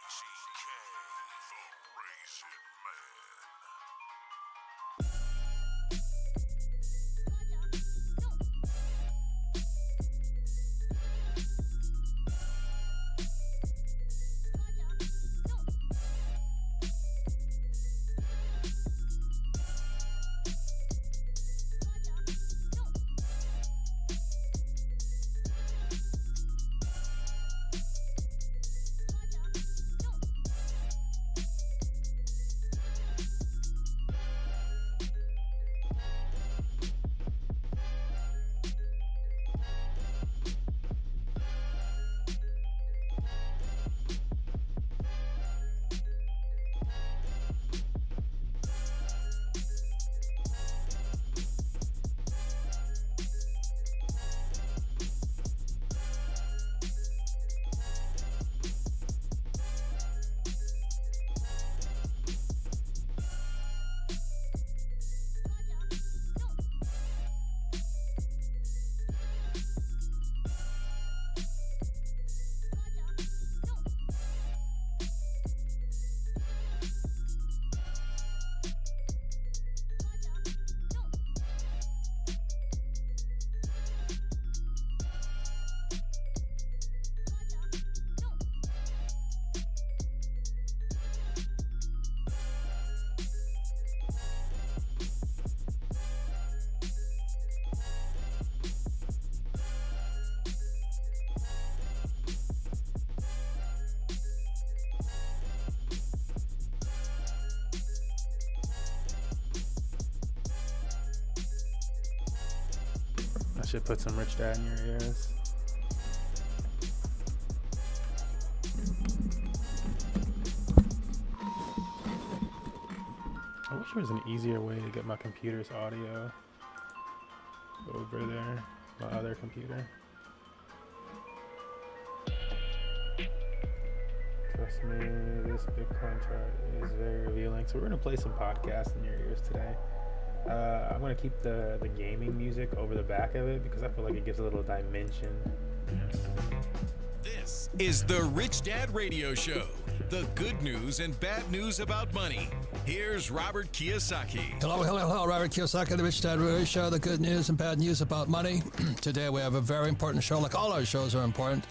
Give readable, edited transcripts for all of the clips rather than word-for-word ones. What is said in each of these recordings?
the Raisin Man. I should put some Rich Dad in your ears. I wish there was an easier way to get my computer's audio over there, my other computer. Trust me, this Bitcoin chart is very revealing. So we're gonna play some podcasts in your ears today. I'm gonna keep the gaming music over the back of it because I feel like it gives a little dimension. This is the Rich Dad Radio Show. The good news and bad news about money. Here's Robert Kiyosaki. Hello. Robert Kiyosaki, the Rich Dad Radio Show. The good news and bad news about money. Today we have a very important show, like all our shows are important.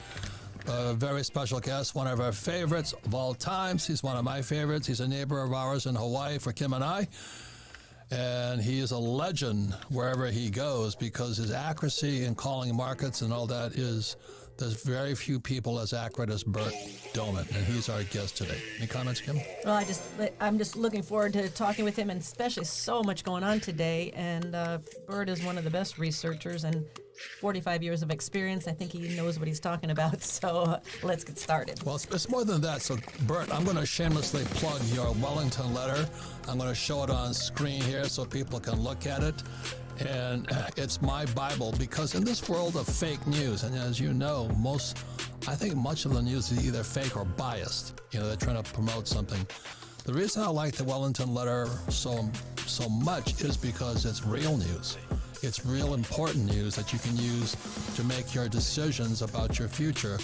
A very special guest, one of our favorites of all times. He's one of my favorites. He's a neighbor of ours in Hawaii for Kim and I. And he is a legend wherever he goes because his accuracy in calling markets and all that is, there's very few people as accurate as Bert Doman, and he's our guest today. Any comments, Kim? Well, I'm just looking forward to talking with him, and especially so much going on today. And Bert is one of the best researchers and 45 years of experience. I think he knows what he's talking about. So let's get started. Well, it's more than that. So, Bert, I'm going to shamelessly plug your Wellington letter. I'm going to show it on screen here so people can look at it. And it's my Bible because in this world of fake news, and as you know, I think much of the news is either fake or biased. You know, they're trying to promote something. The reason I like the Wellington letter so much is because it's real news. It's real important news that you can use to make your decisions about your future.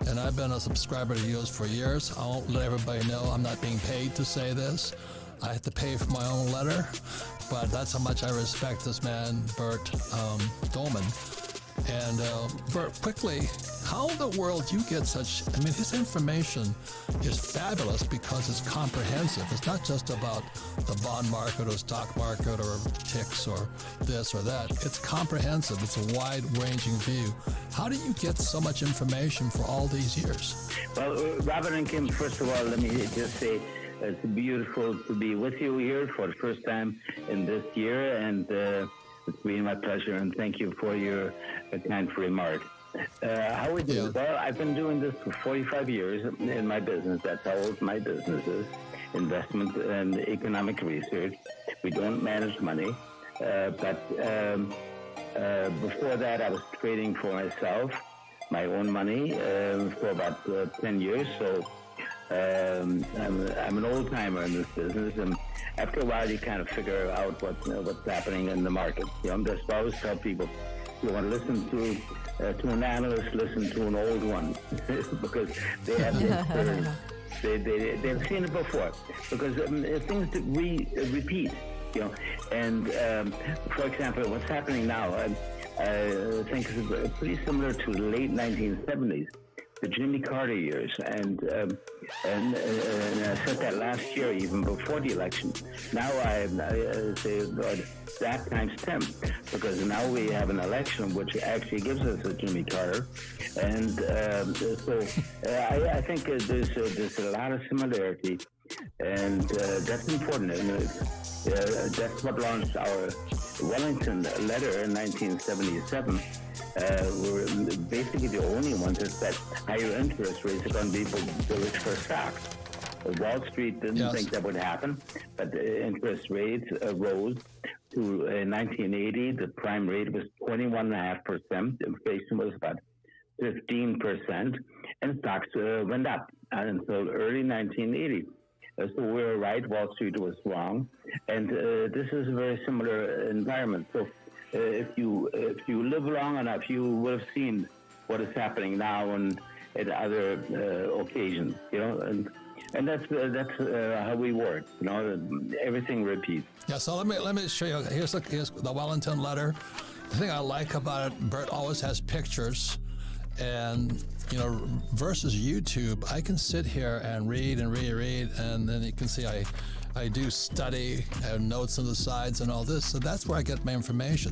And I've been a subscriber to yours for years. I won't let everybody know I'm not being paid to say this. I have to pay for my own letter, but that's how much I respect this man, Bert Doman. And Bert, quickly, how in the world you get such, I mean, his information is fabulous because it's comprehensive. It's not just about the bond market or stock market or ticks or this or that. It's comprehensive. It's a wide-ranging view. How do you get so much information for all these years? Well, Robert and Kim, first of all, let me just say it's beautiful to be with you here for the first time in this year, and it's been my pleasure, and thank you for your kind remarks. How we do? Yeah. Well, I've been doing this for 45 years in my business. That's how old my business is. Investment and economic research. We don't manage money. But before that, I was trading for myself, my own money, for about 10 years. So I'm an old-timer in this business. And after a while, you kind of figure out what's happening in the market. You know, I always tell people, you want to listen to an analyst, listen to an old one because they have the experience. They've seen it before because things repeat, you know. And for example, what's happening now, I think is pretty similar to the late 1970s, the Jimmy Carter years, and I said that last year, even before the election. Now I say, God, that times 10, because now we have an election which actually gives us a Jimmy Carter, and so I think there's a lot of similarity, and that's important. And that's what launched our Wellington letter in 1977. We're basically the only ones that said higher interest rates are going to be bullish for stocks. Wall Street didn't think that would happen, but the interest rates rose to 1980. The prime rate was 21.5%. Inflation was about 15%, and stocks went up until early 1980. So we were right. Wall Street was wrong, and this is a very similar environment. So if you live long enough, you will have seen what is happening now and at other occasions, you know, and that's how we work, you know. Everything repeats. Yeah. So let me show you. Here's the Wellington letter. The thing I like about it, Bert always has pictures, and you know, versus YouTube, I can sit here and read, and then you can see I do study, I have notes on the sides and all this, so that's where I get my information.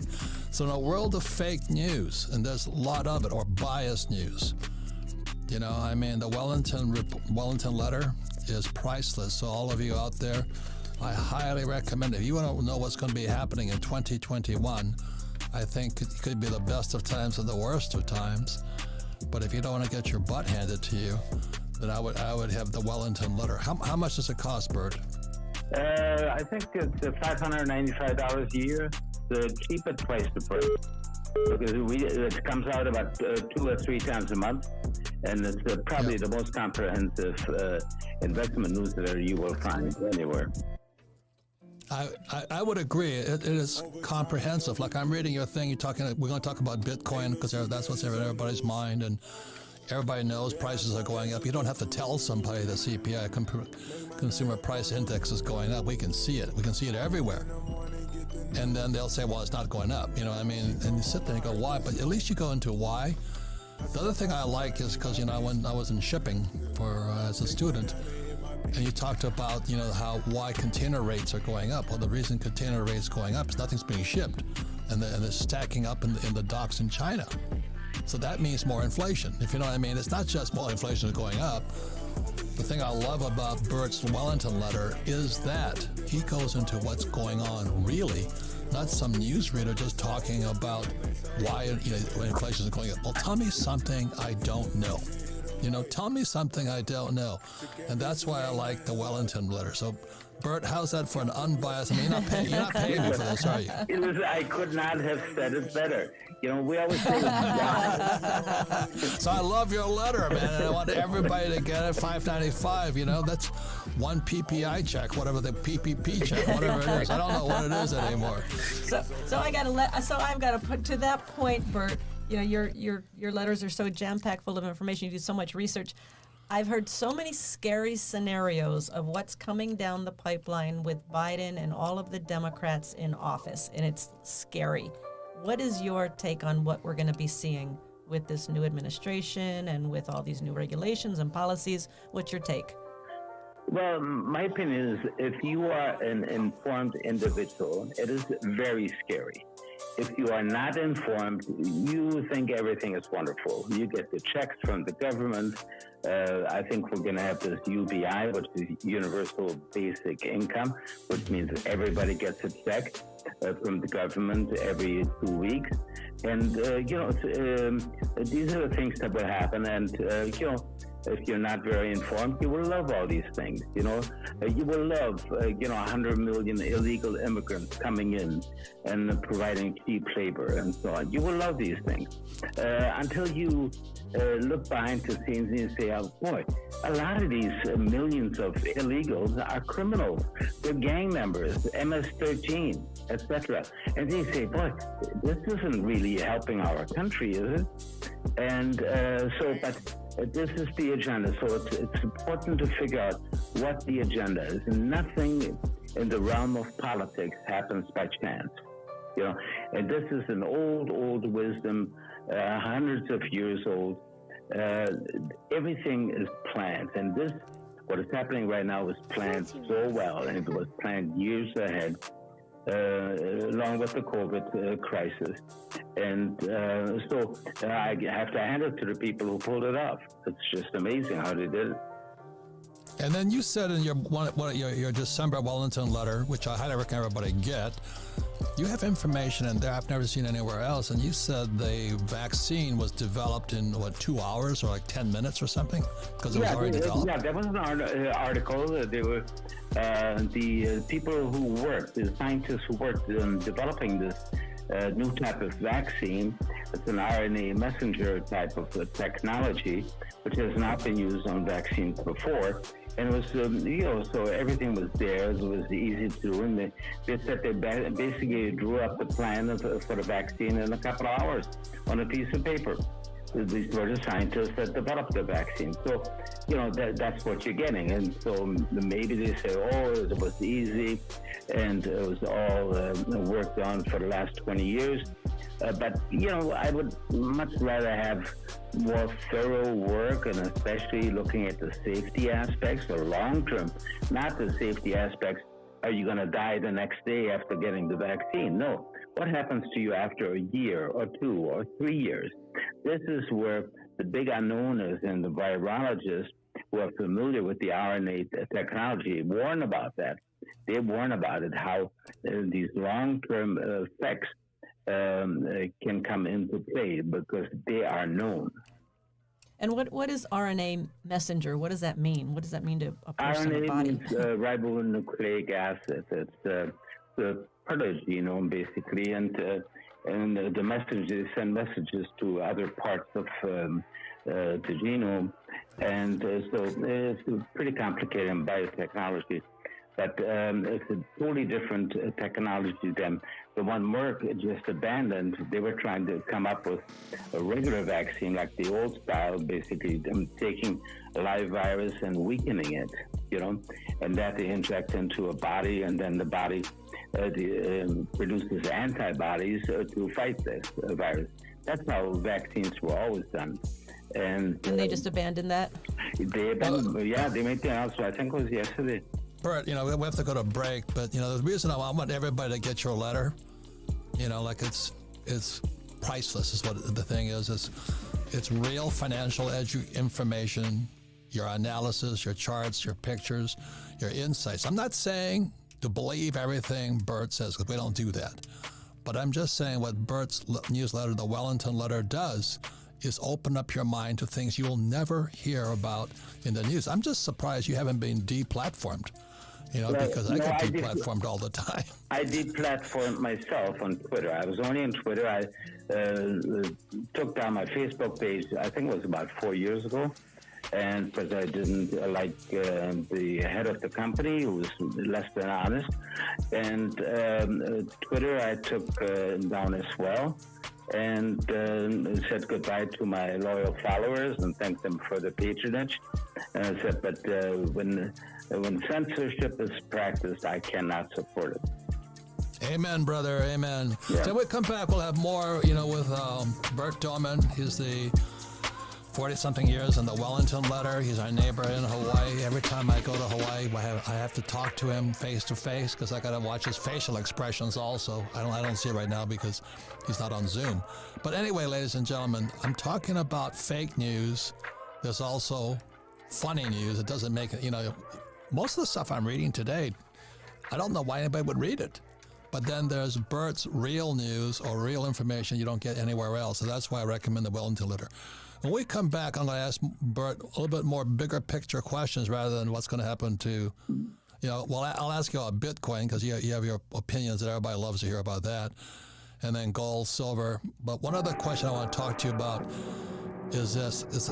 So in a world of fake news, and there's a lot of it, or biased news, you know, I mean, the Wellington letter is priceless. So all of you out there, I highly recommend it. If you want to know what's going to be happening in 2021, I think it could be the best of times and the worst of times. But if you don't want to get your butt handed to you, then I would have the Wellington letter. How much does it cost, Bert? I think it's $595 a year, the cheapest price to purchase, because it comes out about 2 or 3 times a month, and it's probably the most comprehensive investment newsletter you will find anywhere. I would agree. It is comprehensive. Like I'm reading your thing. We're going to talk about Bitcoin because that's what's in everybody's mind, and everybody knows prices are going up. You don't have to tell somebody the CPI, Consumer Price Index, is going up. We can see it. We can see it everywhere. And then they'll say, well, it's not going up. You know what I mean? And you sit there and you go, why? But at least you go into why. The other thing I like is because, you know, when I was in shipping as a student, and you talked about, you know, why container rates are going up. Well, the reason container rates going up is nothing's being shipped, and they're stacking up in the docks in China. So that means more inflation. If you know what I mean, it's not just inflation is going up. The thing I love about Bert's Wellington letter is that he goes into what's going on really, not some newsreader just talking about why inflation is going up. Well, tell me something I don't know. You know, tell me something I don't know. And that's why I like the Wellington letter. So, Bert, how's that for an unbiased? I mean, you're not paying me for this, are you? I could not have said it better. You know, we always say why. So I love your letter, man, and I want everybody to get it. $5.95. You know, that's one PPI check, whatever the PPP check, whatever it is. I don't know what it is anymore. So I've got to put to that point, Bert. You know, your letters are so jam-packed full of information. You do so much research. I've heard so many scary scenarios of what's coming down the pipeline with Biden and all of the Democrats in office, and it's scary. What is your take on what we're going to be seeing with this new administration and with all these new regulations and policies? What's your take? Well, my opinion is if you are an informed individual, it is very scary. If you are not informed, you think everything is wonderful. You get the checks from the government. I think we're going to have this UBI, which is Universal Basic Income, which means everybody gets a check from the government every 2 weeks. And, these are the things that will happen. And, if you're not very informed, you will love all these things, you know. You will love, 100 million illegal immigrants coming in and providing cheap labor and so on. You will love these things until you look behind the scenes and you say, oh boy, a lot of these millions of illegals are criminals. They're gang members, MS-13, etc. And they say, boy, this isn't really helping our country, is it? And but this is the agenda. So it's important to figure out what the agenda is. And nothing in the realm of politics happens by chance. You know, and this is an old wisdom, hundreds of years old. Everything is planned, and what is happening right now was planned so well, and it was planned years ahead, along with the COVID crisis. And so I have to hand it to the people who pulled it off. It's just amazing how they did it. And then you said in your December Wellington letter, which I highly recommend everybody get, you have information in there I've never seen anywhere else. And you said the vaccine was developed in, 2 hours or like 10 minutes or something? Because it was already developed? Yeah, there was an article. There were the people who worked, the scientists who worked in developing this new type of vaccine. It's an RNA messenger type of technology, which has not been used on vaccines before. And it was, so everything was there. It was easy to do. And they said they basically drew up the plan for the vaccine in a couple of hours on a piece of paper. These were the scientists that developed the vaccine. So, that's what you're getting. And so maybe they say, oh, it was easy and it was all worked on for the last 20 years. But, I would much rather have more thorough work, and especially looking at the safety aspects or long-term, not the safety aspects. Are you going to die the next day after getting the vaccine? No. What happens to you after a year or 2 or 3 years? This is where the big unknown is, and the virologists who are familiar with the RNA technology warn about that. They warn about it, how these long-term effects can come into play because they are known. And what is RNA messenger? What does that mean? What does that mean to a person in the body? RNA means ribonucleic acid. It's the part of the genome, basically, and the messages send messages to other parts of the genome, and so it's pretty complicated in biotechnology. But it's a totally different technology than the one Merck just abandoned. They were trying to come up with a regular vaccine like the old style, basically taking a live virus and weakening it, and that they inject into a body, and then the body produces antibodies to fight this virus. That's how vaccines were always done. And they just abandoned that? They made the announcement, I think it was yesterday. Bert, we have to go to break, but the reason I want everybody to get your letter, like it's priceless is what the thing is. It's real financial information, your analysis, your charts, your pictures, your insights. I'm not saying to believe everything Bert says, because we don't do that. But I'm just saying what Bert's newsletter, the Wellington letter, does is open up your mind to things you will never hear about in the news. I'm just surprised you haven't been deplatformed. Because I get deplatformed all the time. I deplatformed myself on Twitter. I was only on Twitter. I took down my Facebook page, I think it was about 4 years ago, and because I didn't like the head of the company, who was less than honest. And Twitter I took down as well, and said goodbye to my loyal followers and thanked them for the patronage. And I said, but when censorship is practiced, I cannot support it. Amen, brother. Amen. Yeah. So when we come back, we'll have more, with Bert Doman. He's the 40-something years in the Wellington letter. He's our neighbor in Hawaii. Every time I go to Hawaii, I have to talk to him face to face because I got to watch his facial expressions also. I don't see it right now because he's not on Zoom. But anyway, ladies and gentlemen, I'm talking about fake news. There's also funny news. It doesn't make it, most of the stuff I'm reading today, I don't know why anybody would read it. But then there's Bert's real news or real information you don't get anywhere else. So that's why I recommend the Wellington letter. When we come back, I'm going to ask Bert a little bit more bigger picture questions rather than what's going to happen to, I'll ask you about Bitcoin because you have your opinions that everybody loves to hear about that. And then gold, silver. But one other question I want to talk to you about, is this, that's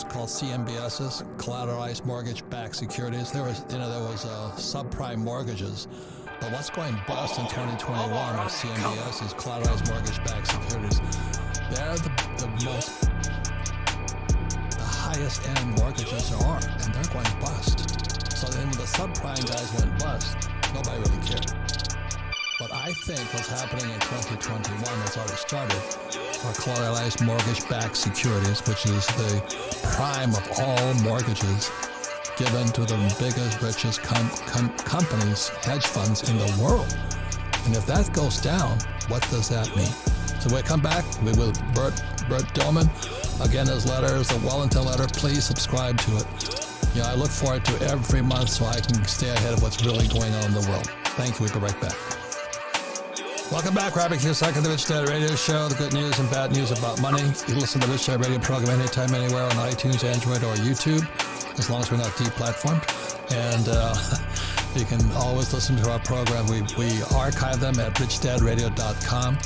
called CMBSs, collateralized mortgage-backed securities. There was subprime mortgages, but what's going bust in 2021 are CMBSs, collateralized mortgage-backed securities. They're the highest end mortgages there are, and they're going bust. So then when the subprime guys went bust, nobody really cared. But I think what's happening in 2021 has already started are collateralized mortgage-backed securities, which is the prime of all mortgages given to the biggest, richest companies, hedge funds in the world. And if that goes down, what does that mean? So we come back with Bert Dillman. Again, his letter is the Wellington letter. Please subscribe to it. I look forward to every month so I can stay ahead of what's really going on in the world. Thank you. We'll be right back. Welcome back, Robert Kiyosaki, the Rich Dad Radio Show, the good news and bad news about money. You can listen to the Rich Dad Radio program anytime, anywhere on iTunes, Android, or YouTube, as long as we're not deplatformed. And you can always listen to our program. We archive them at richdadradio.com.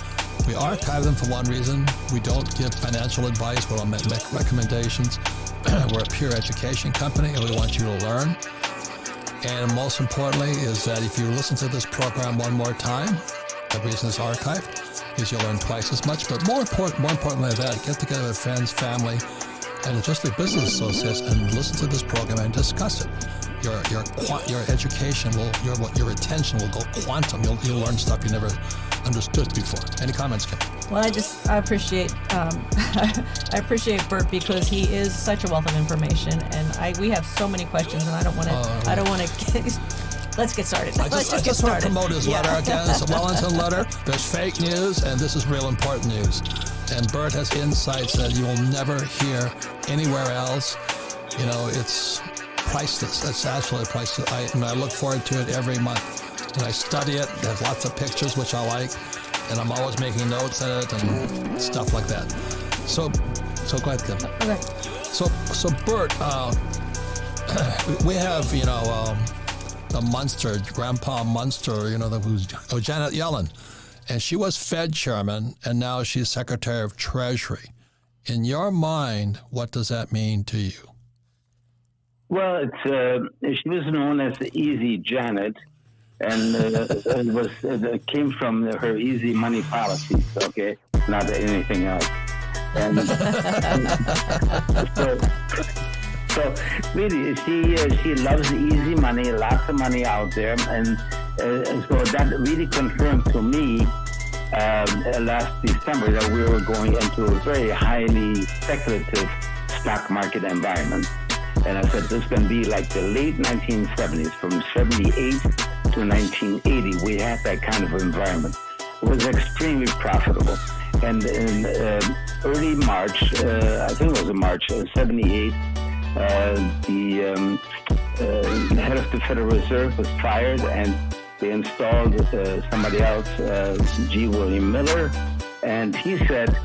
We archive them for one reason. We don't give financial advice. We don't make recommendations. We're a pure education company, and we want you to learn. And most importantly is that if you listen to this program one more time, the reason it's archived is you'll learn twice as much. But more importantly than that, get together with friends, family, and just like business associates and listen to this program and discuss it. Your education your retention will go quantum. You'll learn stuff you never understood before. Any comments, Kim? Well, I appreciate I appreciate Bert because he is such a wealth of information, and we have so many questions, and I don't want to. Let's get started. I just want to promote his letter again. It's a Wellington letter. There's fake news, and this is real important news. And Bert has insights that you will never hear anywhere else. It's priceless. It's absolutely priceless. And I look forward to it every month. And I study it. There's lots of pictures, which I like. And I'm always making notes in it and stuff like that. So go ahead, Kim. Okay. So Bert, we have, the Munster, Grandpa Munster, who's Janet Yellen. And she was Fed chairman, and now she's Secretary of Treasury. In your mind, what does that mean to you? Well, she was known as Easy Janet, and it came from her easy money policies, okay, not anything else. And so really, she loves easy money, lots of money out there, and so that really confirmed to me last December that we were going into a very highly speculative stock market environment. And I said, this is going to be like the late 1970s, from 78 to 1980. We had that kind of environment. It was extremely profitable. And in early March, I think it was in March of 78, the head of the Federal Reserve was fired, and they installed somebody else, G. William Miller. And he said,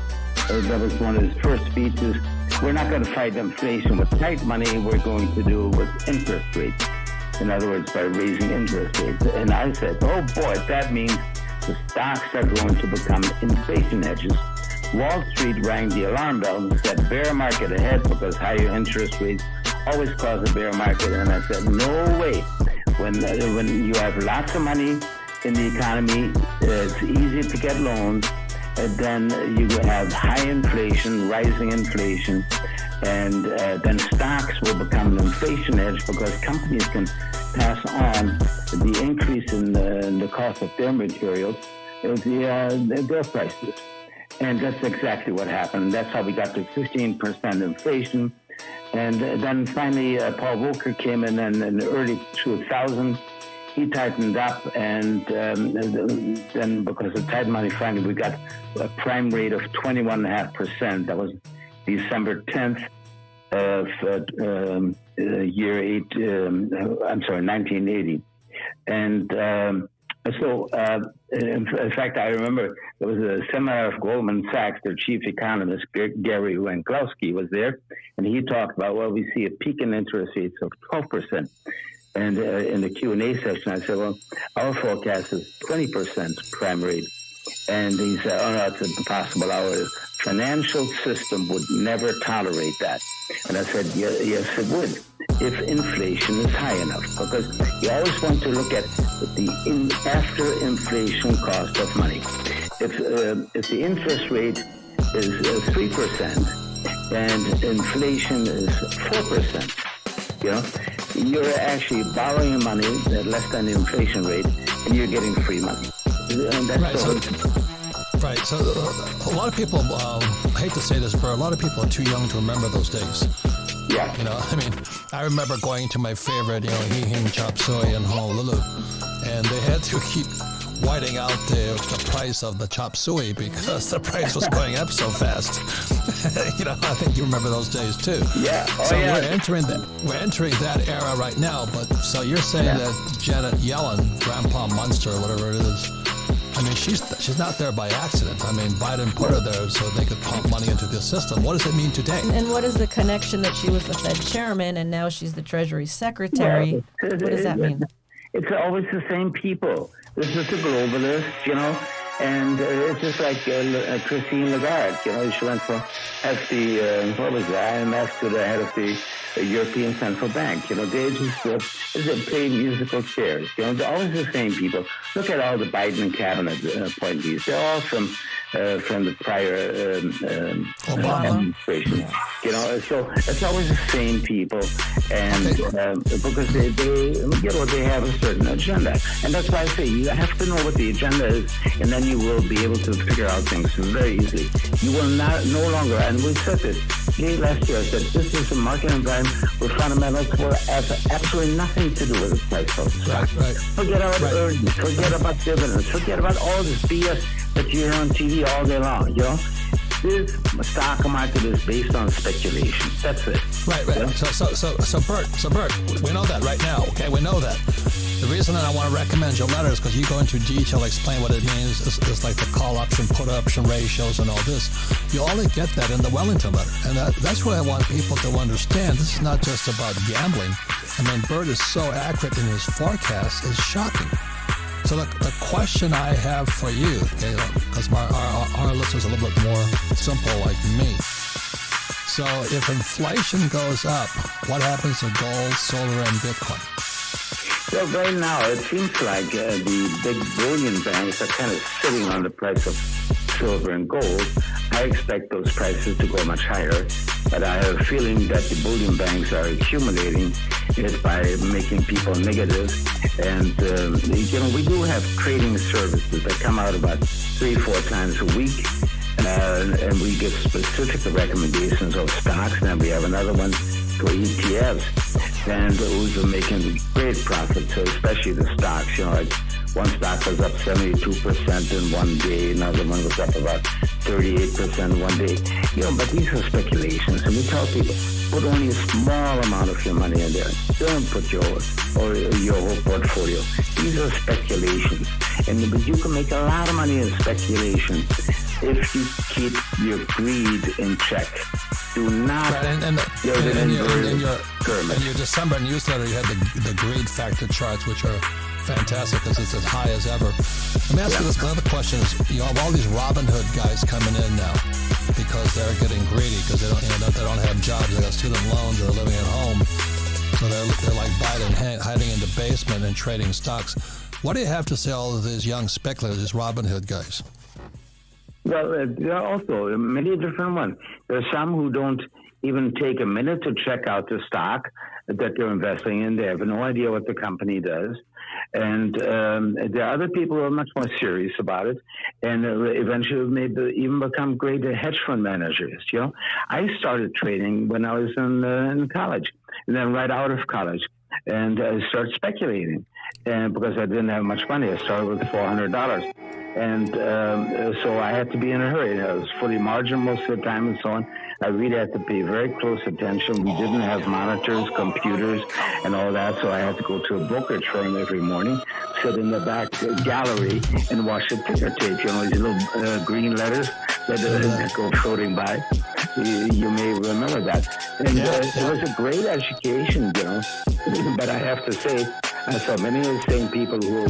that was one of his first speeches, we're not going to fight inflation with tight money, we're going to do it with interest rates. In other words, by raising interest rates. And I said, oh boy, that means the stocks are going to become inflation hedges. Wall Street rang the alarm bell and said, bear market ahead, because higher interest rates always cause a bear market. And I said, no way. When you have lots of money in the economy, it's easy to get loans. And then you have high inflation, rising inflation, and then stocks will become an inflation hedge because companies can pass on the increase in the cost of their materials, their prices. And that's exactly what happened. That's how we got to 15% inflation. And then finally, Paul Volcker came in the early 2000s. He tightened up, and then because of tight money, finally we got a prime rate of 21.5%. That was December 10th of 1980. And so, in fact, I remember there was a seminar of Goldman Sachs. Their chief economist, Gary Wenklowski, was there, and he talked about, well, we see a peak in interest rates of 12%. And in the Q&A session, I said, well, our forecast is 20% prime rate. And he said, oh, no, it's impossible. Our financial system would never tolerate that. And I said, yes, it would, if inflation is high enough. Because you always want to look at the after-inflation cost of money. If the interest rate is 3% and inflation is 4%, you're actually borrowing money at less than the inflation rate, and you're getting free money. And that's right. So a lot of people, hate to say this, but a lot of people are too young to remember those days. Yeah. I remember going to my favorite, Hee Chop Suey in Honolulu, and they had to keep whiting out the price of the chop suey because the price was going up so fast. I think you remember those days too. Yeah. So we're entering that era right now. But so you're saying that Janet Yellen, Grandpa Munster, whatever it is, she's not there by accident. Biden put her there so they could pump money into the system. What does it mean today? And what is the connection that she was the Fed chairman and now she's the Treasury Secretary? What does that mean? It's always the same people. This is the globalist, and it's just like Christine Lagarde, she went from as the, IMF to the head of the European Central Bank. They just play musical chairs. They're always the same people. Look at all the Biden cabinet appointees. They're all from the prior administration. So it's always the same people, and because they have a certain agenda, and that's why I say you have to know what the agenda is, and then you will be able to figure out things very easily. You will no longer, and we said this last year. I said this is a market environment where fundamentals will have absolutely nothing to do with the price of stocks. Right. Forget about earnings. Forget about dividends. Forget about all this BS that you hear on TV all day long. This stock market is based on speculation. That's it. Right. So Bert, we know that right now. Okay, we know that. The reason that I want to recommend your letter is because you go into detail, explain what it means. It's like the call option, put option ratios and all this. You only get that in the Wellington letter. And that's what I want people to understand. This is not just about gambling. Bert is so accurate in his forecast. It's shocking. So the question I have for you, okay, because our listeners are a little bit more simple like me. So if inflation goes up, what happens to gold, silver, and Bitcoin? Well, right now, it seems like the big bullion banks are kind of sitting on the price of silver and gold. I expect those prices to go much higher, but I have a feeling that the bullion banks are accumulating it by making people negative. And, we do have trading services that come out about 3-4 times a week. And we give specific recommendations of stocks, and then we have another one for ETFs, and we've been making great profits, so especially the stocks. Like one stock was up 72% in one day, another one was up about 38% one day. But these are speculations, and we tell people, put only a small amount of your money in there. Don't put your whole portfolio. These are speculations, but you can make a lot of money in speculation if you keep your greed in check. Do not in your December newsletter, you had the greed factor charts, which are fantastic because it's as high as ever. Let me ask you this other question: is you have all these Robin Hood guys coming in now because they're getting greedy because they don't have jobs, they got student loans, they're living at home, so they're like hiding in the basement and trading stocks. What do you have to say all of these young speculators, these Robin Hood guys? Well, there are also many different ones. There are some who don't even take a minute to check out the stock that they're investing in. They have no idea what the company does. And there are other people who are much more serious about it and eventually maybe even become great hedge fund managers. I started trading when I was in college, and then right out of college, and I started speculating. And because I didn't have much money, I started with $400. And so I had to be in a hurry. I was fully margined most of the time and so on. I really had to pay very close attention. We didn't have monitors, computers, and all that, so I had to go to a brokerage firm every morning, sit in the back gallery, and watch the ticker tape. These little green letters that go floating by. You may remember that. And it was a great education, But I have to say, I saw many of the same people who were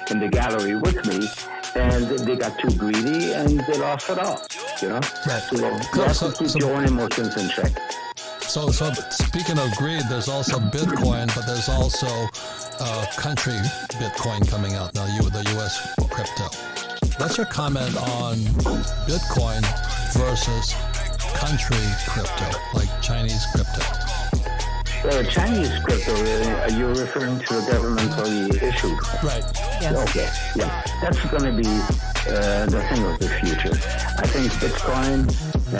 in the gallery with me, and they got too greedy and they lost it all. You know, Right. so you have to keep your own emotions in check. So speaking of greed, there's also Bitcoin, but there's also country Bitcoin coming out now, the U.S. crypto. What's your comment on Bitcoin versus country crypto, like Chinese crypto? Well, Chinese crypto, are you referring to the governmentally issued? Right. Yes. Okay, yeah, that's going to be the thing of the future. I think Bitcoin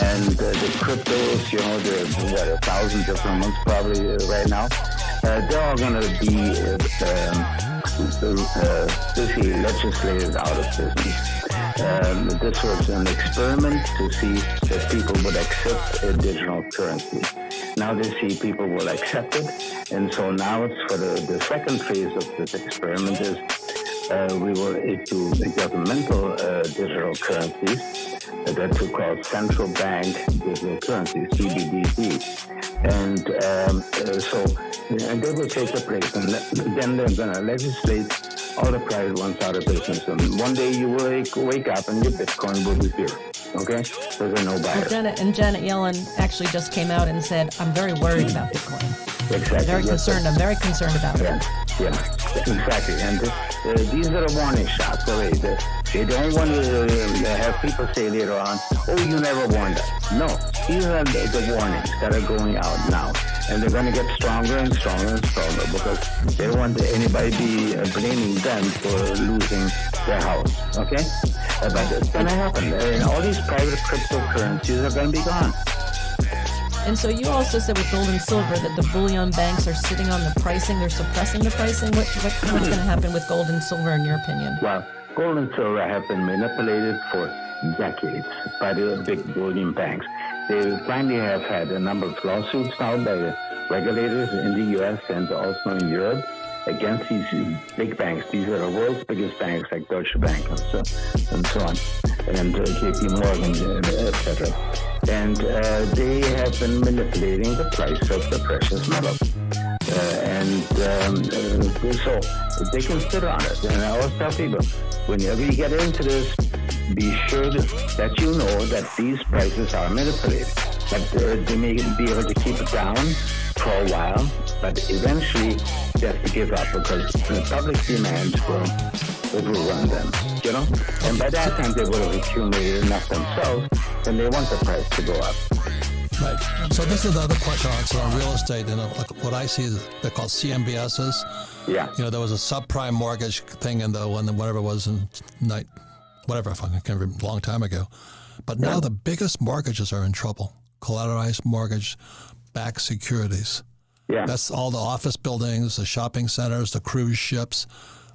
and the cryptos, you know, there's 1,000 different ones probably right now. They're all going to be basically legislated out of business. This was an experiment to see if people would accept a digital currency. Now they see people will accept it, and so now it's for the second phase of this experiment is we will issue governmental digital currencies that we call central bank digital currencies, CBDC. And they will take the place, and then they're going to legislate all the private ones out of business. And one day you will wake up and your Bitcoin will be zero. Okay? Because there are no buyers. Well, Janet Yellen actually just came out and said, I'm very worried about Bitcoin. Exactly. Very concerned. I'm very concerned about it. Yeah, exactly. And these are the warning shots already. They don't want to have people say later on, oh, you never warned us. No, these are the warnings that are going out now. And they're going to get stronger and stronger and stronger because they don't want anybody be blaming them for losing their house. Okay? But it's going to happen. And all these private cryptocurrencies are going to be gone. And so you also said with gold and silver that the bullion banks are sitting on the pricing, they're suppressing the pricing. What's going to happen with gold and silver in your opinion? Well, gold and silver have been manipulated for decades by the big bullion banks. They finally have had a number of lawsuits now by the regulators in the U.S. and also in Europe against these big banks. These are the world's biggest banks like Deutsche Bank and so on, and JP Morgan, etc. And they have been manipulating the price of the precious metal. So they can sit on it. And I always tell people, whenever you get into this, be sure that you know that these prices are manipulated. That they may be able to keep it down for a while, but eventually they have to give up because the public demand will overrun them, you know? And by that time they will have accumulated enough themselves and they want the price to go up. Right. So this is the other question also on real estate. And like what I see is they're called CMBSs. Yeah. You know, there was a subprime mortgage thing in the one, whatever it was in whatever, I can't remember, a long time ago. But now the biggest mortgages are in trouble. Collateralized mortgage-backed securities. Yeah. That's all the office buildings, the shopping centers, the cruise ships,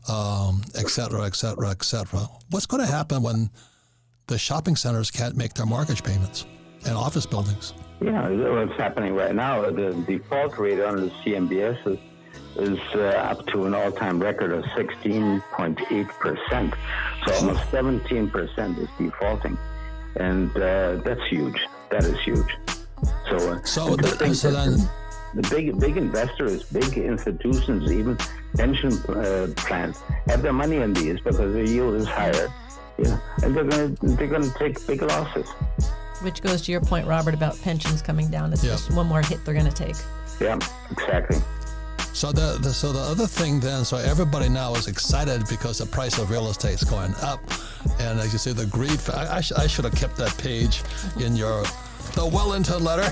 et cetera, et cetera, et cetera. What's going to happen when the shopping centers can't make their mortgage payments and office buildings? Yeah, what's happening right now, the default rate on the CMBS is up to an all-time record of 16.8%. So almost 17% is defaulting. And that's huge. That is huge. So then the big investors, big institutions, even pension plans have their money in these because the yield is higher. Yeah, and they're gonna take big losses. Which goes to your point, Robert, about pensions coming down. It's just one more hit they're going to take. Yeah, exactly. So the other thing then, so everybody now is excited because the price of real estate is going up, and as you see, the greed. I should have kept that page in the Wellington letter,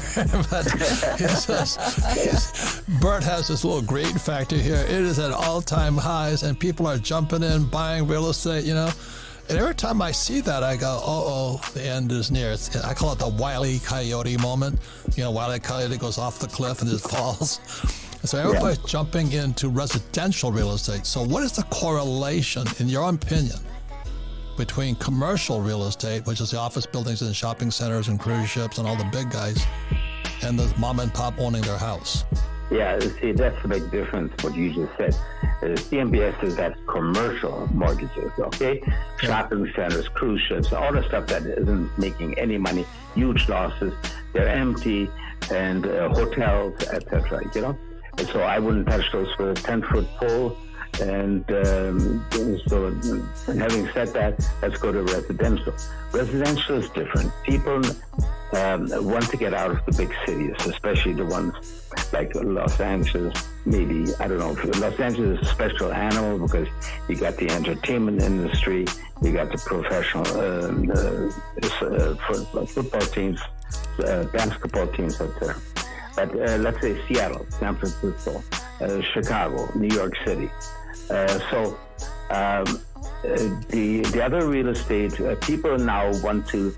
but it says, Bert has this little greed factor here. It is at all-time highs, and people are jumping in, buying real estate, you know. And every time I see that, I go, the end is near. I call it the Wile E. Coyote moment. You know, Wile E. Coyote goes off the cliff and just falls. So everybody's jumping into residential real estate. So what is the correlation, in your opinion, between commercial real estate, which is the office buildings and shopping centers and cruise ships and all the big guys, and the mom and pop owning their house? Yeah, see, that's the big difference, what you just said. CMBS that's commercial mortgages, okay? Shopping centers, cruise ships, all the stuff that isn't making any money, huge losses, they're empty, and hotels, etc., you know? And so I wouldn't touch those with a 10-foot pole And so, having said that, let's go to residential. Residential is different. People want to get out of the big cities, especially the ones like Los Angeles. Maybe, I don't know, Los Angeles is a special animal because you got the entertainment industry, you got the professional football teams, basketball teams out there. But let's say Seattle, San Francisco, Chicago, New York City. So the other real estate, people now want to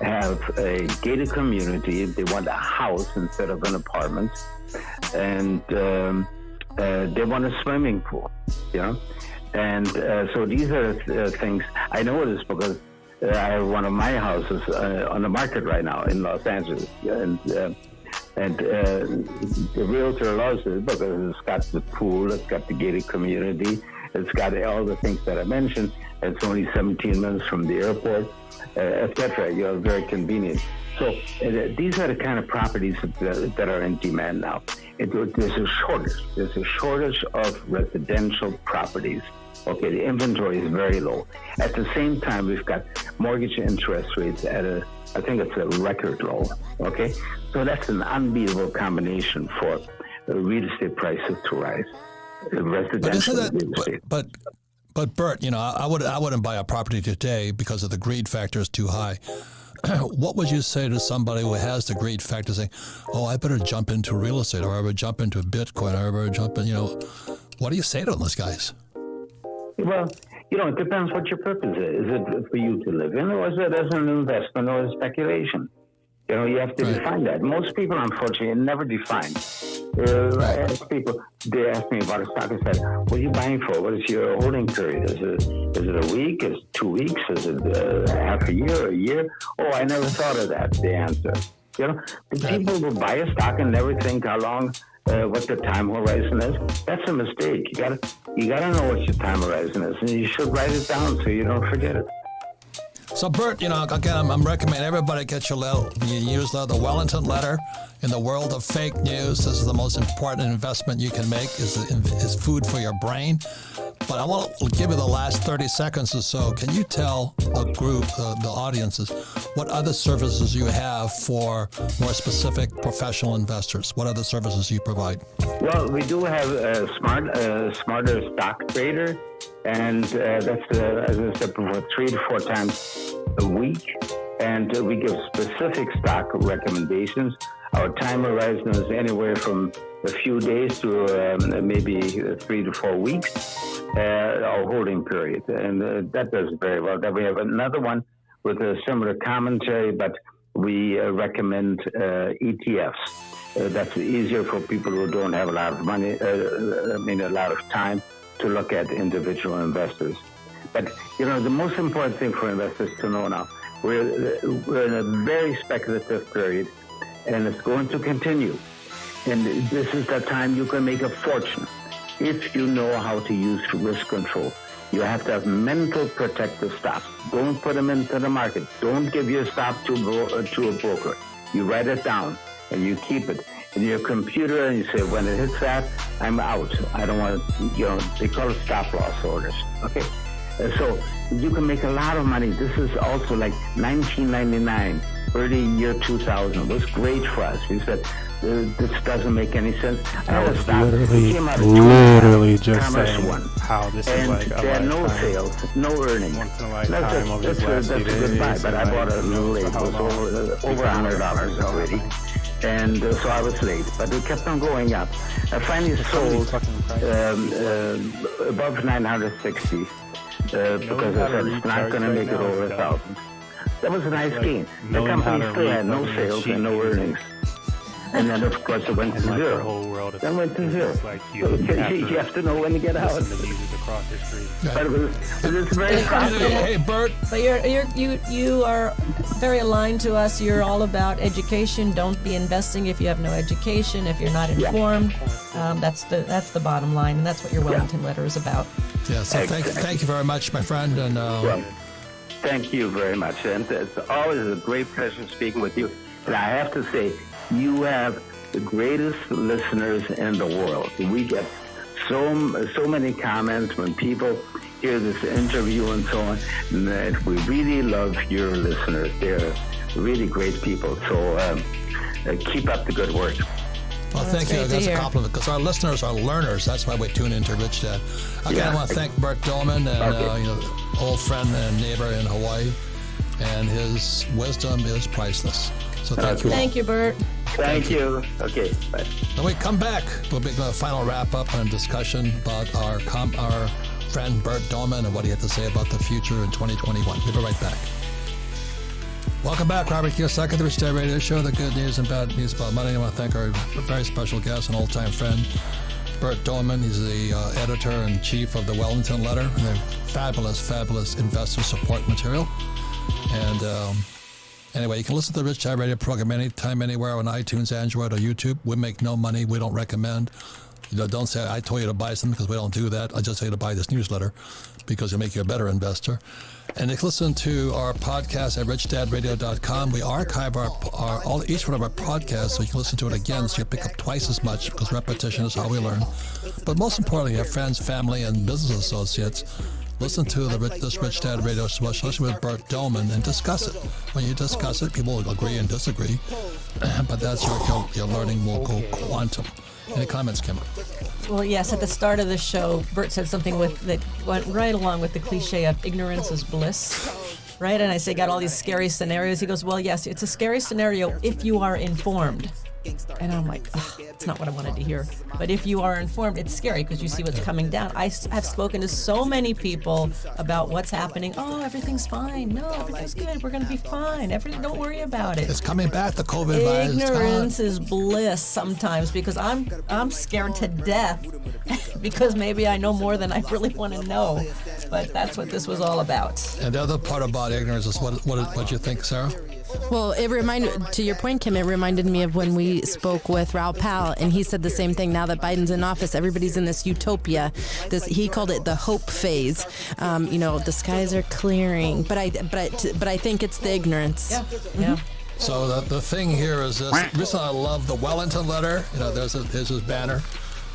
have a gated community. They want a house instead of an apartment, and they want a swimming pool, you know. And so these are things. I know this because I have one of my houses on the market right now in Los Angeles, and the realtor loves it because it's got the pool, it's got the gated community, it's got all the things that I mentioned. It's only 17 minutes from the airport, etc. You know, very convenient. So these are the kind of properties that are in demand now. There's a shortage. There's a shortage of residential properties. Okay, the inventory is very low. At the same time, we've got mortgage interest rates at I think it's a record low. Okay, so that's an unbeatable combination for real estate prices to rise. Residential real estate. But Bert, you know, I wouldn't buy a property today because of the greed factor is too high. What would you say to somebody who has the greed factor, saying, "Oh, I better jump into real estate, or I better jump into Bitcoin, or I better jump in"? You know, what do you say to those guys? Well, you know, it depends what your purpose is. Is it for you to live in, or is it as an investment or a speculation? You know, you have to define that. Most people, unfortunately, never define. I ask people, they ask me about a stock. I said, what are you buying for? What is your holding period? Is it a week? Is it 2 weeks? Is it half a year? Oh, I never thought of that, the answer. You know, the people who buy a stock and never think how long, what the time horizon is. That's a mistake. You gotta know what your time horizon is, and you should write it down so you don't forget it. So, Bert, you know, again, I'm recommending everybody get your letter. You use the Wellington letter. In the world of fake news, this is the most important investment you can make, is food for your brain. But I want to give you the last 30 seconds or so. Can you tell the group, the audiences, what other services you have for more specific professional investors? What other services you provide? Well, we do have a smarter stock trader, and that's, as I said before, 3 to 4 times a week. And we give specific stock recommendations. Our time horizon is anywhere from a few days to maybe 3 to 4 weeks, our holding period. And that does very well. Then we have another one with a similar commentary, but we recommend ETFs. That's easier for people who don't have a lot of money, a lot of time to look at individual investors. But, you know, the most important thing for investors to know now, we're in a very speculative period, and it's going to continue. And this is the time you can make a fortune if you know how to use risk control. You have to have mental protective stops. Don't put them into the market. Don't give your stop to a broker. You write it down and you keep it in your computer, and you say, when it hits that, I'm out. I don't want to, you know, they call it stop loss orders. Okay. So you can make a lot of money. This is also like 1999, early year 2000 was great for us. We said, this doesn't make any sense. I was literally just saying how this is like a there are no sales, no earnings. Once in a lifetime over these last few days. Goodbye, but I bought it a little late. It was over $100 already. And so I was late, but it kept on going up. I finally sold above 960 because I said it's not going to make it over 1,000. That was a nice gain. The company still had no sales and no earnings. And then, of course, it went to zero. Then went to zero. You have to know when to get out. But it was very profitable. Hey, Bert. But you are very aligned to us. You're all about education. Don't be investing if you have no education, if you're not informed. That's the bottom line, and that's what your Wellington letter is about. Yeah, so thank you very much, my friend. And well, thank you very much. And it's always a great pleasure speaking with you. And I have to say, you have the greatest listeners in the world. We get so many comments when people hear this interview and so on, that we really love your listeners. They're really great people. So keep up the good work. Well, thank you. That's a compliment, because our listeners are learners. That's why we tune into Rich Dad. Again, I want to thank Bert Dolman, and old friend and neighbor in Hawaii, and his wisdom is priceless. So thank you. Thank you, Bert. Thank you. Okay, bye. When we come back, we'll be doing a final wrap-up and discussion about our friend Bert Dolman and what he had to say about the future in 2021. We'll be right back. Welcome back, Robert Kiyosaki, the Rich Dad Radio Show, the good news and bad news about money. I want to thank our very special guest and old-time friend, Bert Dolman. He's the editor-in-chief of the Wellington Letter, and they're fabulous, fabulous investor support material. And anyway, you can listen to the Rich Dad Radio program anytime, anywhere on iTunes, Android, or YouTube. We make no money. We don't recommend. Don't say I told you to buy something, because we don't do that. I just tell you to buy this newsletter because it'll make you a better investor. And you can listen to our podcast at richdadradio.com. We archive each one of our podcasts, so you can listen to it again, so you pick up twice as much, because repetition is how we learn. But most importantly, you have friends, family, and business associates. Listen to this Rich Dad Radio show, especially with Bert Dolman, and discuss it. When you discuss it, people will agree and disagree, but that's your learning will go quantum. Any comments, Kim? Well, yes, at the start of the show, Bert said something that went right along with the cliche of ignorance is bliss, right? And I say, got all these scary scenarios. He goes, well, yes, it's a scary scenario if you are informed. And I'm like, it's not what I wanted to hear. But if you are informed, it's scary because you see what's coming down. I have spoken to so many people about what's happening. Oh, everything's fine. No, everything's good. We're going to be fine. Don't worry about it. It's coming back. The COVID virus. Ignorance is bliss sometimes, because I'm scared to death because maybe I know more than I really want to know. But that's what this was all about. And the other part about ignorance is what you think, Sarah? Well, to your point, Kim, it reminded me of when we spoke with Raoul Pal, and he said the same thing. Now that Biden's in office, everybody's in this utopia. He called it the hope phase. The skies are clearing, but I think it's the ignorance. Yeah. Mm-hmm. Yeah. So the thing here is this. The reason I love the Wellington Letter, there's his banner,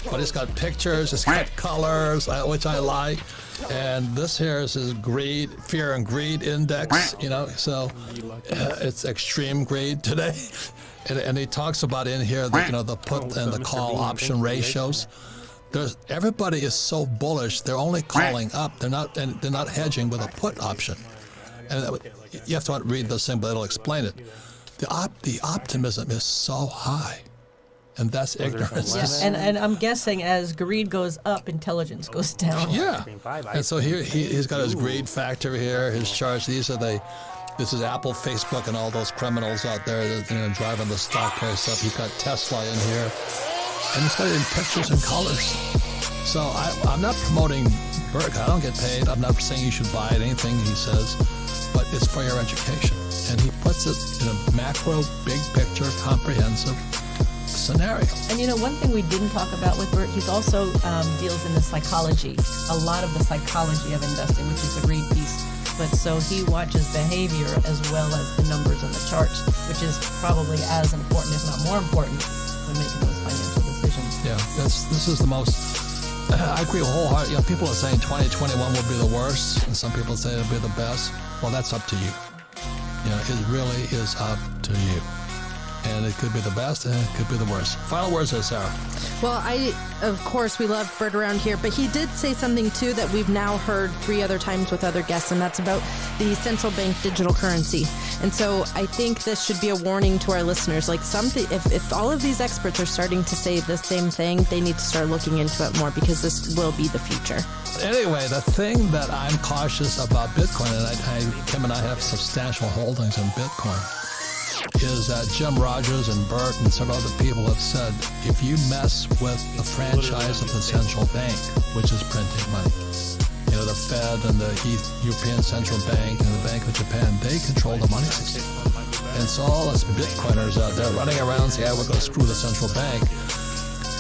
but it's got pictures, it's got colors, which I like. And this here is his fear and greed index, so it's extreme greed today. And he talks about in here the put and the call option ratios. Everybody is so bullish, they're only calling up. They're not hedging with a put option. And you have to read this thing, but it'll explain it. The optimism is so high. And that's ignorance. Yes. And I'm guessing as greed goes up, intelligence goes down. Yeah. And so here he's got his greed factor here, his charts. This is Apple, Facebook, and all those criminals out there that driving the stock price up. He's got Tesla in here, and he's got it in pictures and colors. So I'm not promoting Bert. I don't get paid. I'm not saying you should buy anything he says, but it's for your education. And he puts it in a macro, big picture, comprehensive scenario. And one thing we didn't talk about with Bert, he's also deals in the psychology, a lot of the psychology of investing, which is a great piece. But so he watches behavior as well as the numbers and the charts, which is probably as important, if not more important, when making those financial decisions. Yeah, this is the most. I agree wholeheartedly. People are saying 2021 will be the worst, and some people say it'll be the best. Well, that's up to you. It really is up to you. And it could be the best, and it could be the worst. Final words there, Sarah. Well, of course, we love Bert around here, but he did say something, too, that we've now heard 3 other times with other guests, and that's about the central bank digital currency. And so I think this should be a warning to our listeners. Like if all of these experts are starting to say the same thing, they need to start looking into it more, because this will be the future. Anyway, the thing that I'm cautious about Bitcoin, and Kim and I have substantial holdings in Bitcoin, is that Jim Rogers and Bert and several other people have said, if you mess with the franchise of the central bank, which is printing money, the Fed and the European Central Bank and the Bank of Japan, they control the money system. And so all us Bitcoiners out there running around saying, we're going to screw the central bank.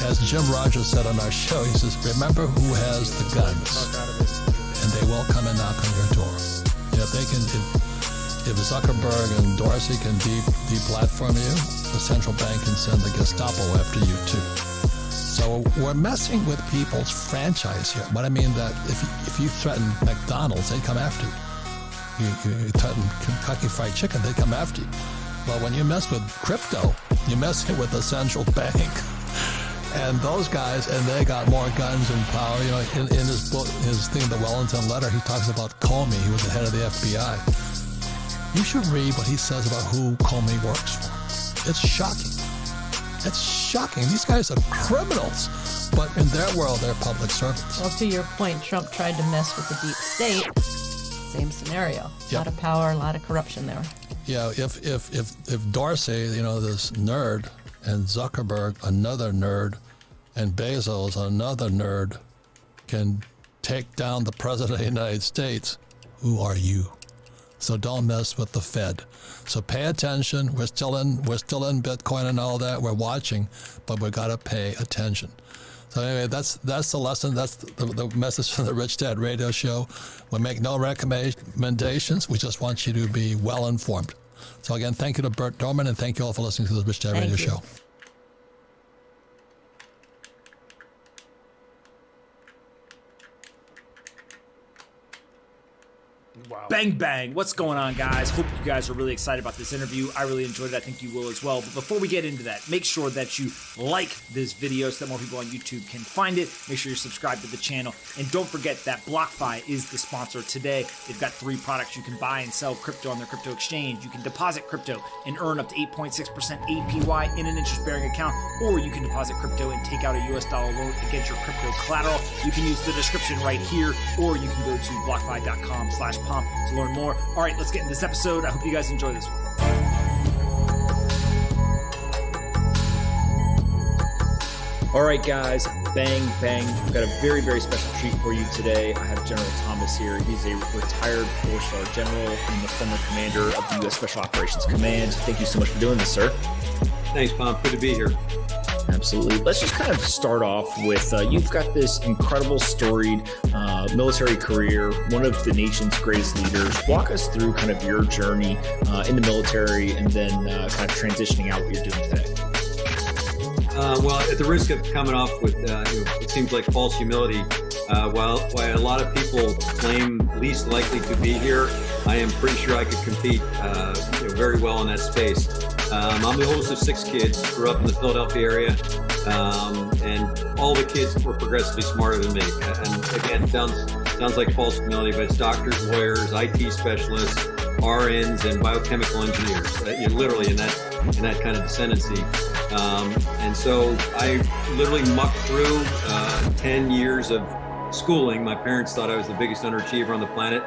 As Jim Rogers said on our show, he says, remember who has the guns, and they will come and knock on your door. If Zuckerberg and Dorsey can deplatform you, the central bank can send the Gestapo after you too. So we're messing with people's franchise here. What I mean that if you threaten McDonald's, they come after you. You threaten Kentucky Fried Chicken, they come after you. But when you mess with crypto, you're messing with the central bank. And those guys, and they got more guns and power. You know, in his book, his thing, the Wellington Letter, he talks about Comey. He was the head of the FBI. You should read what he says about who Comey works for. It's shocking. It's shocking. These guys are criminals, but in their world, they're public servants. Well, to your point, Trump tried to mess with the deep state. Same scenario. A lot of power, a lot of corruption there. Yeah, if Dorsey, you know, this nerd, and Zuckerberg, another nerd, and Bezos, another nerd, can take down the president of the United States, who are you? So don't mess with the Fed. So pay attention. We're still in Bitcoin and all that. We're watching, but we got to pay attention. So anyway, that's the lesson. That's the message from the Rich Dad Radio Show. We make no recommendations. We just want you to be well informed. So again, thank you to Bert Dorman, and thank you all for listening to the Rich Dad Radio Show. Wow. Bang, bang. What's going on, guys? Hope you guys are really excited about this interview. I really enjoyed it. I think you will as well. But before we get into that, make sure that you like this video so that more people on YouTube can find it. Make sure you're subscribed to the channel. And don't forget that BlockFi is the sponsor today. They've got 3 products you can buy and sell crypto on their crypto exchange. You can deposit crypto and earn up to 8.6% APY in an interest-bearing account, or you can deposit crypto and take out a US dollar loan against your crypto collateral. You can use the description right here, or you can go to blockfi.com/pump to learn more. All right, let's get into this episode. I hope you guys enjoy this one. All right, guys, bang, bang. We've got a very, very special treat for you today. I have General Thomas here. He's a retired 4-star general and the former commander of the U.S. Special Operations Command. Thank you so much for doing this, sir. Thanks, Pom. Good to be here. Absolutely. Let's just kind of start off with, you've got this incredible storied military career, one of the nation's greatest leaders. Walk us through kind of your journey in the military and then kind of transitioning out what you're doing today. Well, at the risk of coming off with, it seems like false humility, while a lot of people claim least likely to be here, I am pretty sure I could compete very well in that space. I'm the oldest of 6 kids, grew up in the Philadelphia area, and all the kids were progressively smarter than me. And again, sounds like false humility, but it's doctors, lawyers, IT specialists, RNs, and biochemical engineers. Literally in that kind of descendancy. And so I literally mucked through 10 years of schooling. My parents thought I was the biggest underachiever on the planet,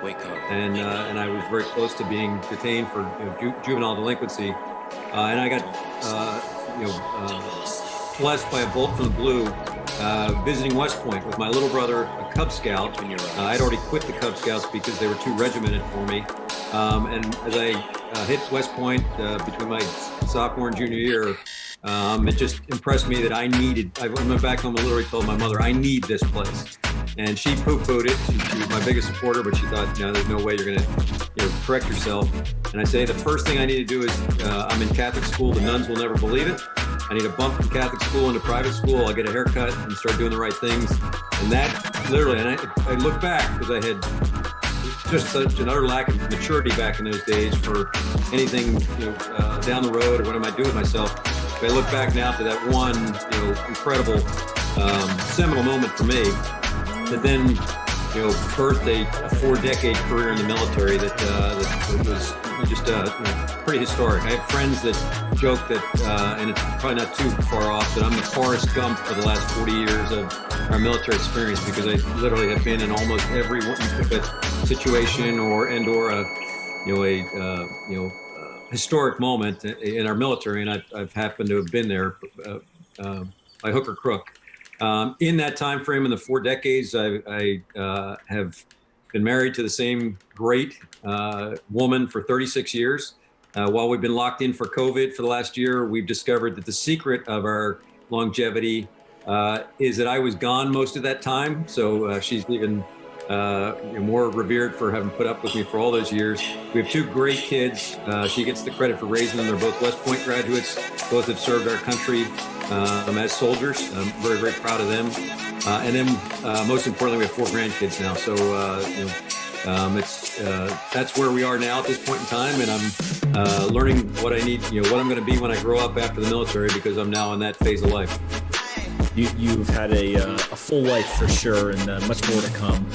and I was very close to being detained for juvenile delinquency. And I got blessed by a bolt from the blue, visiting West Point with my little brother, a Cub Scout. I'd already quit the Cub Scouts because they were too regimented for me. And as I hit West Point between my sophomore and junior year, it just impressed me that I went back home and literally told my mother, I need this place. And she poo-pooed it. She was my biggest supporter, but she thought, there's no way you're going to correct yourself. And I say, the first thing I need to do is, I'm in Catholic school. The nuns will never believe it. I need a bump from Catholic school into private school. I'll get a haircut and start doing the right things. And that literally, and I look back because I had just such an utter lack of maturity back in those days for anything, down the road or what I might do with myself. If I look back now to that one, incredible, seminal moment for me, that then, birthed a 4-decade career in the military that was just pretty historic. I have friends that joke that, and it's probably not too far off, that I'm the Forrest Gump for the last 40 years of our military experience, because I literally have been in almost every situation or a historic moment in our military, and I've happened to have been there by hook or crook. In that time frame, in the 4 decades, I have been married to the same great woman for 36 years. While we've been locked in for COVID for the last year, we've discovered that the secret of our longevity is that I was gone most of that time. So she's even more revered for having put up with me for all those years. We have two great kids. She gets the credit for raising them. They're both West Point graduates. Both have served our country as soldiers. I'm very, very proud of them. And then most importantly, we have 4 grandkids now. So, that's where we are now at this point in time. And I'm learning what I need, what I'm going to be when I grow up after the military, because I'm now in that phase of life. You've had a full life for sure, and much more to come.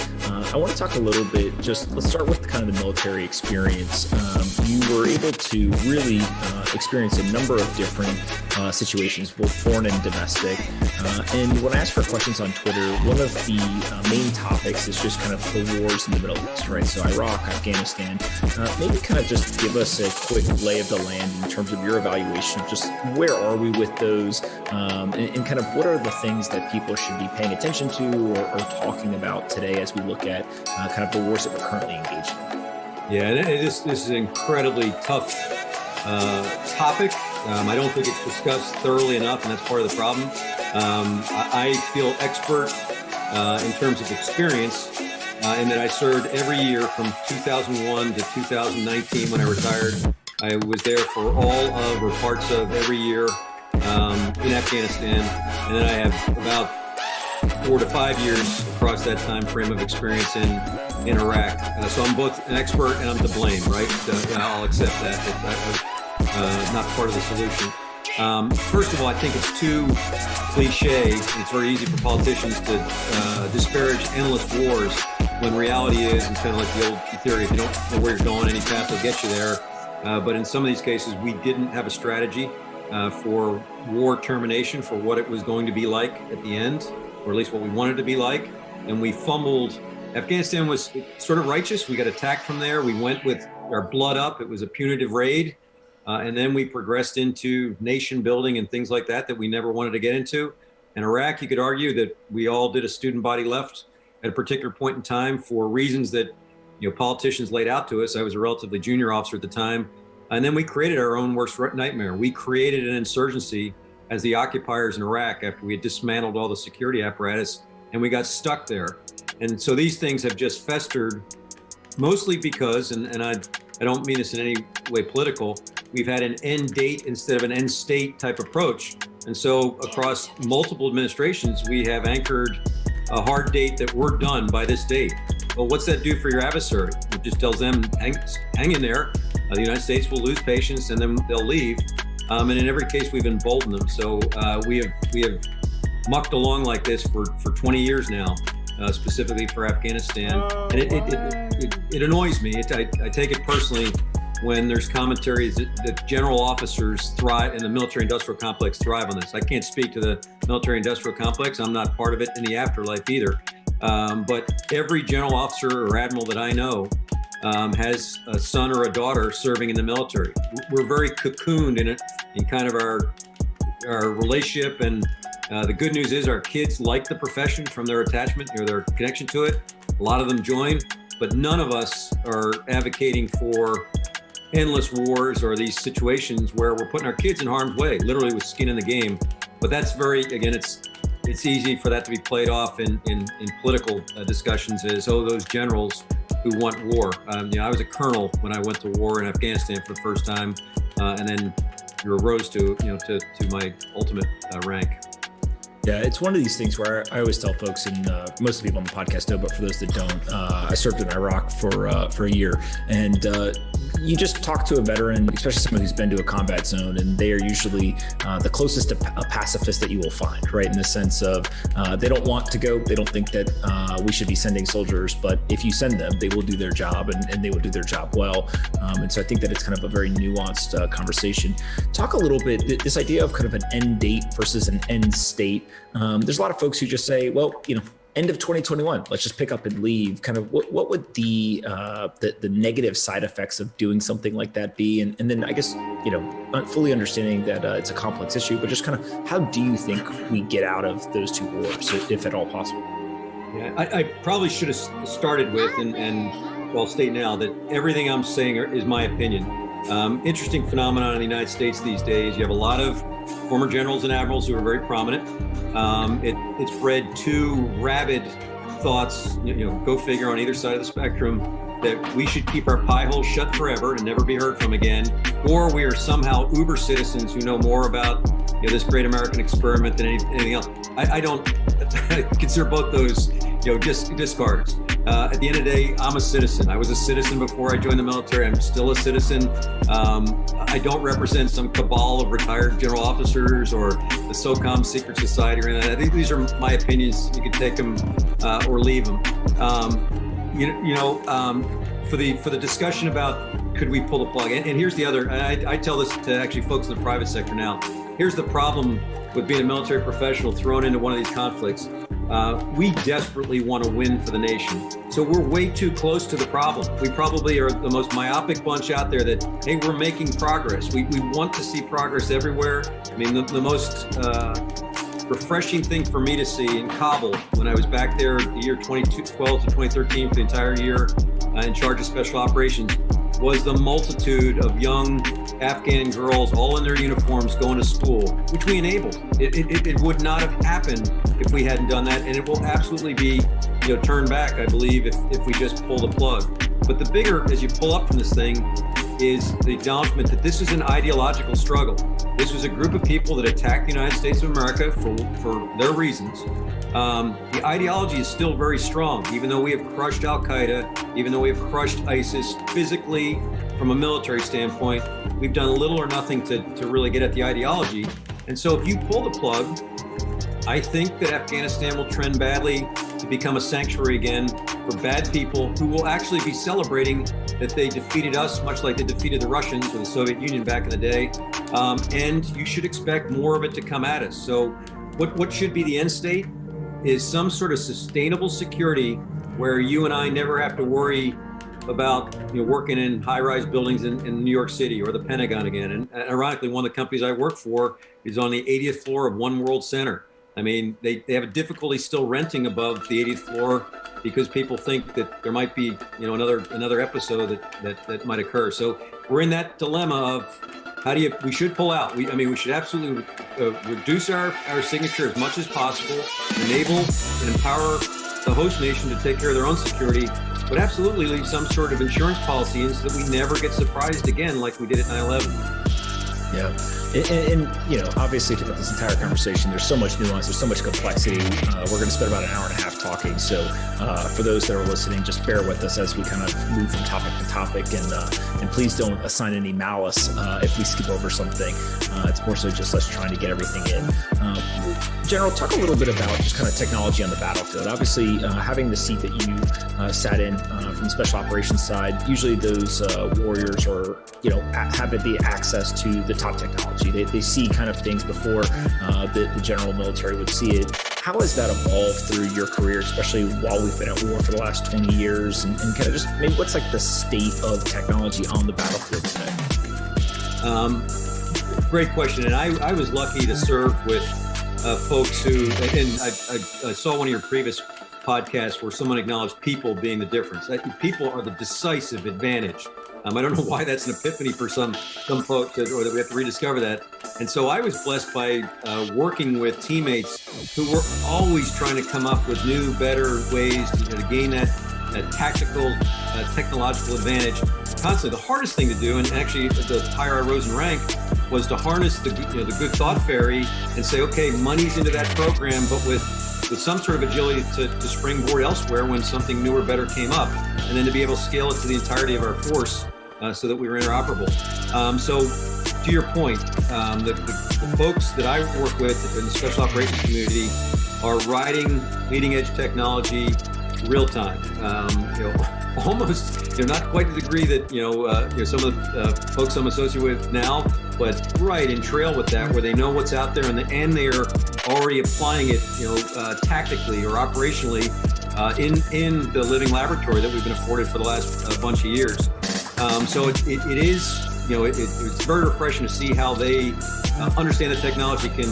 I want to talk a little bit, let's start with kind of the military experience. You were able to really experience a number of different situations, both foreign and domestic. And when I ask for questions on Twitter, one of the main topics is just kind of the wars in the Middle East, right? So Iraq, Afghanistan. Maybe kind of just give us a quick lay of the land in terms of your evaluation of just where are we with those, and kind of what are the things that people should be paying attention to or talking about today as we look at kind of the wars that we're currently engaged in. Yeah, and this is an incredibly tough topic. I don't think it's discussed thoroughly enough, and that's part of the problem. I feel expert in terms of experience in that I served every year from 2001 to 2019 when I retired. I was there for all of or parts of every year in Afghanistan, and then I have about 4 to 5 years across that time frame of experience in Iraq. So I'm both an expert and I'm to blame, right? I'll accept that. I was not part of the solution. First of all, I think it's too cliche. It's very easy for politicians to disparage endless wars when reality is, and kind of like the old theory, if you don't know where you're going, any path will get you there. But in some of these cases, we didn't have a strategy for war termination, for what it was going to be like at the end, or at least what we wanted to be like. And we fumbled. Afghanistan was sort of righteous. We got attacked from there. We went with our blood up. It was a punitive raid. And then we progressed into nation building and things like that we never wanted to get into. In Iraq, you could argue that we all did a student body left at a particular point in time for reasons that politicians laid out to us. I was a relatively junior officer at the time. And then we created our own worst nightmare. We created an insurgency as the occupiers in Iraq after we had dismantled all the security apparatus, and we got stuck there. And so these things have just festered, mostly because, and I don't mean this in any way political, we've had an end date instead of an end state type approach. And so across multiple administrations, we have anchored a hard date that we're done by this date. Well, what's that do for your adversary? It just tells them, hang in there. The United States will lose patience and then they'll leave. And in every case, we've emboldened them. So we have mucked along like this for 20 years now, specifically for Afghanistan. And it annoys me. I take it personally when there's commentaries that general officers thrive, and the military-industrial complex thrive on this. I can't speak to the military-industrial complex. I'm not part of it in the afterlife either. But every general officer or admiral that I know has a son or a daughter serving in the military. We're very cocooned in kind of our relationship, and the good news is our kids like the profession from their attachment or their connection to it. A lot of them join, but none of us are advocating for endless wars or these situations where we're putting our kids in harm's way, literally with skin in the game. But that's it's easy for that to be played off in political discussions as, those generals who want war. I was a colonel when I went to war in Afghanistan for the first time, and then rose to my ultimate rank. Yeah, it's one of these things where I always tell folks, and most of the people on the podcast know, but for those that don't, I served in Iraq for a year, and you just talk to a veteran, especially someone who's been to a combat zone, and they are usually the closest to a pacifist that you will find, right? In the sense of they don't want to go, they don't think that we should be sending soldiers, but if you send them, they will do their job, and they will do their job well. And so I think that it's kind of a very nuanced conversation. Talk a little bit, this idea of kind of an end date versus an end state. There's a lot of folks who just say, well, end of 2021, let's just pick up and leave. Kind of what would the negative side effects of doing something like that be? And then I guess, fully understanding that it's a complex issue, but just kind of how do you think we get out of those two wars, if at all possible? Yeah, I probably should have started with, and I'll state now that everything I'm saying is my opinion. Interesting phenomenon in the United States these days. You have a lot of former generals and admirals who are very prominent. It's bred two rabid thoughts, go figure, on either side of the spectrum, that we should keep our pie hole shut forever and never be heard from again, or we are somehow uber citizens who know more about this great American experiment than anything else. I don't consider both those just discards. At the end of the day, I'm a citizen. I was a citizen before I joined the military. I'm still a citizen. I don't represent some cabal of retired general officers or the SOCOM secret society or anything. I think these are my opinions. You can take them or leave them. For the discussion about could we pull the plug, and here's the other, and I tell this to actually folks in the private sector now. Here's the problem with being a military professional thrown into one of these conflicts. We desperately want to win for the nation. So we're way too close to the problem. We probably are the most myopic bunch out there that, hey, we're making progress. We want to see progress everywhere. I mean, the most refreshing thing for me to see in Kabul, when I was back there the year 2012 to 2013 for the entire year in charge of special operations, was the multitude of young Afghan girls all in their uniforms going to school, which we enabled. It would not have happened if we hadn't done that, and it will absolutely be turned back, I believe, if we just pull the plug. But the bigger, as you pull up from this thing, is the acknowledgement that this is an ideological struggle. This was a group of people that attacked the United States of America for their reasons. The ideology is still very strong, even though we have crushed Al-Qaeda, even though we have crushed ISIS physically. From a military standpoint, we've done little or nothing to really get at the ideology. And so if you pull the plug, I think that Afghanistan will trend badly to become a sanctuary again for bad people who will actually be celebrating that they defeated us, much like they defeated the Russians or the Soviet Union back in the day. And you should expect more of it to come at us. So what should be the end state is some sort of sustainable security where you and I never have to worry about working in high-rise buildings in New York City or the Pentagon again. And ironically, one of the companies I work for is on the 80th floor of One World Center. I mean, they have a difficulty still renting above the 80th floor because people think that there might be another episode that might occur. So we're in that dilemma of we should pull out. We should absolutely reduce our signature as much as possible, enable and empower the host nation to take care of their own security, but absolutely leave some sort of insurance policy in so that we never get surprised again like we did at 9/11. Yeah. And obviously throughout this entire conversation, there's so much nuance, there's so much complexity. We're going to spend about an hour and a half talking. So for those that are listening, just bear with us as we kind of move from topic to topic, and please don't assign any malice if we skip over something. It's more so just us trying to get everything in. General, talk a little bit about just kind of technology on the battlefield. Obviously, having the seat that you sat in from the special operations side, usually those warriors are, have the access to the top technology. They see kind of things before the general military would see it. How has that evolved through your career, especially while we've been at war for the last 20 years? And kind of just maybe what's like the state of technology on the battlefield today? Great question. And I was lucky to serve with folks who, and I saw one of your previous podcasts where someone acknowledged people being the difference. People are the decisive advantage. I don't know why that's an epiphany for some folks, or that we have to rediscover that. And so I was blessed by working with teammates who were always trying to come up with new, better ways to gain that tactical, technological advantage. Constantly, the hardest thing to do, and actually the higher I rose in rank, was to harness the good thought fairy and say, okay, money's into that program, but with some sort of agility to springboard elsewhere when something newer, better came up, and then to be able to scale it to the entirety of our force so that we were interoperable. So to your point, the folks that I work with in the special operations community are riding leading edge technology real time. Almost, not quite to the degree that some of the folks I'm associated with now, but right in trail with that, where they know what's out there and they're already applying it, tactically or operationally in the living laboratory that we've been afforded for the last bunch of years. So it is, it's very refreshing to see how they understand the technology can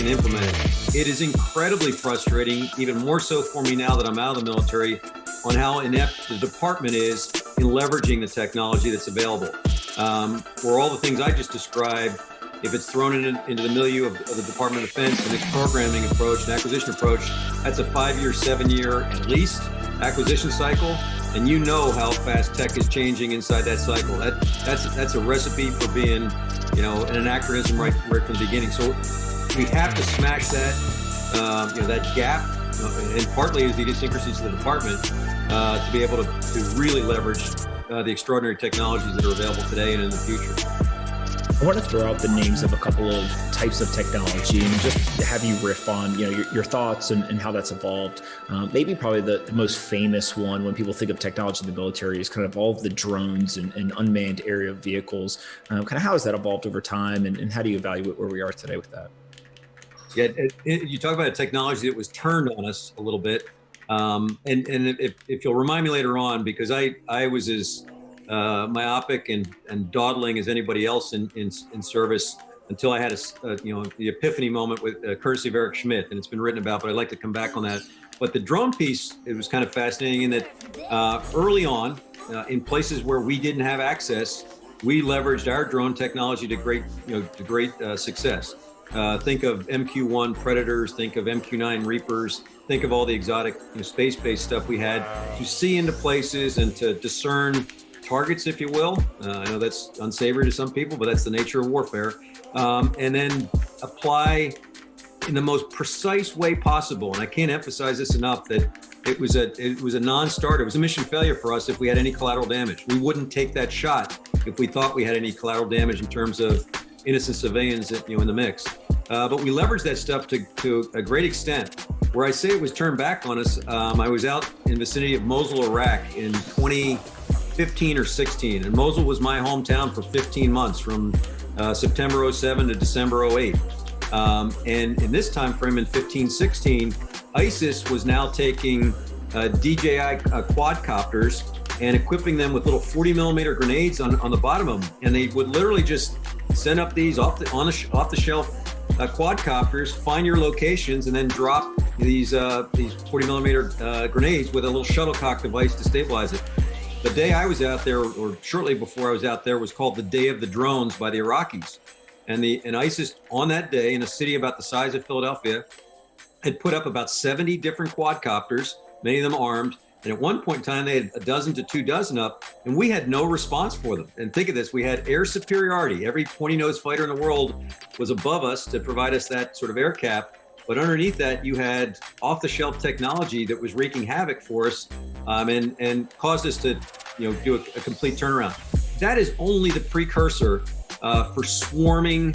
implement it. It is incredibly frustrating, even more so for me now that I'm out of the military, on how inept the department is in leveraging the technology that's available. Where all the things I just described if it's thrown into the milieu of the Department of Defense and its programming approach and acquisition approach, that's a 5-year, 7-year at least acquisition cycle. And you know how fast tech is changing inside that cycle. That's a recipe for being, an anachronism right from the beginning. So we have to smash that, that gap, and partly is the idiosyncrasies of the department, to be able to really leverage the extraordinary technologies that are available today and in the future. I want to throw out the names of a couple of types of technology and just have you riff on, your thoughts and how that's evolved. Maybe probably the most famous one when people think of technology in the military is kind of all of the drones and unmanned aerial vehicles. Kind of how has that evolved over time, and how do you evaluate where we are today with that? Yeah, you talk about a technology that was turned on us a little bit. And if you'll remind me later on, because I was as myopic and dawdling as anybody else in service until I had the epiphany moment with courtesy of Eric Schmidt, and it's been written about, but I'd like to come back on that. But the drone piece, it was kind of fascinating in that early on, in places where we didn't have access, we leveraged our drone technology to great success. Think of MQ-1 Predators, think of MQ-9 Reapers, think of all the exotic space-based stuff we had to see into places and to discern targets, if you will. I know that's unsavory to some people, but that's the nature of warfare. And then apply in the most precise way possible. And I can't emphasize this enough that it was a non-starter. It was a mission failure for us if we had any collateral damage. We wouldn't take that shot if we thought we had any collateral damage in terms of innocent civilians in the mix. But we leveraged that stuff to a great extent. Where I say it was turned back on us, I was out in the vicinity of Mosul, Iraq in 2015 or 16. And Mosul was my hometown for 15 months from September 07 to December 08. And in this time frame in 15-16, ISIS was now taking DJI quadcopters and equipping them with little 40 millimeter grenades on the bottom of them. And they would literally just send up these off the shelf quadcopters, find your locations, and then drop these 40 millimeter grenades with a little shuttlecock device to stabilize it. The day I was out there, or shortly before I was out there, was called the Day of the Drones by the Iraqis. And ISIS on that day, in a city about the size of Philadelphia, had put up about 70 different quadcopters, many of them armed. And at one point in time, they had a dozen to 24 up, and we had no response for them. And think of this, we had air superiority. Every pointy-nosed fighter in the world was above us to provide us that sort of air cap. But underneath that, you had off-the-shelf technology that was wreaking havoc for us, and caused us to do a complete turnaround. That is only the precursor for swarming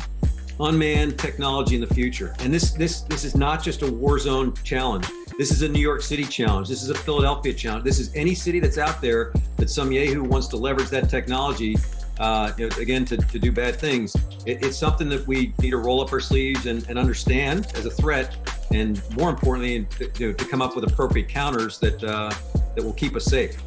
unmanned technology in the future. And this is not just a war zone challenge. This is a New York City challenge. This is a Philadelphia challenge. This is any city that's out there that some yahoo wants to leverage that technology, again, to do bad things. It's something that we need to roll up our sleeves and understand as a threat, and more importantly, to come up with appropriate counters that will keep us safe.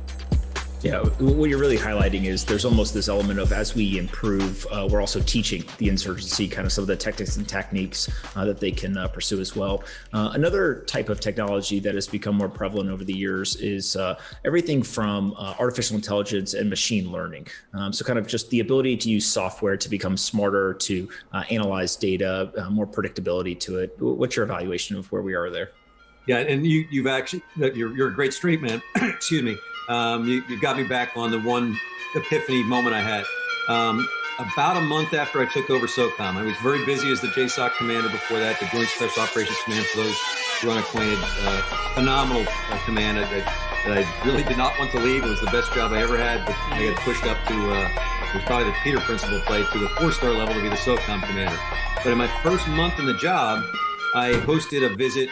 Yeah, what you're really highlighting is there's almost this element of, as we improve, we're also teaching the insurgency kind of some of the tactics and techniques that they can pursue as well. Another type of technology that has become more prevalent over the years is everything from artificial intelligence and machine learning. So kind of just the ability to use software to become smarter, to analyze data, more predictability to it. What's your evaluation of where we are there? Yeah, and you're a great street man. Excuse me. You got me back on the one epiphany moment I had. About a month after I took over SOCOM, I was very busy as the JSOC commander before that, the Joint Special Operations Command, for those who are unacquainted. Phenomenal command that I really did not want to leave. It was the best job I ever had, but I got pushed up to, it was probably the Peter Principle play, to the 4-star level to be the SOCOM commander. But in my first month in the job, I hosted a visit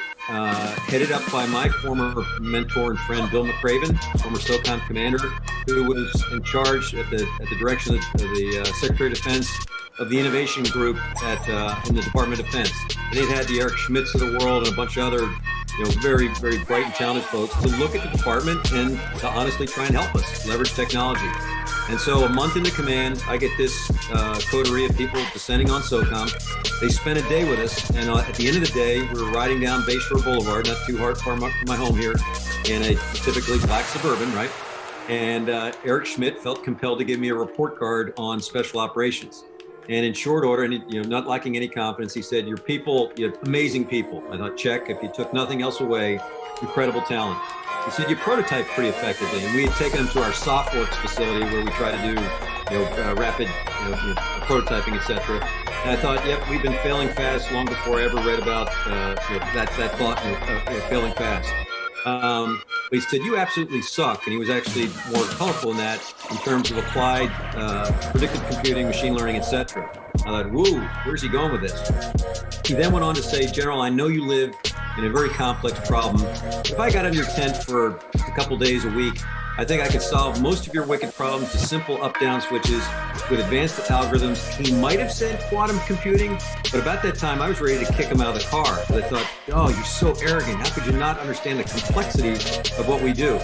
headed up by my former mentor and friend, Bill McCraven, former SOCOM commander, who was in charge at the direction of the Secretary of Defense of the innovation group in the Department of Defense. And it had the Eric Schmidts of the world and a bunch of other very, very bright and talented folks to look at the department and to honestly try and help us leverage technology. And so a month into command, I get this coterie of people descending on SOCOM. They spent a day with us, and at the end of the day, we were riding down Bayshore Boulevard, not too far from my home here, in a typically black Suburban, right? And Eric Schmidt felt compelled to give me a report card on special operations. And in short order, and not lacking any confidence, he said, "Your people, you have amazing people." I thought, check. If you took nothing else away, incredible talent. He said, "You prototype pretty effectively," and we had taken him to our Softworks facility where we try to do, rapid, prototyping, etc. And I thought, yep, we've been failing fast long before I ever read about that thought, failing fast. But he said, "You absolutely suck," and he was actually more colorful in that in terms of applied predictive computing, machine learning, etc. I thought, whoa, where's he going with this? He then went on to say, "General, I know you live in a very complex problem. If I got in your tent for a couple days a week, I think I could solve most of your wicked problems with simple up-down switches with advanced algorithms." He might have said quantum computing, but about that time I was ready to kick him out of the car. But I thought, oh, you're so arrogant. How could you not understand the complexities of what we do?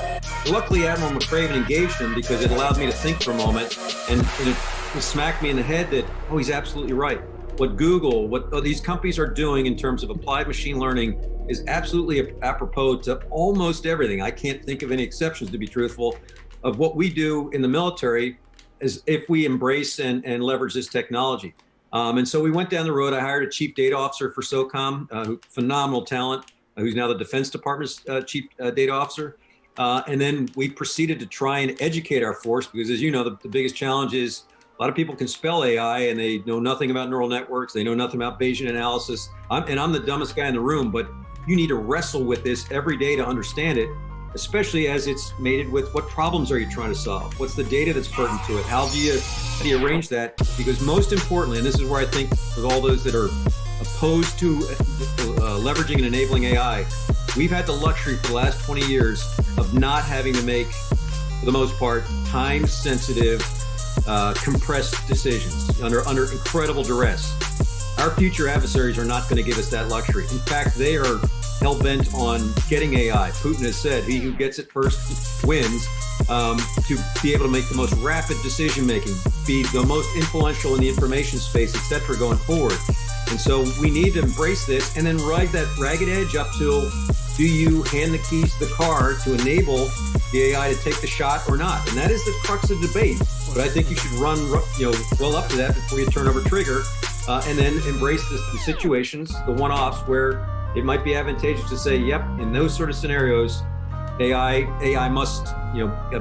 Luckily, Admiral McCraven engaged him because it allowed me to think for a moment, and it smacked me in the head that, oh, he's absolutely right. What Google, what these companies are doing in terms of applied machine learning is absolutely apropos to almost everything. I can't think of any exceptions, to be truthful, of what we do in the military as if we embrace and leverage this technology. And so we went down the road. I hired a chief data officer for SOCOM, phenomenal talent, who's now the Defense Department's chief data officer. And then we proceeded to try and educate our force because, as you know, the biggest challenge is a lot of people can spell AI and they know nothing about neural networks. They know nothing about Bayesian analysis. I'm the dumbest guy in the room, but you need to wrestle with this every day to understand it, especially as it's mated with what problems are you trying to solve? What's the data that's pertinent to it? How do you arrange that? Because most importantly, and this is where I think with all those that are opposed to leveraging and enabling AI, we've had the luxury for the last 20 years of not having to make, for the most part, time-sensitive, compressed decisions under incredible duress. Our future adversaries are not going to give us that luxury. In fact, they are hell-bent on getting AI. Putin has said, he who gets it first wins, to be able to make the most rapid decision-making, be the most influential in the information space, et cetera, going forward. And so we need to embrace this and then ride that ragged edge up till, do you hand the keys to the car to enable the AI to take the shot or not? And that is the crux of the debate. But I think you should run, well up to that before you turn over trigger, and then embrace the situations, the one-offs where it might be advantageous to say, yep, in those sort of scenarios, AI must,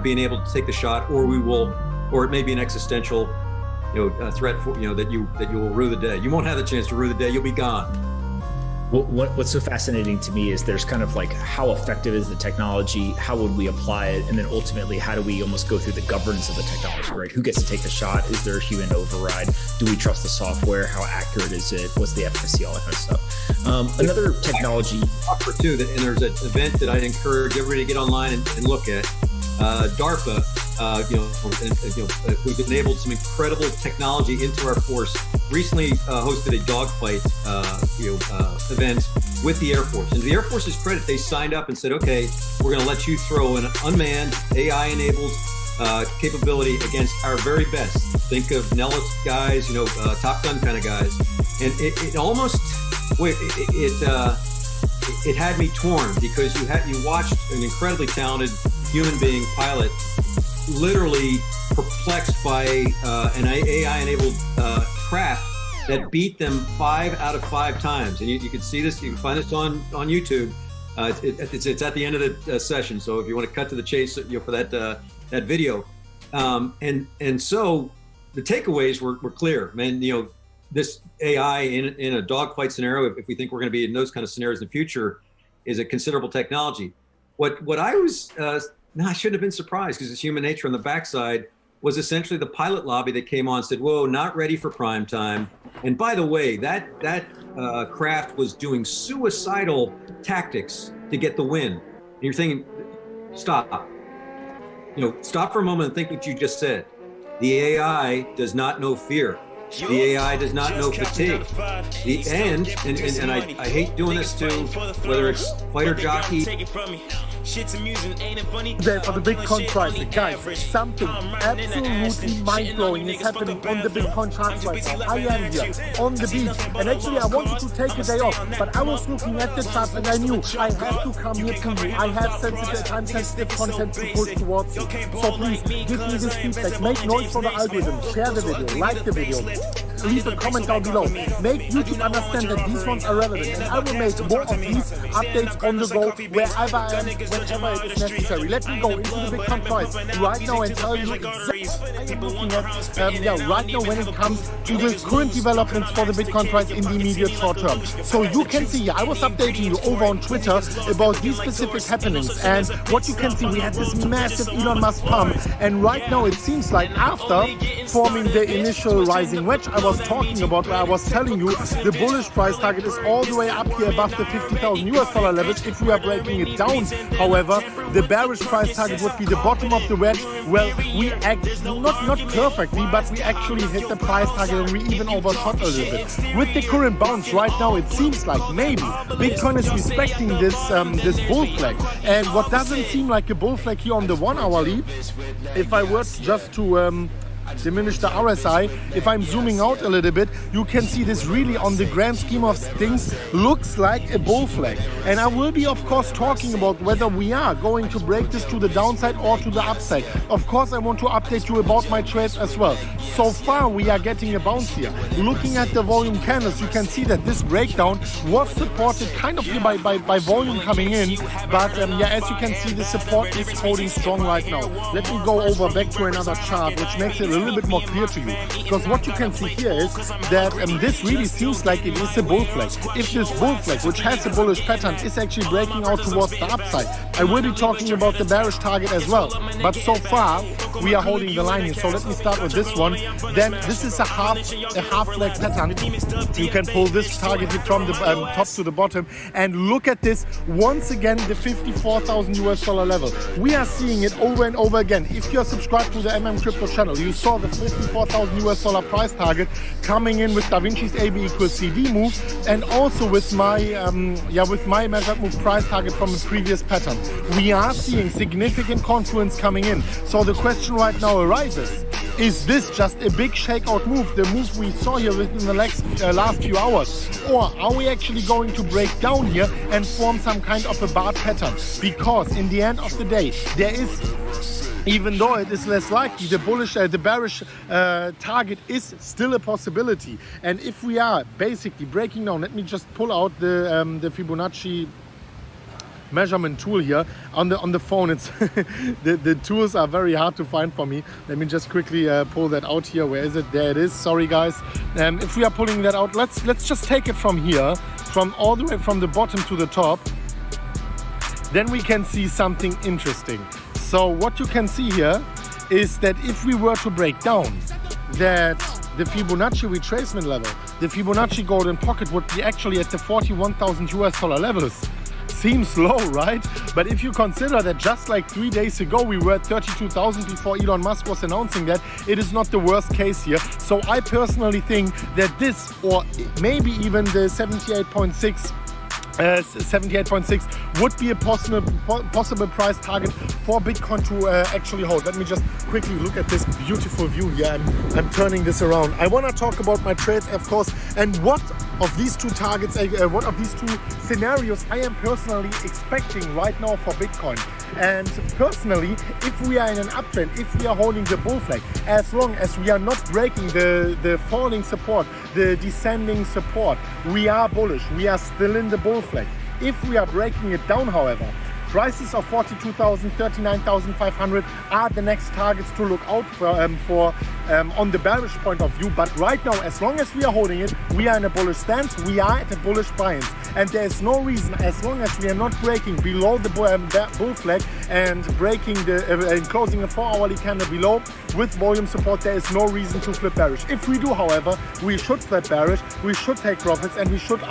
being able to take the shot, or it may be an existential, threat for, that you will rue the day. You won't have the chance to rue the day. You'll be gone. Well, what's so fascinating to me is there's kind of like, how effective is the technology? How would we apply it? And then ultimately, how do we almost go through the governance of the technology, right? Who gets to take the shot? Is there a human override? Do we trust the software? How accurate is it? What's the efficacy? All that kind of stuff. Another technology. Too, and there's an event that I'd encourage everybody to get online and look at. DARPA, who's enabled some incredible technology into our force, recently hosted a dogfight event with the Air Force. And to the Air Force's credit, they signed up and said, okay, we're going to let you throw an unmanned, AI-enabled capability against our very best. Think of Nellis guys, Top Gun kind of guys. And it almost, it had me torn because you watched an incredibly talented human being pilot literally perplexed by an AI-enabled craft that beat them 5 out of 5 times. And you can see this, you can find this on YouTube. It's at the end of the session. So if you want to cut to the chase for that video. And so the takeaways were clear, man. This AI in a dogfight scenario, if we think we're going to be in those kind of scenarios in the future, is a considerable technology. What I was, I shouldn't have been surprised because it's human nature on the backside, was essentially the pilot lobby that came on and said, whoa, not ready for prime time. And by the way, that craft was doing suicidal tactics to get the win. And you're thinking, stop. Stop for a moment and think what you just said. The AI does not know fear. The AI does not know fatigue. The end, and I hate doing this too, whether it's fighter jockey. For the big contract, guys, something absolutely mind-blowing is happening on the big contracts right now. I am here on the beach, and actually I wanted to take a day off, but I was looking at the chart and I knew I have to come here to you. I have time-sensitive content to push towards you. So please, give me this feedback, make noise for the algorithm, share the video, like the video. leave a comment down below. Make YouTube understand that these ones are relevant, and I will make more of these updates on the go wherever I am, whenever it is necessary. Let me go into the Bitcoin price right now and tell you exactly what I'm looking at right now when it comes to the current developments for the Bitcoin price in the immediate short term. So you can see, I was updating you over on Twitter about these specific happenings, and what you can see, we had this massive Elon Musk pump, and right now it seems like after forming the initial rising wedge I was talking about, where I was telling you the bullish price target is all the way up here above the $50,000 levels. If we are breaking it down, however, the bearish price target would be the bottom of the wedge. Well, we act not perfectly, but we actually hit the price target and we even overshot a little bit. With the current bounce right now, it seems like maybe Bitcoin is respecting this bull flag. And what doesn't seem like a bull flag here on the 1 hourly, if I were just to diminish the RSI, if I'm zooming out a little bit, you can see this really on the grand scheme of things looks like a bull flag. And I will be of course talking about whether we are going to break this to the downside or to the upside. Of course I want to update you about my trades as well. So far we are getting a bounce here. Looking at the volume candles, you can see that this breakdown was supported kind of here by volume coming in, but as you can see, the support is holding strong right now. Let me go over back to another chart which makes it a little bit more clear to you, because what you can see here is that this really seems like it is a bull flag. If this bull flag, which has a bullish pattern, is actually breaking out towards the upside, I will be talking about the bearish target as well. But so far we are holding the line here. So let me start with this one. Then this is a half flag pattern. You can pull this target here from the top to the bottom, and look at this once again, the $54,000 level. We are seeing it over and over again. If you're subscribed to the Crypto channel, you saw the $54,000 price target coming in with Da Vinci's AB equals CD move, and also with my measured move price target from a previous pattern. We are seeing significant confluence coming in. So the question right now arises, is this just a big shakeout move, the move we saw here within the last few hours? Or are we actually going to break down here and form some kind of a bar pattern? Because in the end of the day, there is, even though it is less likely, the bearish target is still a possibility. And if we are basically breaking down, let me just pull out the Fibonacci measurement tool here on the phone. It's the tools are very hard to find for me. Let me just quickly pull that out here. Where is it? There it is. Sorry guys. If we are pulling that out, let's just take it from here, from all the way from the bottom to the top. Then we can see something interesting. So what you can see here is that if we were to break down that the Fibonacci retracement level, the Fibonacci golden pocket would be actually at the $41,000 levels. Seems low, right? But if you consider that just like 3 days ago we were at 32,000 before Elon Musk was announcing that, it is not the worst case here. So I personally think that this, or maybe even the 78.6 would be a possible price target for Bitcoin to actually hold. Let me just quickly look at this beautiful view here. I'm turning this around. I want to talk about my trades, of course, and what of these two targets, what of these two scenarios I am personally expecting right now for Bitcoin. And personally, if we are in an uptrend, if we are holding the bull flag, as long as we are not breaking the falling support, the descending support, we are bullish. We are still in the bull flag. If we are breaking it down, however, prices of 42,000, 39,500 are the next targets to look out for on the bearish point of view. But right now, as long as we are holding it, we are in a bullish stance. We are at a bullish buy-in, and there is no reason, as long as we are not breaking below the bull flag and breaking and closing a 4-hourly candle below with volume support, there is no reason to flip bearish. If we do, however, we should flip bearish. We should take profits, and we should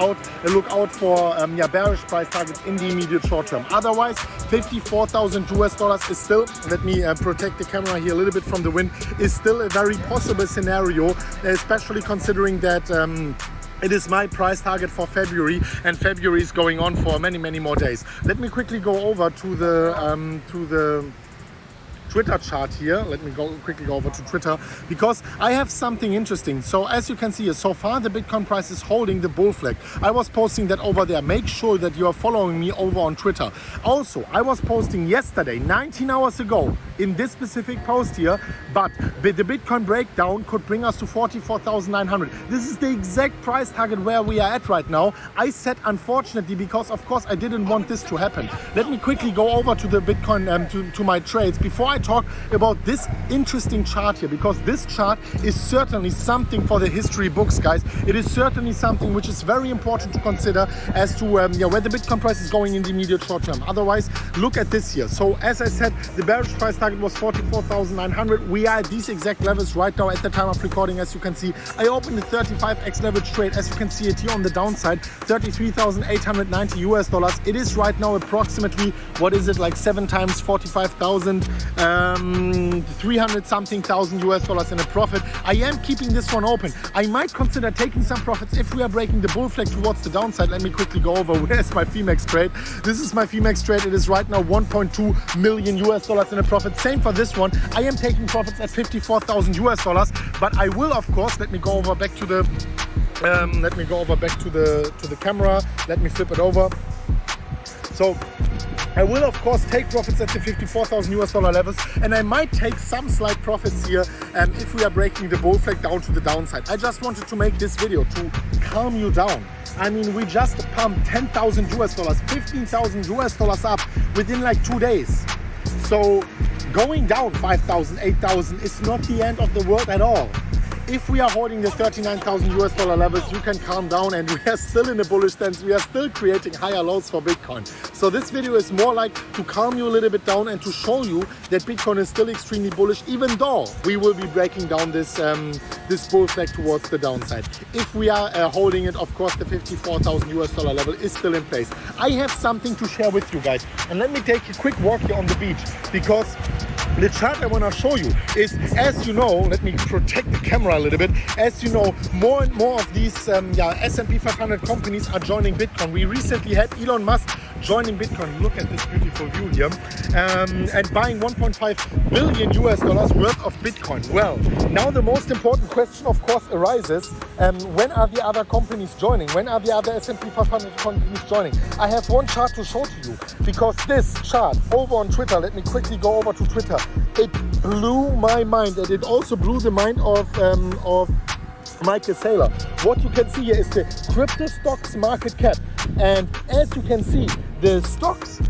look out for bearish price targets in the immediate short term. Otherwise, $54,000 is still, let me protect the camera here a little bit from the wind, is still a very possible scenario, especially considering that it is my price target for February, and February is going on for many more days. Let me quickly go over to the Twitter chart here. Let me quickly go over to Twitter because I have something interesting. So as you can see here, so far the Bitcoin price is holding the bull flag. I was posting that over there. Make sure that you are following me over on Twitter. Also, I was posting yesterday, 19 hours ago, in this specific post here, but the Bitcoin breakdown could bring us to 44,900. This is the exact price target where we are at right now. I said unfortunately because of course I didn't want this to happen. Let me quickly go over to the Bitcoin, to my trades before I talk about this interesting chart here, because this chart is certainly something for the history books, guys. It is certainly something which is very important to consider as to where the Bitcoin price is going in the immediate short term. Otherwise, look at this here. So as I said, the bearish price target was 44,900. We are at these exact levels right now at the time of recording. As you can see, I opened the 35x leverage trade. As you can see it here on the downside, $33,890 US. It is right now approximately, what is it, like 7 times 45,000, 300 something thousand US in a profit. I am keeping this one open. I might consider taking some profits if we are breaking the bull flag towards the downside. Let me quickly go over where's my Phoenix trade. This is my Phoenix trade. It is right now 1.2 million US in a profit. Same for this one. I am taking profits at 54,000 US dollars, but I will of course, let me go over back to the to the camera. Let me flip it over. So I will of course take profits at the 54,000 US dollar levels, and I might take some slight profits here if we are breaking the bull flag down to the downside. I just wanted to make this video to calm you down. I mean, we just pumped 10,000 US dollars, 15,000 US dollars up within like 2 days. So going down 5,000, 8,000 is not the end of the world at all. If we are holding the 39,000 US dollar levels, you can calm down, and we are still in a bullish stance. We are still creating higher lows for Bitcoin. So this video is more like to calm you a little bit down and to show you that Bitcoin is still extremely bullish, even though we will be breaking down this this bull flag towards the downside. If we are holding it, of course, the 54,000 US dollar level is still in place. I have something to share with you guys, and let me take a quick walk here on the beach, because the chart I want to show you is, as you know, let me protect the camera a little bit. As you know, more and more of these S&P 500 companies are joining Bitcoin. We recently had Elon Musk joining Bitcoin. Look at this beautiful view here, and buying 1.5 billion US dollars worth of Bitcoin. Well, now the most important question, of course, arises: when are the other companies joining? When are the other S&P 500 companies joining? I have one chart to show to you, because this chart over on Twitter, let me quickly go over to Twitter. It blew my mind, and it also blew the mind of Michael Saylor. What you can see here is the crypto stocks market cap, and as you can see, the stocks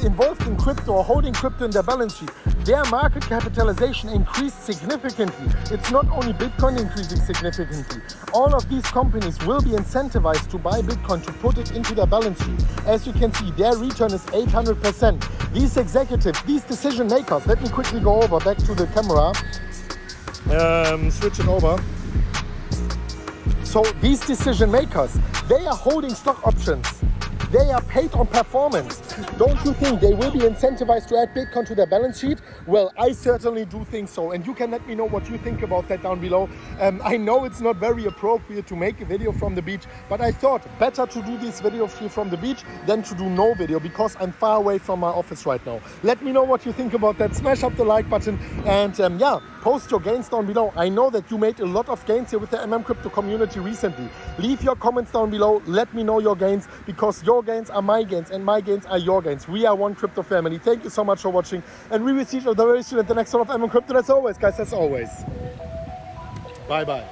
involved in crypto or holding crypto in their balance sheet, their market capitalization increased significantly. It's not only Bitcoin increasing significantly. All of these companies will be incentivized to buy Bitcoin to put it into their balance sheet. As you can see, their return is 800%. These executives, these decision makers, let me quickly go over back to the camera, switch it over. So these decision makers, they are holding stock options. They are paid on performance. Don't you think they will be incentivized to add Bitcoin to their balance sheet? Well, I certainly do think so, and you can let me know what you think about that down below. I know it's not very appropriate to make a video from the beach, but I thought better to do this video from the beach than to do no video, because I'm far away from my office right now. Let me know what you think about that. Smash up the like button, and post your gains down below. I know that you made a lot of gains here with the Crypto community recently. Leave your comments down below. Let me know your gains, because your gains are my gains and my gains are your gains. We are one crypto family. Thank you so much for watching, and we will see each other very soon at the next one of Crypto. As always, guys, as always. Bye bye.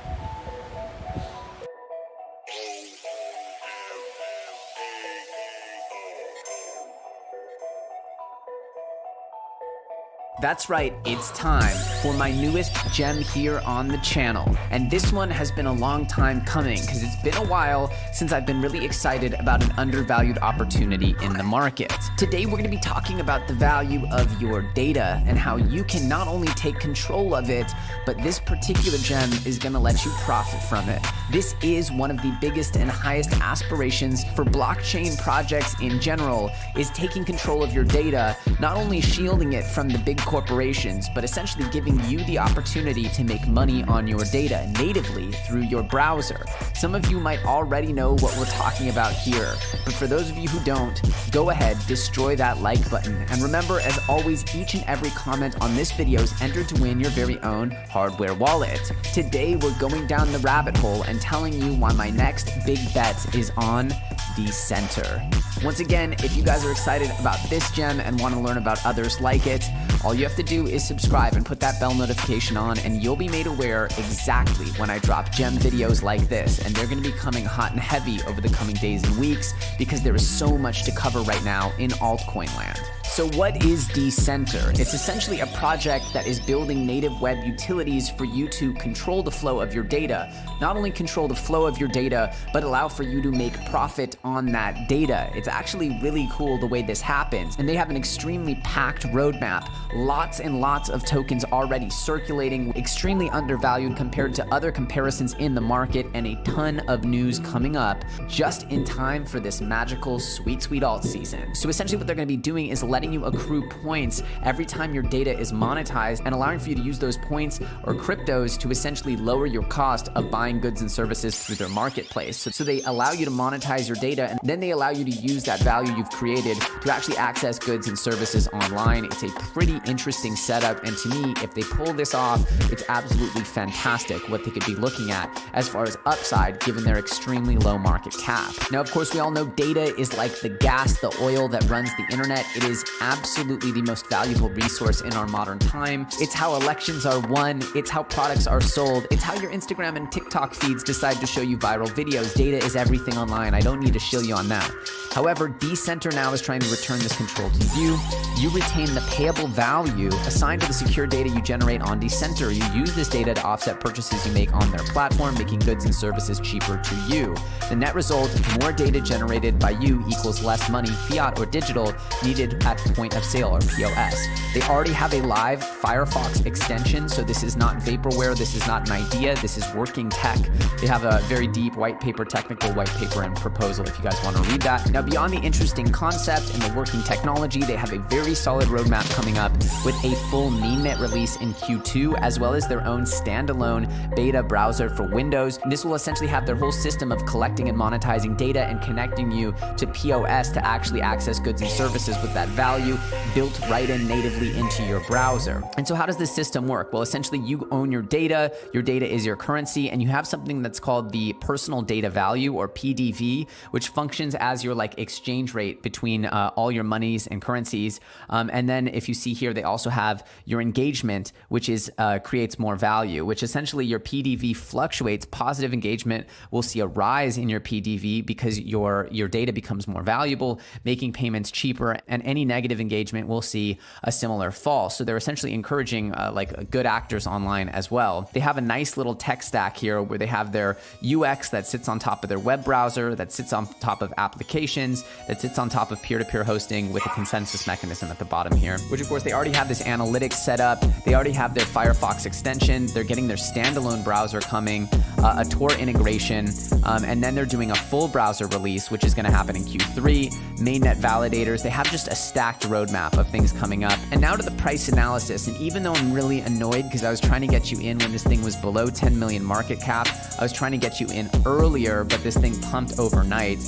That's right, it's time for my newest gem here on the channel. And this one has been a long time coming, because it's been a while since I've been really excited about an undervalued opportunity in the market. Today, we're gonna be talking about the value of your data and how you can not only take control of it, but this particular gem is gonna let you profit from it. This is one of the biggest and highest aspirations for blockchain projects in general, is taking control of your data, not only shielding it from the big corporations, but essentially giving you the opportunity to make money on your data natively through your browser. Some of you might already know what we're talking about here, but for those of you who don't, go ahead, destroy that like button. And remember, as always, each and every comment on this video is entered to win your very own hardware wallet. Today, we're going down the rabbit hole and telling you why my next big bet is on Decenter. Once again, if you guys are excited about this gem and want to learn about others like it, all you have to do is subscribe and put that bell notification on, and you'll be made aware exactly when I drop gem videos like this. And they're going to be coming hot and heavy over the coming days and weeks because there is so much to cover right now in altcoin land. So what is Decenter? It's essentially a project that is building native web utilities for you to control the flow of your data. Not only control the flow of your data, but allow for you to make profit on that data. It's actually really cool the way this happens. And they have an extremely packed roadmap. Lots and lots of tokens already circulating, extremely undervalued compared to other comparisons in the market, and a ton of news coming up just in time for this magical sweet alt season. So essentially what they're going to be doing is letting you accrue points every time your data is monetized and allowing for you to use those points or cryptos to essentially lower your cost of buying goods and services through their marketplace. So they allow you to monetize your data, and then they allow you to use that value you've created to actually access goods and services online. It's a pretty interesting setup, and to me, if they pull this off, it's absolutely fantastic what they could be looking at as far as upside given their extremely low market cap. Now, of course, we all know data is like the gas, the oil that runs the internet. It is absolutely the most valuable resource in our modern time. It's how elections are won. It's how products are sold. It's how your Instagram and TikTok feeds decide to show you viral videos. Data is everything online. I don't need to shill you on that. However, Decenter now is trying to return this control to you. You retain the payable value assigned to the secure data you generate on Decenter. You use this data to offset purchases you make on their platform, making goods and services cheaper to you. The net result, more data generated by you equals less money, fiat or digital, needed at point of sale or POS. They already have a live Firefox extension, so this is not vaporware, this is not an idea, this is working tech. They have a very deep white paper, technical white paper and proposal if you guys want to read that. Now, beyond the interesting concept and the working technology, they have a very solid roadmap coming up with a full mainnet release in Q2, as well as their own standalone beta browser for Windows. And this will essentially have their whole system of collecting and monetizing data and connecting you to POS to actually access goods and services with that value built right in natively into your browser. And so how does this system work? Well, essentially you own your data is your currency, and you have something that's called the personal data value, or PDV, which functions as your like exchange rate between all your monies and currencies. And then if you see here, they also have your engagement, which is creates more value, which essentially your PDV fluctuates. Positive engagement will see a rise in your PDV because your data becomes more valuable, making payments cheaper, and any negative engagement will see a similar fall. So they're essentially encouraging like good actors online as well. They have a nice little tech stack here where they have their UX that sits on top of their web browser, that sits on top of applications, that sits on top of peer-to-peer hosting with a consensus mechanism at the bottom here, which of course they already have this analytics set up. They already have their Firefox extension. They're getting their standalone browser coming, a Tor integration, and then they're doing a full browser release, which is going to happen in Q3. Mainnet validators. They have just a stacked roadmap of things coming up. And now to the price analysis. And even though I'm really annoyed because I was trying to get you in when this thing was below 10 million market cap, I was trying to get you in earlier, but this thing pumped overnight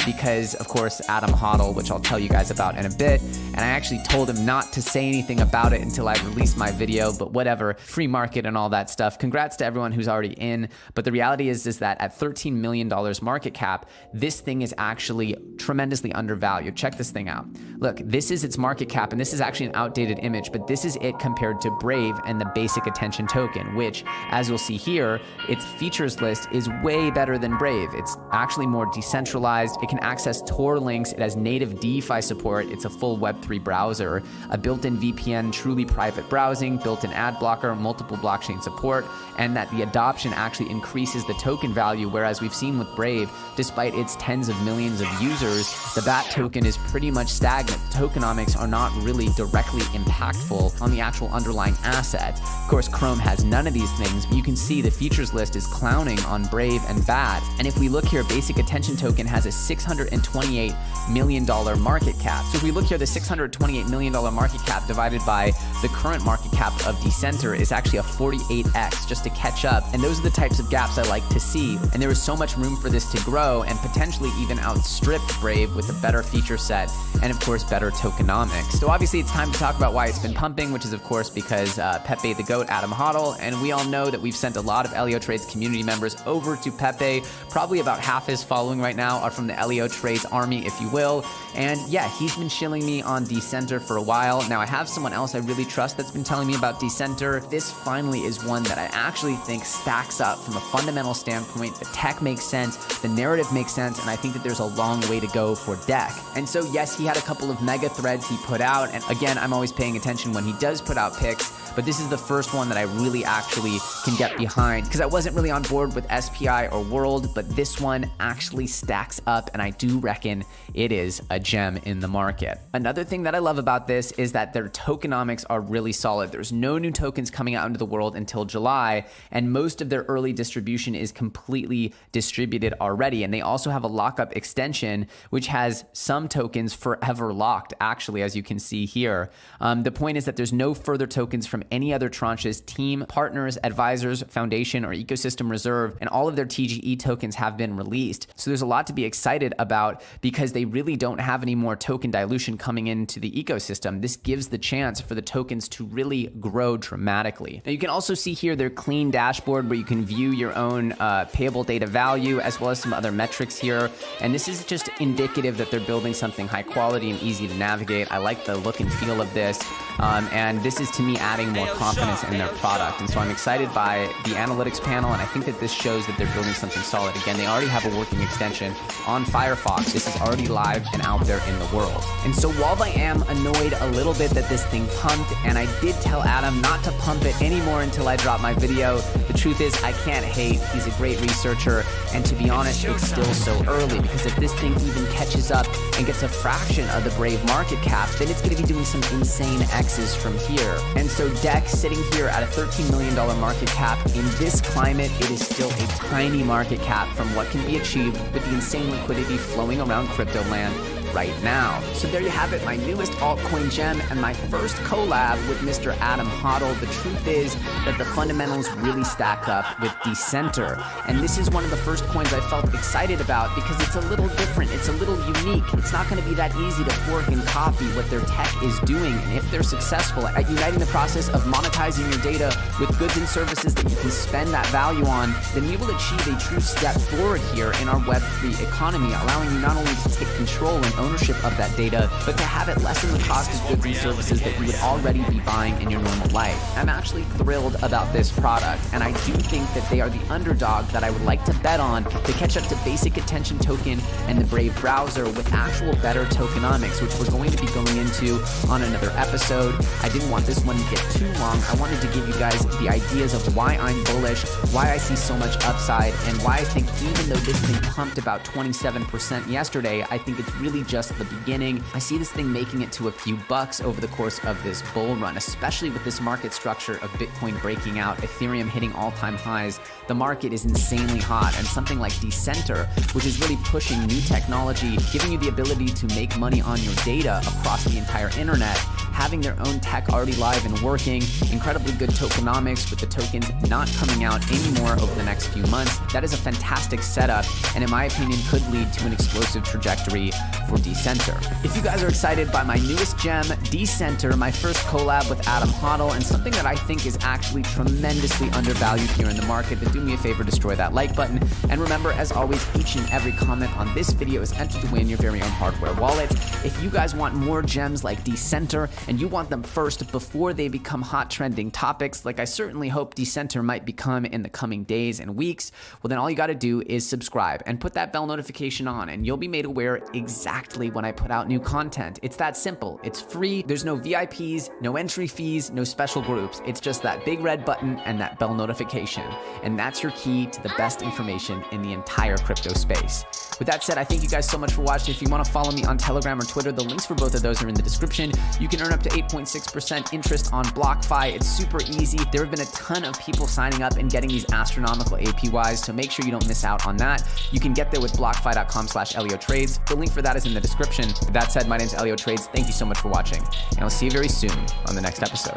because, of course, Adam Hodl, which I'll tell you guys about in a bit. And I actually told him not to say anything about it until I released my video, but whatever, free market and all that stuff. Congrats to everyone who's already in. But the reality is that at $13 million market cap, this thing is actually tremendously undervalued. Check this thing out. Look, this is its market cap, and this is actually an outdated image, but this is it compared to Brave and the basic attention token, which, as you'll see here, its features list is way better than Brave. It's actually more decentralized. It can access Tor links. It has native DeFi support. It's a full Web3 browser, a built-in VPN, truly private browsing, built-in ad blocker, multiple blockchain support, and that the adoption actually increases increases the token value, whereas we've seen with Brave, despite its tens of millions of users, the BAT token is pretty much stagnant. The tokenomics are not really directly impactful on the actual underlying asset. Of course, Chrome has none of these things, but you can see the features list is clowning on Brave and BAT. And if we look here, Basic Attention Token has a $628 million market cap. So if we look here, the $628 million market cap divided by the current market cap of Decenter is actually a 48x, just to catch up. And those are the types of gaps I like to see. And there is so much room for this to grow and potentially even outstrip Brave with a better feature set and, of course, better tokenomics. So obviously it's time to talk about why it's been pumping, which is, of course, because Pepe the GOAT, Adam Hodl, and we all know that we've sent a lot of Elio Trades community members over to Pepe. Probably about half his following right now are from the Elio Trades army, if you will. And yeah, he's been shilling me on Decenter for a while. Now I have someone else I really trust that's been telling me about Decenter. This finally is one that I actually think stacks up from a fundamental standpoint. The tech makes sense, the narrative makes sense, and I think that there's a long way to go for DEC. And so yes, he had a couple of mega threads he put out, and again, I'm always paying attention when he does put out picks, but this is the first one that I really actually can get behind, because I wasn't really on board with SPI or World, but this one actually stacks up, and I do reckon it is a gem in the market. Another thing that I love about this is that their tokenomics are really solid. There's no new tokens coming out into the world until July, and most of their early distribution is completely distributed already. And they also have a lockup extension, which has some tokens forever locked, actually, as you can see here. The point is that there's no further tokens from any other tranches, team, partners, advisors, foundation, or ecosystem reserve, and all of their TGE tokens have been released. So there's a lot to be excited about because they really don't have any more token dilution coming into the ecosystem. This gives the chance for the tokens to really grow dramatically. Now you can also see here their clean dashboard where you can view your own payable data value as well as some other metrics here. And this is just indicative that they're building something high quality and easy to navigate. I like the look and feel of this. And this is to me adding more confidence in their product. And so I'm excited by the analytics panel, and I think that this shows that they're building something solid. Again, they already have a working extension on Firefox. This is already live and out there in the world. And so while I am annoyed a little bit that this thing pumped, and I did tell Adam not to pump it anymore until I drop my video, the truth is I can't hate. He's a great researcher, and to be honest, it's still so early, because if this thing even catches up and gets a fraction of the Brave market cap, then it's going to be doing some insane X's from here. And so DEC sitting here at a $13 million market cap, in this climate, it is still a tiny market cap from what can be achieved with the insane liquidity flowing around crypto land right now. So there you have it, my newest altcoin gem and my first collab with Mr. Adam Hodl. The truth is that the fundamentals really stack up with Decenter. And this is one of the first coins I felt excited about because it's a little different, it's a little unique. It's not going to be that easy to fork and copy what their tech is doing. And if they're successful at uniting the process of monetizing your data with goods and services that you can spend that value on, then you will achieve a true step forward here in our Web3 economy, allowing you not only to take control and ownership of that data, but to have it lessen the cost of goods and services that you would already be buying in your normal life. I'm actually thrilled about this product, and I do think that they are the underdog that I would like to bet on to catch up to Basic Attention Token and the Brave browser with actual better tokenomics, which we're going to be going into on another episode. I didn't want this one to get too long. I wanted to give you guys the ideas of why I'm bullish, why I see so much upside, and why I think even though this thing pumped about 27% yesterday, I think it's really just the beginning. I see this thing making it to a few bucks over the course of this bull run, especially with this market structure of Bitcoin breaking out, Ethereum hitting all-time highs. The market is insanely hot, and something like Decenter, which is really pushing new technology, giving you the ability to make money on your data across the entire internet, having their own tech already live and working, incredibly good tokenomics with the tokens not coming out anymore over the next few months. That is a fantastic setup, and in my opinion could lead to an explosive trajectory for Decenter. If you guys are excited by my newest gem, Decenter, my first collab with Adam Hodl, and something that I think is actually tremendously undervalued here in the market, then do me a favor, destroy that like button. And remember, as always, each and every comment on this video is entered to win your very own hardware wallet. If you guys want more gems like Decenter, and you want them first before they become hot trending topics, like I certainly hope Decenter might become in the coming days and weeks, well then all you gotta do is subscribe and put that bell notification on, and you'll be made aware exactly when I put out new content. It's that simple. It's free. There's no VIPs, no entry fees, no special groups. It's just that big red button and that bell notification. And that's that's your key to the best information in the entire crypto space. With that said, I thank you guys so much for watching. If you want to follow me on Telegram or Twitter, the links for both of those are in the description. You can earn up to 8.6% interest on BlockFi. It's super easy. There have been a ton of people signing up and getting these astronomical APYs, so make sure you don't miss out on that. You can get there with blockfi.com/ElioTrades. The link for that is in the description. With that said, my name is Elio Trades. Thank you so much for watching, and I'll see you very soon on the next episode.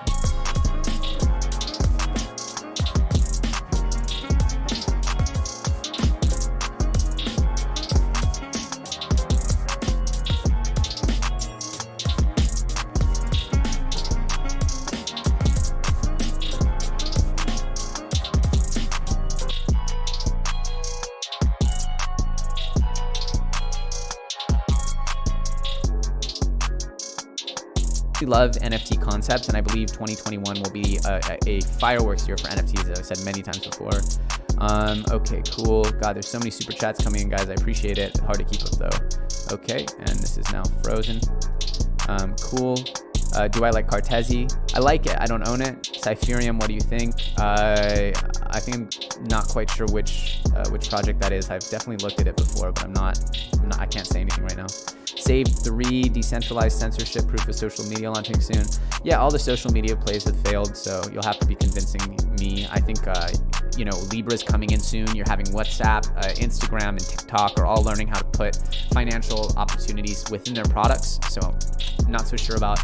Love NFT concepts, and I believe 2021 will be a fireworks year for NFTs, as I've said many times before. Okay, cool. God, there's so many super chats coming in, guys. I appreciate it. Hard to keep up though. Okay, and this is now frozen. Cool. Do I like Cartesi? I like it. I don't own it. Cypherium, what do you think? I think I'm not quite sure which project that is. I've definitely looked at it before, but I can't say anything right now. Save 3, decentralized censorship, proof of social media launching soon. Yeah, all the social media plays have failed, so you'll have to be convincing me. I think, Libra's coming in soon. You're having WhatsApp, Instagram, and TikTok are all learning how to put financial opportunities within their products, so I'm not so sure about.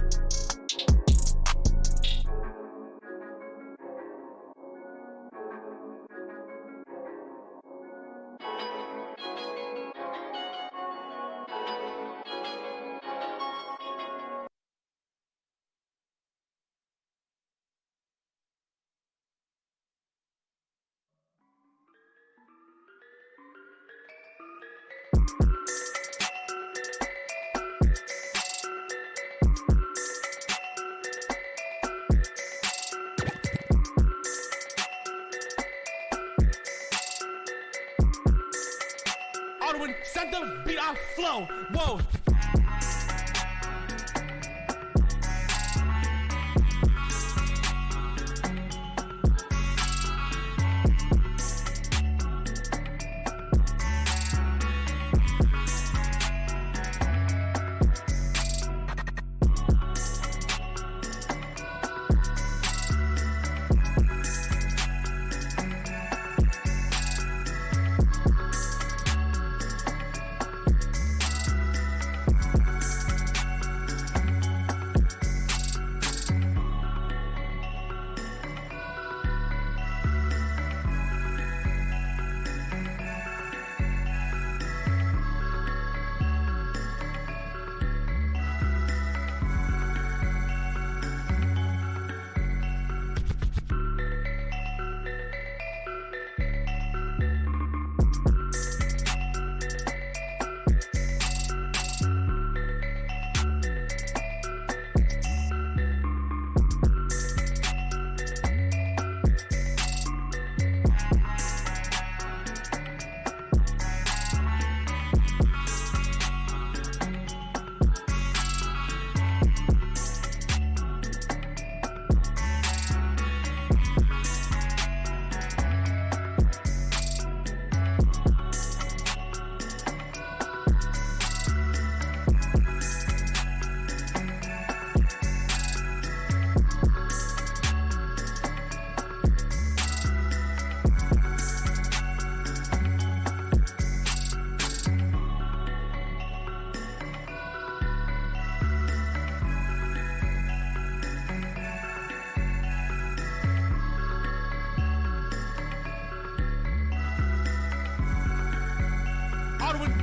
Arwen, set the beat off flow. Whoa.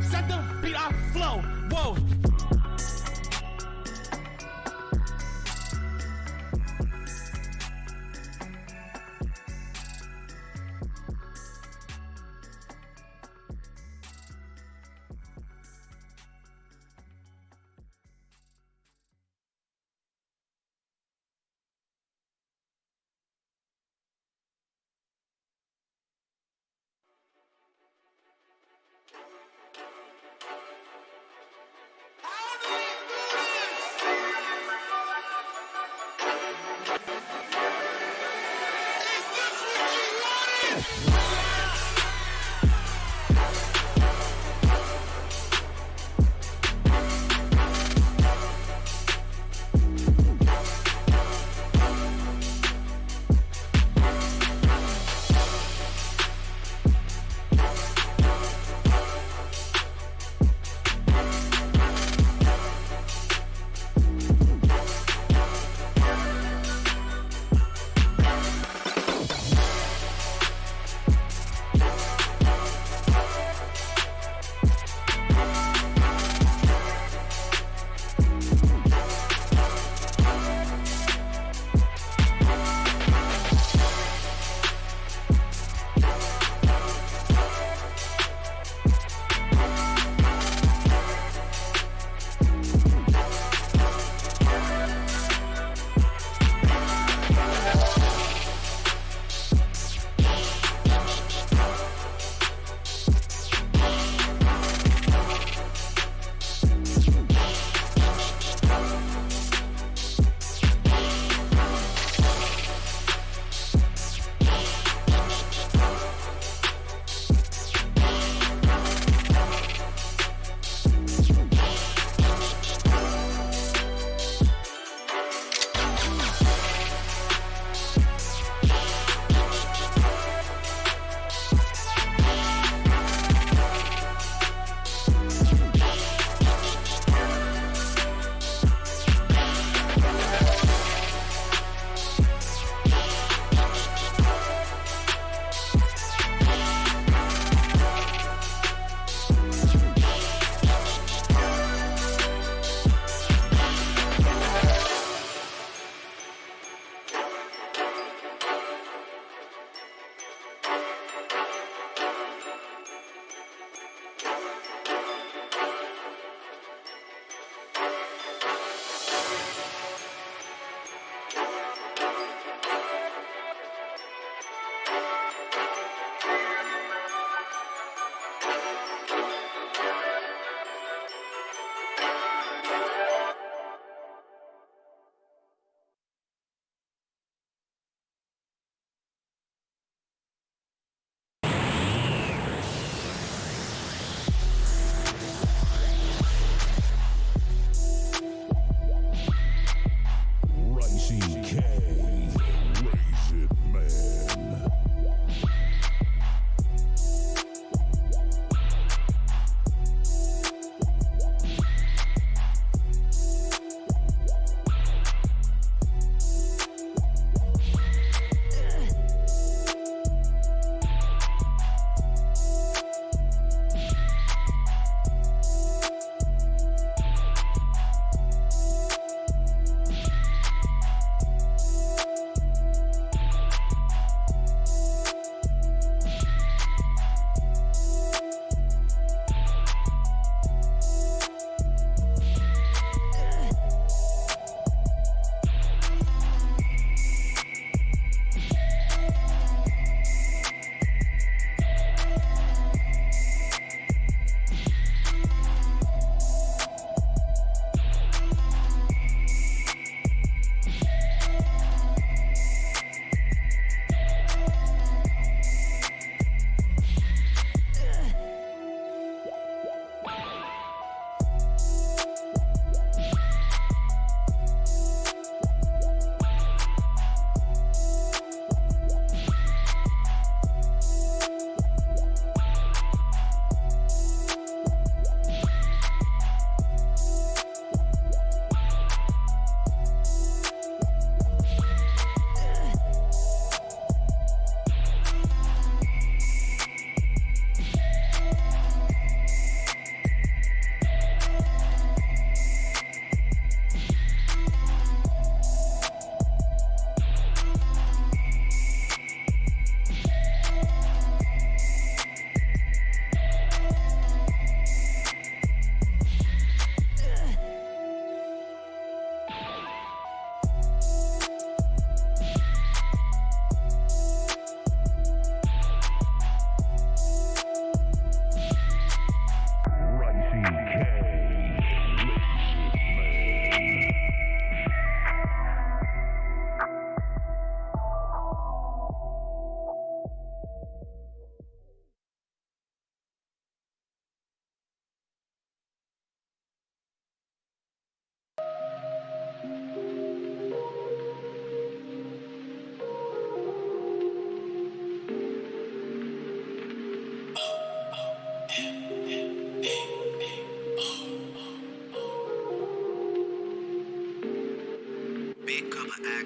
Set the beat off flow. Whoa.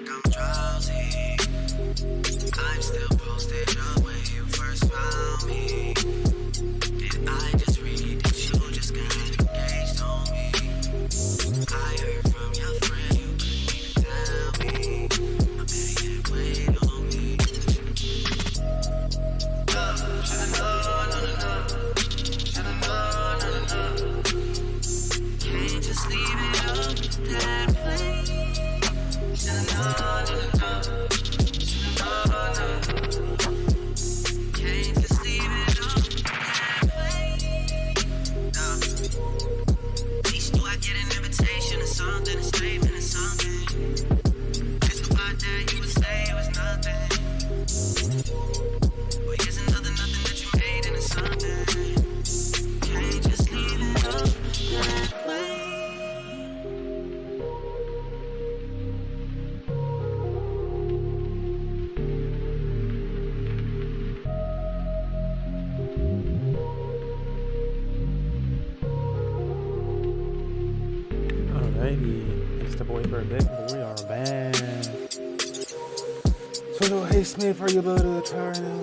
like I'm drowsy. I'm still posted up when you first found me. Did I just read that you just got engaged on me? I heard from your friend you couldn't even tell me. I bet you can't wait on me. Should've known, should've known. Can't just leave it up that way. Should've known, should've known. Can't just leave it up that way. No. At least do I get an invitation or something, a statement or something? It's about that you would say it was nothing. But here's another nothing that you made into something. Can't just leave it up that way. Alrighty, let's step away for a bit, but we are back. So no haste made for you, blow to the car now.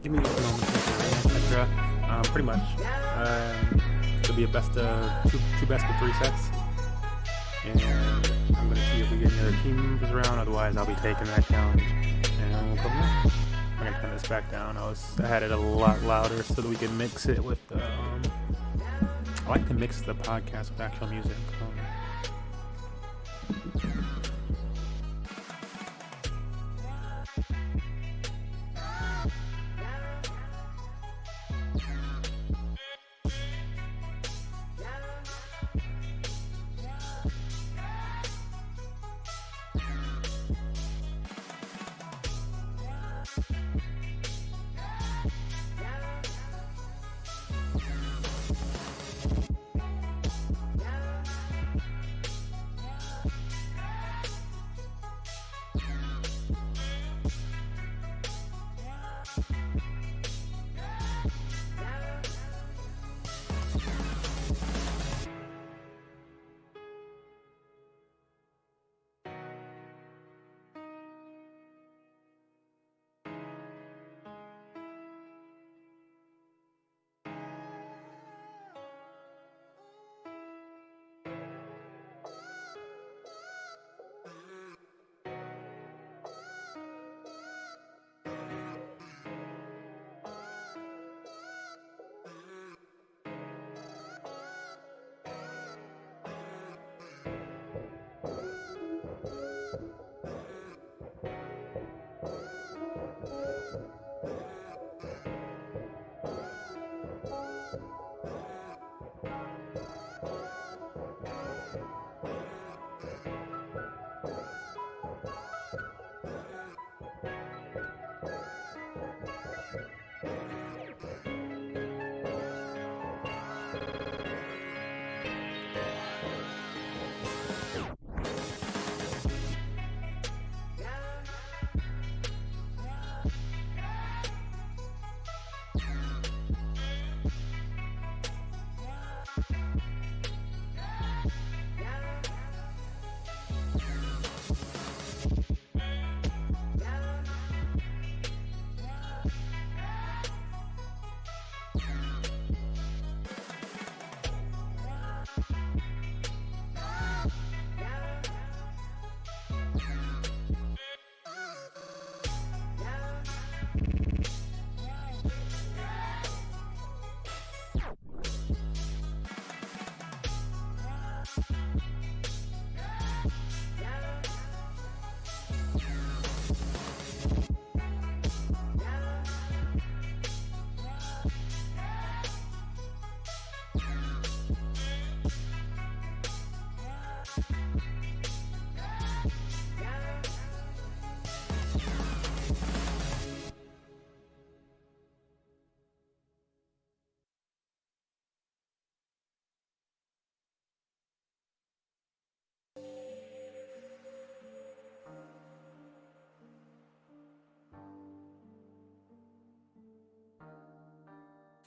Give me just a moment to extra. Pretty much. It'll be a best of two best of 3 sets. And I'm gonna see if we get any other team members around. Otherwise, I'll be taking that challenge, and we'll come there. I'm gonna turn this back down. I had it a lot louder so that we can mix it with. I like to mix the podcast with actual music.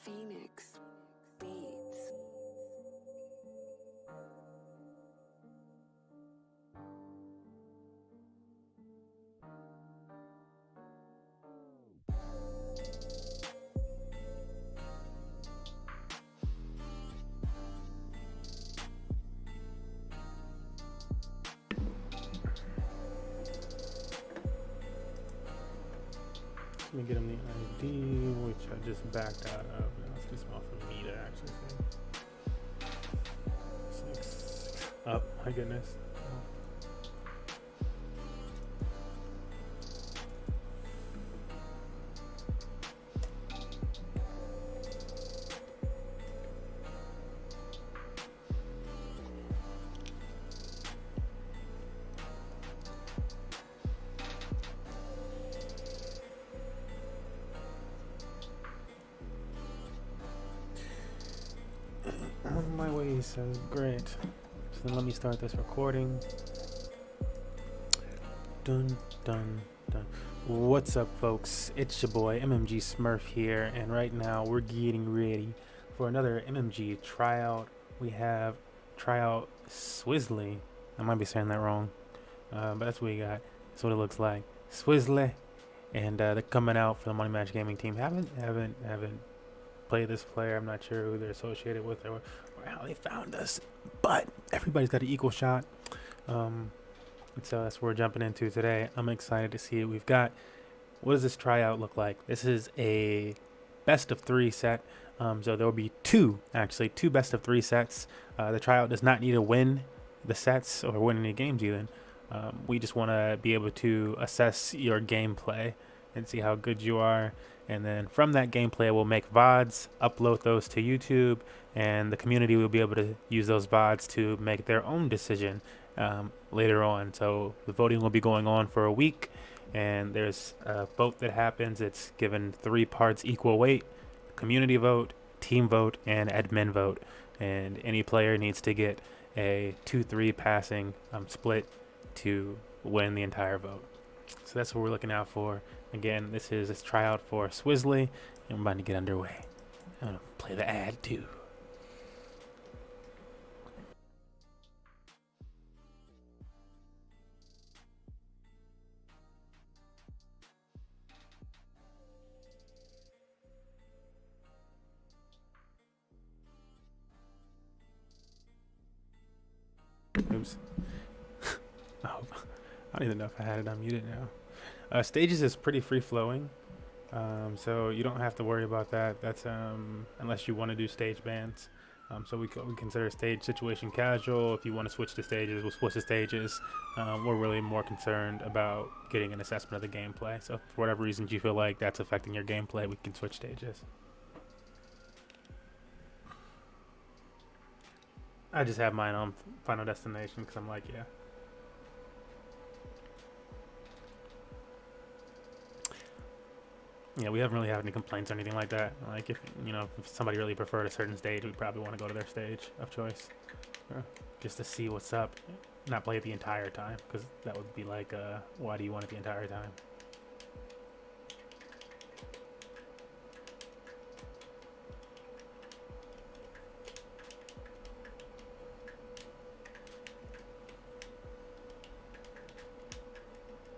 Phoenix Beats. Let me get him the ID, which I just backed out of. Now it's too small for me to actually see. 6. Oh, my goodness. On my way, he says, great. So then let me start this recording. Dun, dun, dun. What's up, folks? It's your boy, MMG Smurf here, and right now we're getting ready for another MMG tryout. We have tryout Swizzly. I might be saying that wrong, but that's what we got. That's what it looks like. Swizzly. And they're coming out for the Money Match Gaming team. Haven't played this player. I'm not sure who they're associated with or how they found us, but everybody's got an equal shot. And so that's what we're jumping into today. I'm excited to see it. We've got, what does this tryout look like? This is a best of 3 set. So there will be two best of 3 sets. The tryout does not need to win the sets or win any games even. We just want to be able to assess your gameplay and see how good you are. And then from that gameplay, we'll make VODs, upload those to YouTube, and the community will be able to use those VODs to make their own decision later on. So the voting will be going on for a week, and there's a vote that happens. It's given 3 parts equal weight: community vote, team vote, and admin vote. And any player needs to get a 2-3 passing split to win the entire vote. So that's what we're looking out for. Again, this is this tryout for Swizzly, and we're about to get underway. I'm gonna play the ad too. Oops. Oh, I don't even know if I had it unmuted now. Stages is pretty free flowing, so you don't have to worry about that. That's unless you want to do stage bans. So we consider stage situation casual. If you want to switch the stages, we'll switch the stages. We're really more concerned about getting an assessment of the gameplay. So for whatever reasons you feel like that's affecting your gameplay, we can switch stages. I just have mine on Final Destination because I'm like, yeah. Yeah, we haven't really had any complaints or anything like that. Like, if somebody really preferred a certain stage, we'd probably want to go to their stage of choice, just to see what's up, not play it the entire time, because that would be like, why do you want it the entire time?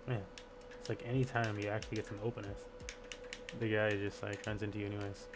Man, it's like any time you actually get some openness, the guy just like runs into you anyways.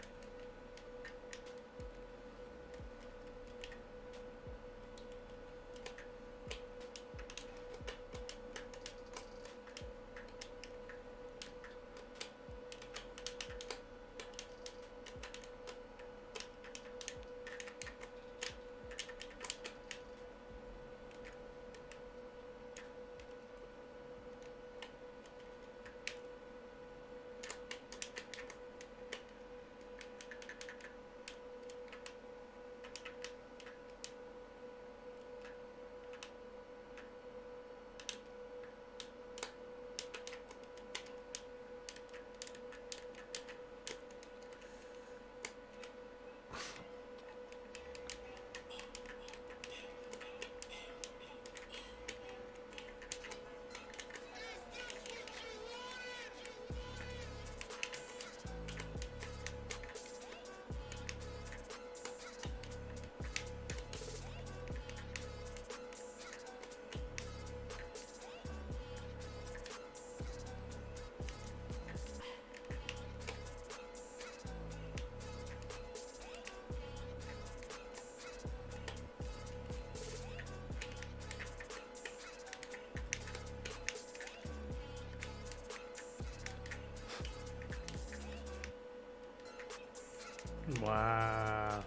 Wow.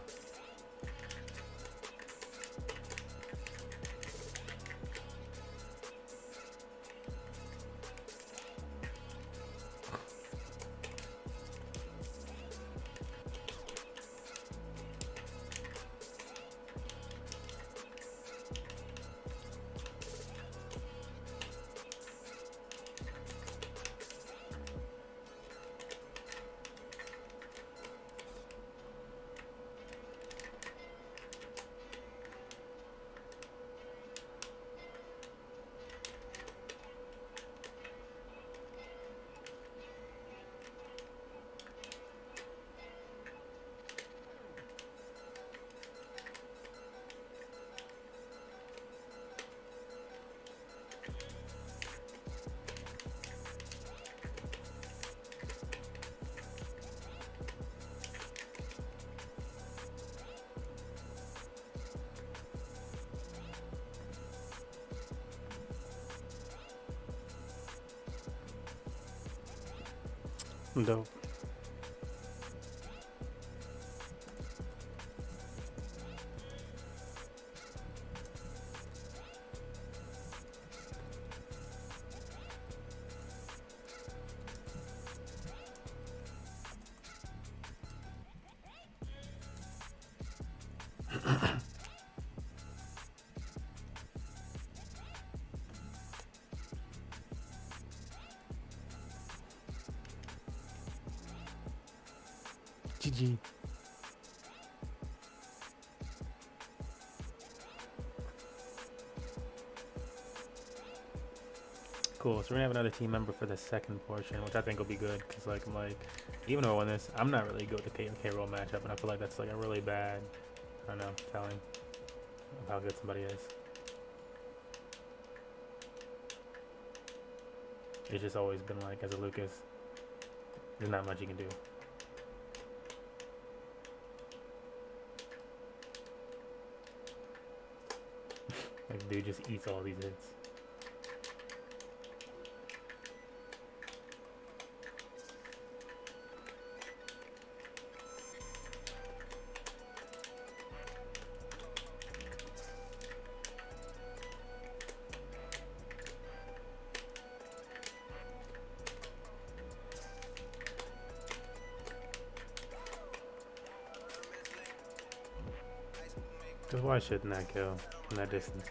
Dope. GG. Cool. So we're gonna have another team member for the second portion, which I think will be good because, like, even though I won this, I'm not really good with the KOK roll matchup, and I feel like that's like a really bad, I don't know, telling of how good somebody is. It's just always been like, as a Lucas, there's not much you can do. Like, dude just eats all these hits. Cause why shouldn't that kill from that distance?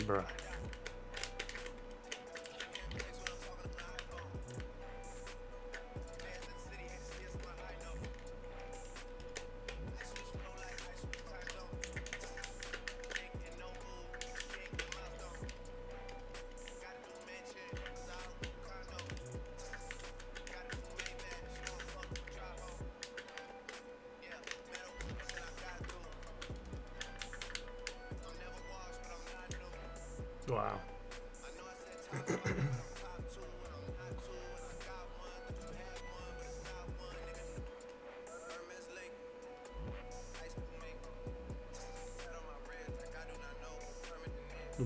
Bruh. Wow.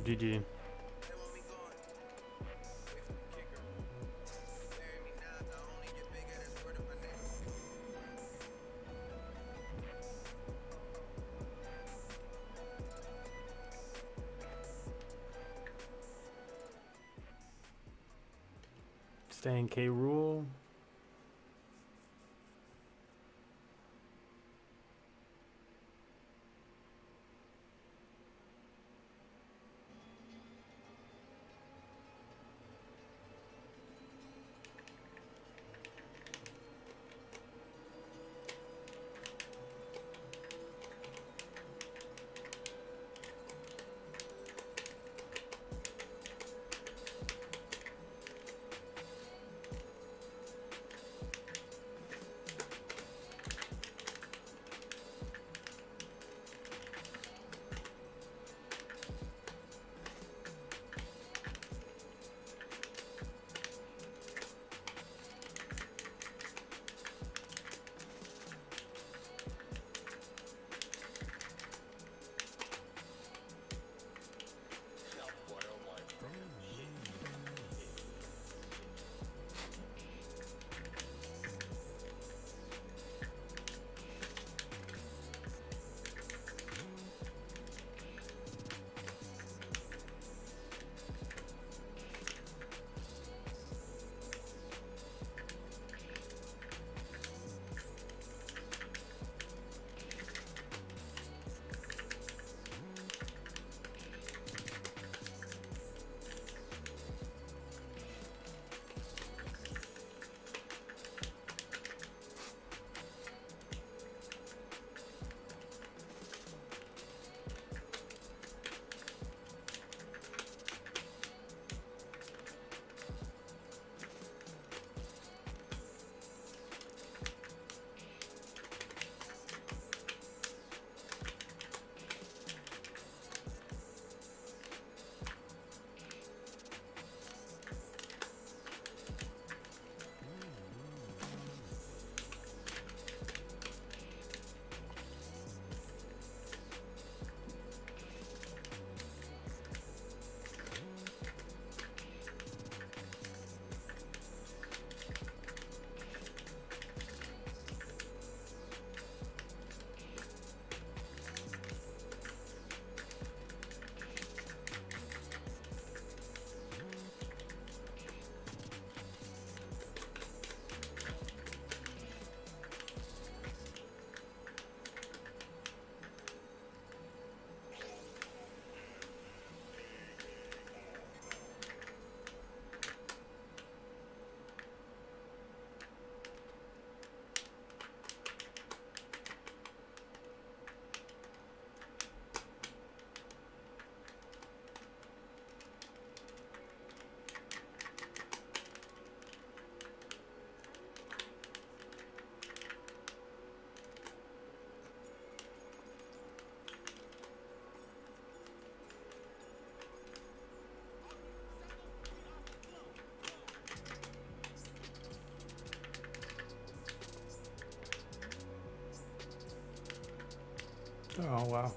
GG. Staying K. Rule. Oh, wow.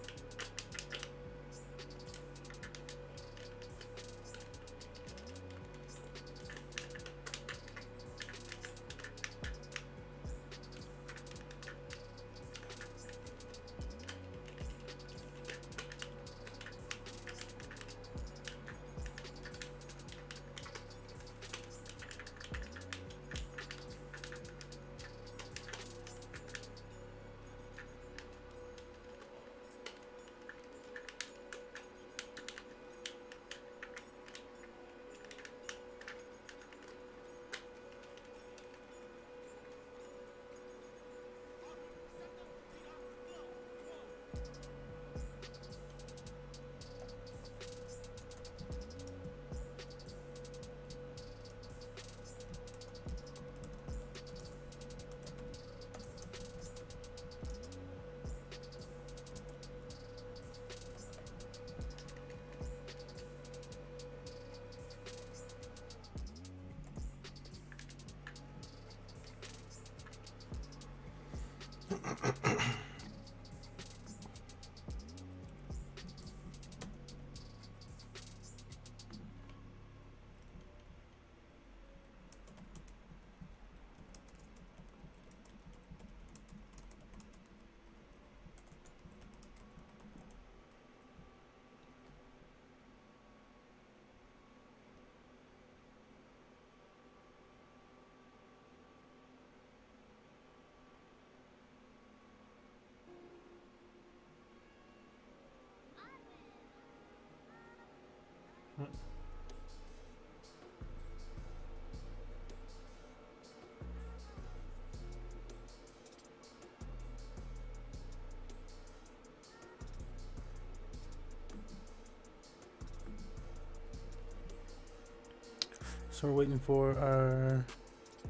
So we're waiting for our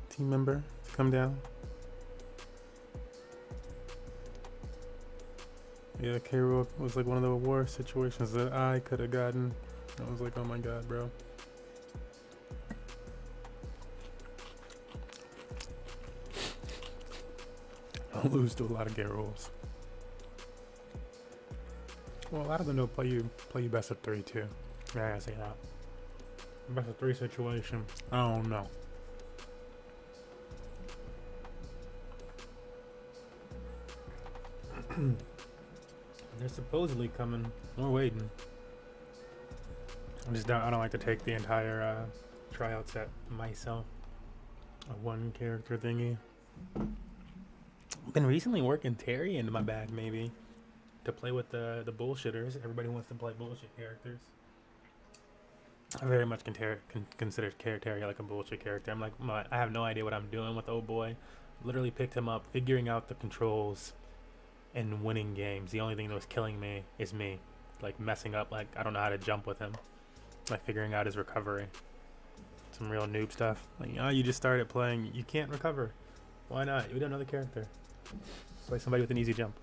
team member to come down. Yeah, K-Rool was like one of the worst situations that I could have gotten. I was like, oh my god, bro. Don't lose to a lot of K-Rools. Well, a lot of them don't play you best of 3 too. Yeah, I say that. Best of 3 situation. I don't know. They're supposedly coming. We're waiting. I don't like to take the entire tryout set myself. A one character thingy. Been recently working Terry into my bag maybe to play with the bullshitters. Everybody wants to play bullshit characters. I very much consider Terry like a bullshit character. I'm like, I have no idea what I'm doing with old boy. Literally picked him up, figuring out the controls and winning games. The only thing that was killing me is me, like messing up. Like I don't know how to jump with him, like figuring out his recovery. Some real noob stuff. Like, you just started playing, you can't recover. Why not? We don't know the character. Play somebody with an easy jump.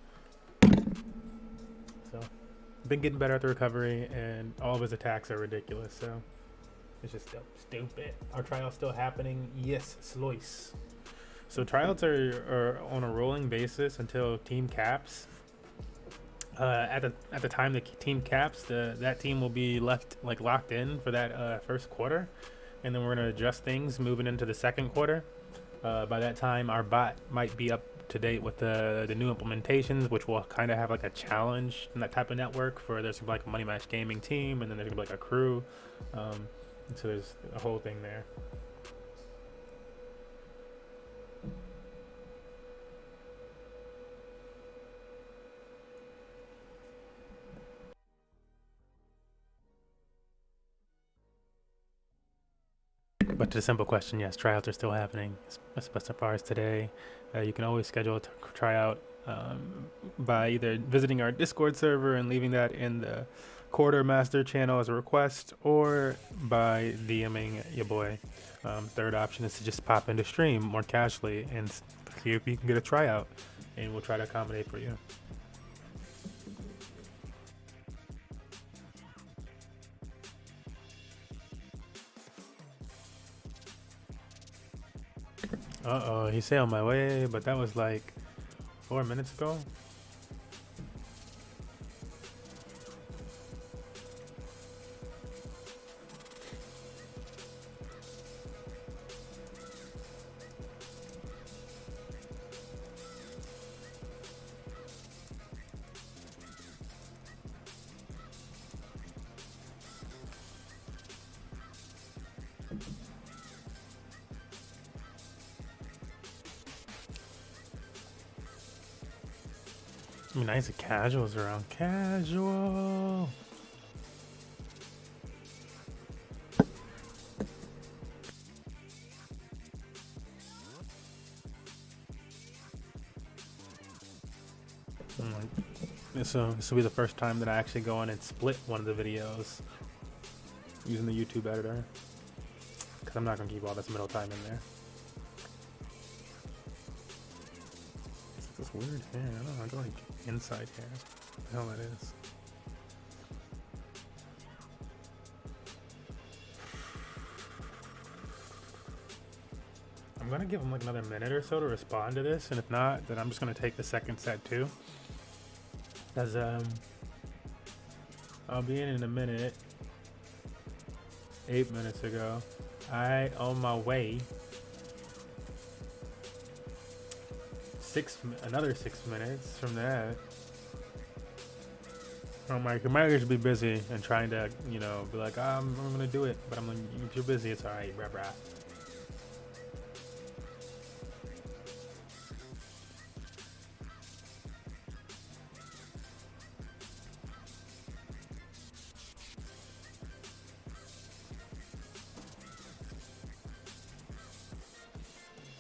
So, been getting better at the recovery, and all of his attacks are ridiculous. So, it's just stupid. Are tryouts still happening? Yes, Slois. So tryouts are on a rolling basis until team caps. At the time the team caps, that team will be left like locked in for that first quarter, and then we're gonna adjust things moving into the second quarter. By that time, our bot might be up to date with the new implementations, which will kind of have like a challenge in that type of network. For there's gonna be like a Money Match Gaming team, and then there's gonna be like a crew. So there's a whole thing there. But to the simple question, yes, tryouts are still happening, as far as today. You can always schedule a tryout by either visiting our Discord server and leaving that in the Quartermaster channel as a request, or by DMing your boy. Third option is to just pop into stream more casually and see if you can get a tryout, and we'll try to accommodate for you. Uh-oh, he said on my way, but that was like 4 minutes ago. I mean, nice casuals around. Casual. This will be the first time that I actually go in and split one of the videos using the YouTube editor, because I'm not going to keep all this middle time in there. This weird hair. I don't know. I go like inside hair. What the hell that is. I'm gonna give him like another minute or so to respond to this, and if not, then I'm just gonna take the second set too. As I'll be in a minute. 8 minutes ago. Alright, on my way. Another 6 minutes from that. Oh my, you might just be busy and trying to, you know, be like, I'm gonna do it, but I'm like, if you're busy, it's alright, brah brah.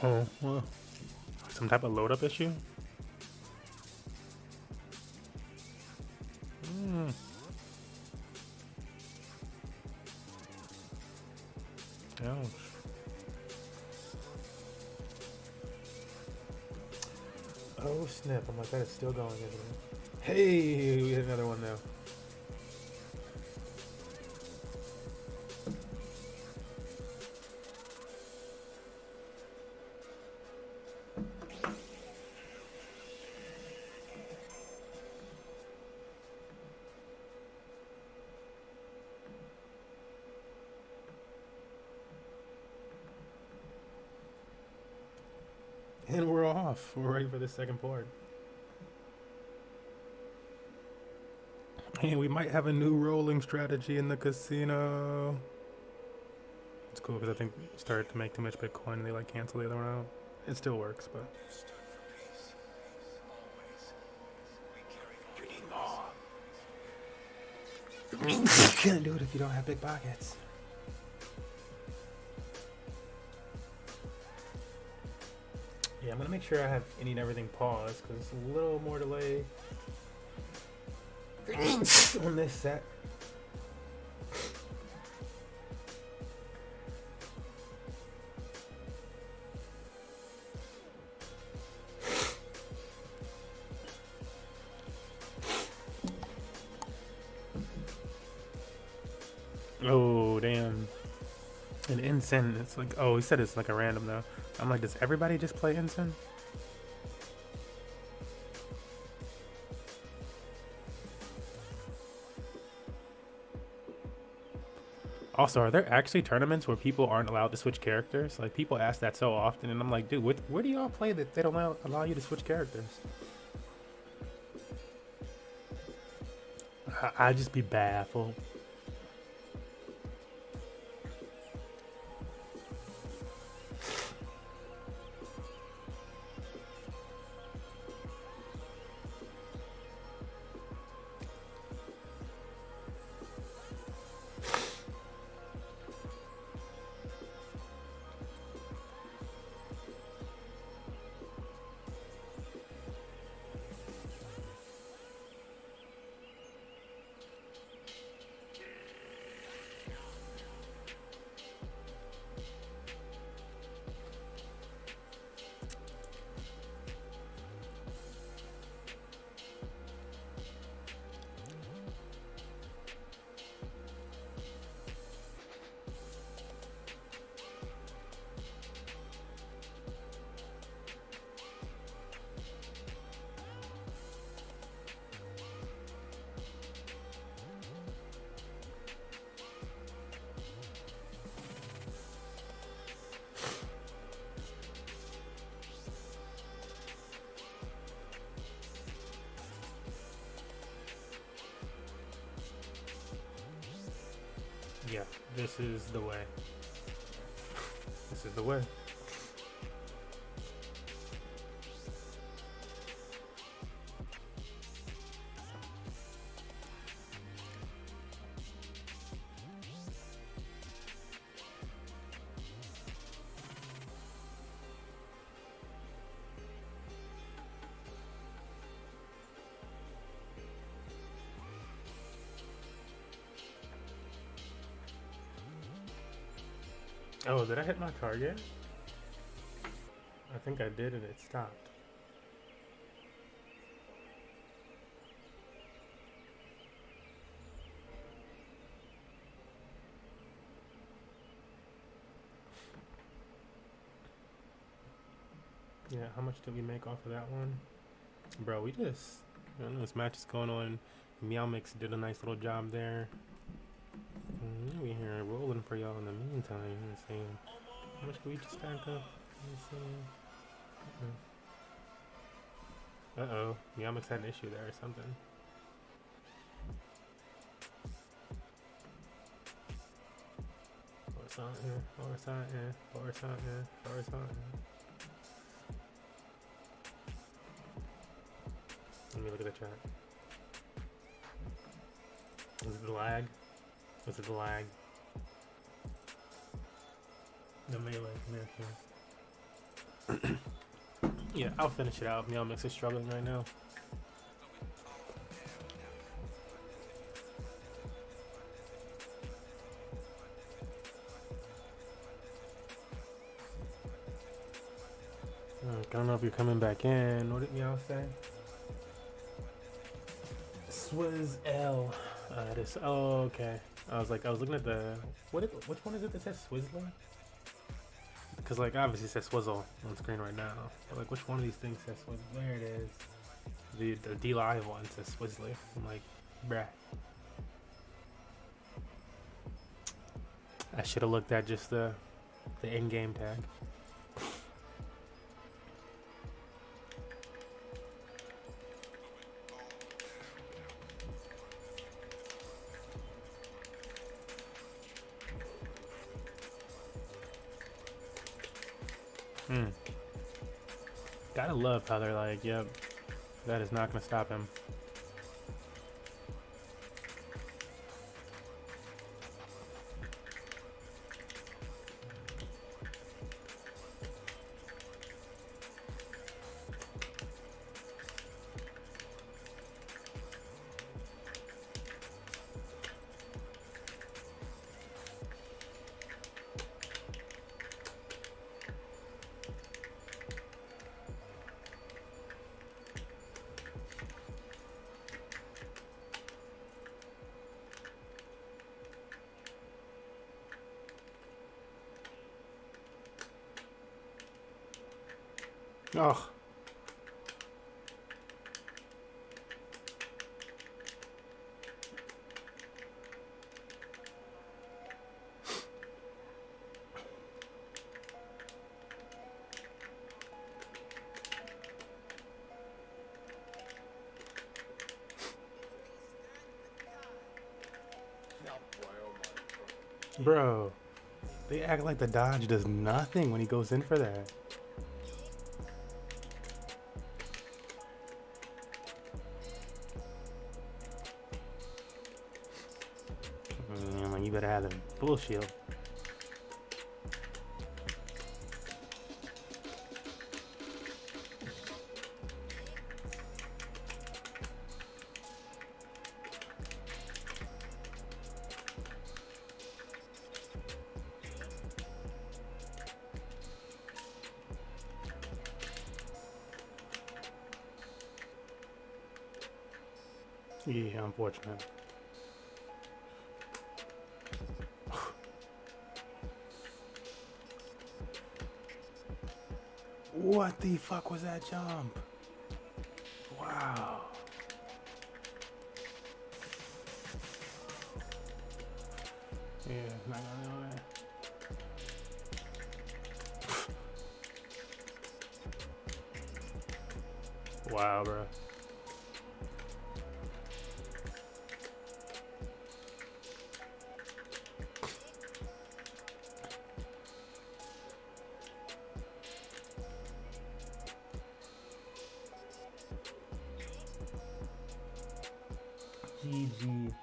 Oh, well, some type of load up issue? Ouch. Oh snap! I'm like, that is still going, isn't it? Hey, we hit another one though. And we're off. We're ready for the second part. And we might have a new rolling strategy in the casino. It's cool because I think we started to make too much Bitcoin and they like cancel the other one out. It still works, but you need more. Can't do it if you don't have big pockets. Yeah, I'm gonna make sure I have any and everything paused because it's a little more delay on this set. Oh damn. An ensign. It's like, oh, he said it's like a random though. I'm like, does everybody just play ensign? Also, are there actually tournaments where people aren't allowed to switch characters? Like, people ask that so often, and I'm like, dude, where do y'all play that they don't allow you to switch characters? I'd just be baffled. Yeah, this is the way. This is the way. Oh, did I hit my target? I think I did and it stopped. Yeah, how much did we make off of that one? Bro, we just, I don't know, this match is going on. Meow Mix did a nice little job there. We here rolling for y'all in the meantime. You know what I'm saying? How much can we just stack up? Uh-oh. Yamix had an issue there or something. Let me look at the chat. Is it the lag? Was it the lag? The melee, come here. Yeah, I'll finish it out. Meow Mix is struggling right now. I don't know if you're coming back in. What did y'all say? Swizz L. This. Oh, okay. I was looking at the. Which one is it that says Swizzler? Because, like, obviously it says Swizzle on screen right now. But, like, which one of these things says Swizzle? There it is. The D Live one says Swizzler. I'm like, bruh. I should have looked at just the in-game tag. Gotta love how they're like, yep, that is not gonna stop him. Oh. Bro, they act like the dodge does nothing when he goes in for that. You better have them full shield. Yeah, unfortunate. What the fuck was that jump? Wow. Yeah, not gonna know that. Wow, bro. GG.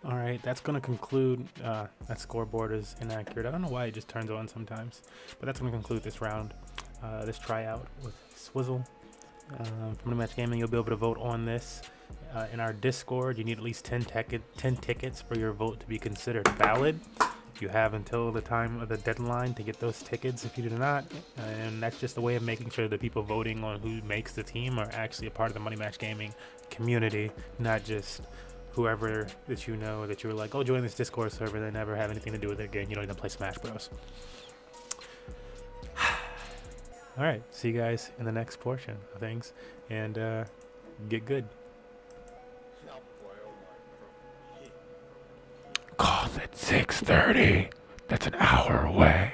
All right, that's going to conclude. That scoreboard is inaccurate. I don't know why it just turns on sometimes, but that's going to conclude this round, this tryout with Swizzle. From MMG Gaming, you'll be able to vote on this. In our Discord, you need at least 10 tickets for your vote to be considered valid. You have until the time of the deadline to get those tickets if you do not, and that's just a way of making sure that people voting on who makes the team are actually a part of the MMG Gaming community, not just whoever that you know that you're like, oh, join this Discord server, they never have anything to do with it again. You don't even play Smash Bros. All right, see you guys in the next portion of things, and get good. KOTH at 6:30. That's an hour away.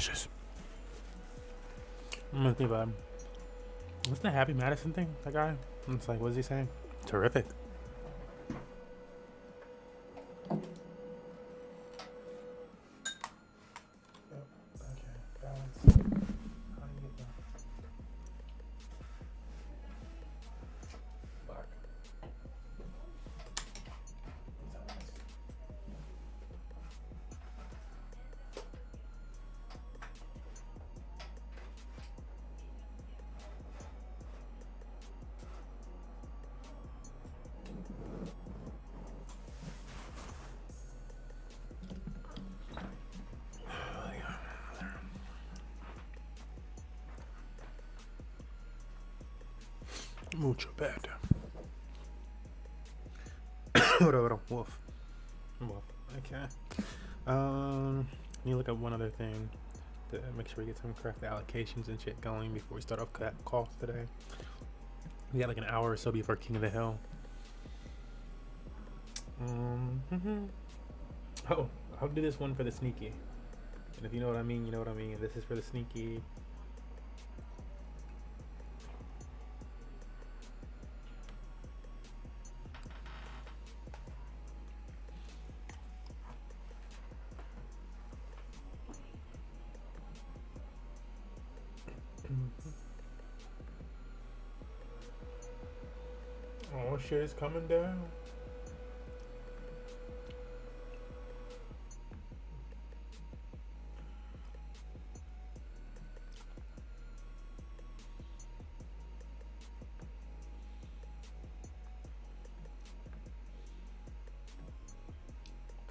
delicious. I'm gonna think about what's the Happy Madison thing? That guy? It's like, what is he saying? Terrific. Mucho better. Wolf. Okay. You look up one other thing to make sure we get some correct allocations and shit going before we start off KOTH today. We got like an hour or so before King of the Hill. Oh, I'll do this one for the sneaky. And if you know what I mean, you know what I mean. This is for the sneaky. Oh, shit is coming down.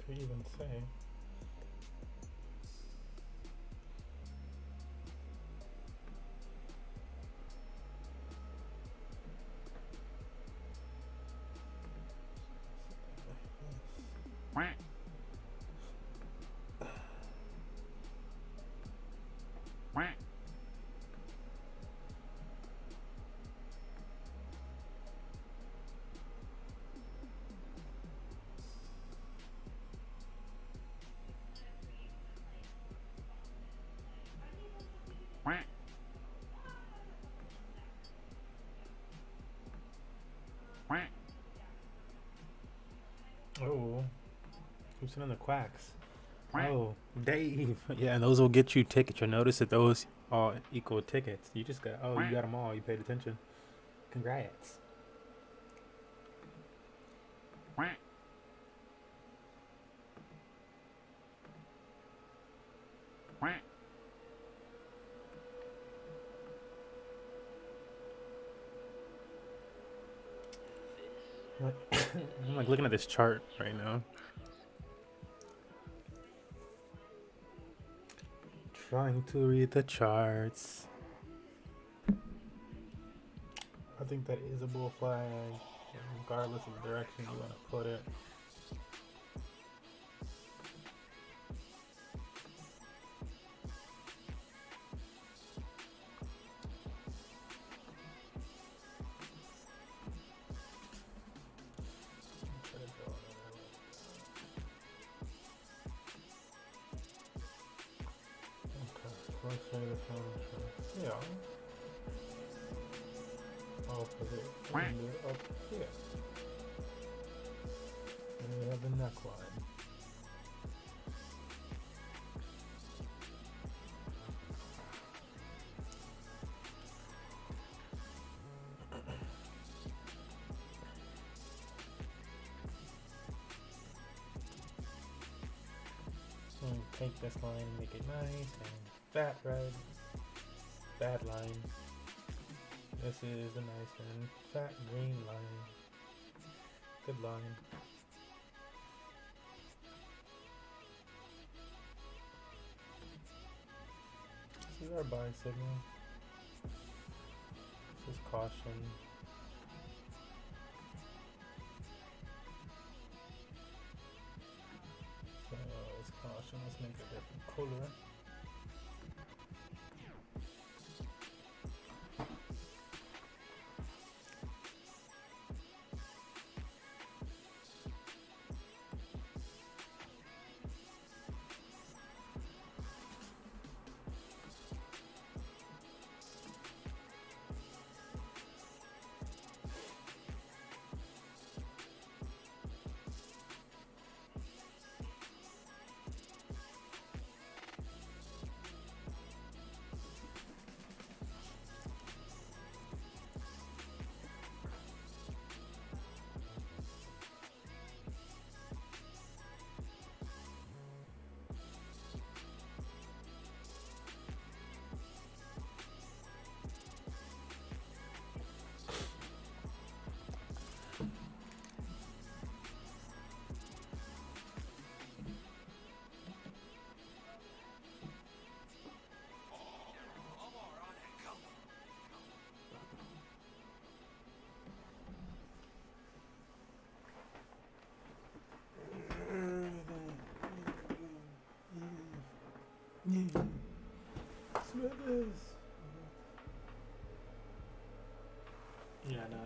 Could even say. Oh, who's in the quacks? Oh, Dave. Yeah, and those will get you tickets. You'll notice that those all equal tickets. You just got, oh, you got them all. You paid attention. Congrats. I'm like looking at this chart right now. Trying to read the charts. I think that is a bull flag, regardless of the direction you want to put it. Yeah. Opposite finger up here. And we have the neckline. So take this line and make it nice and fat red. Bad line. This is a nice and fat green line. Good line. This is our buy signal. This is caution. So it's caution. Let's make it a different color.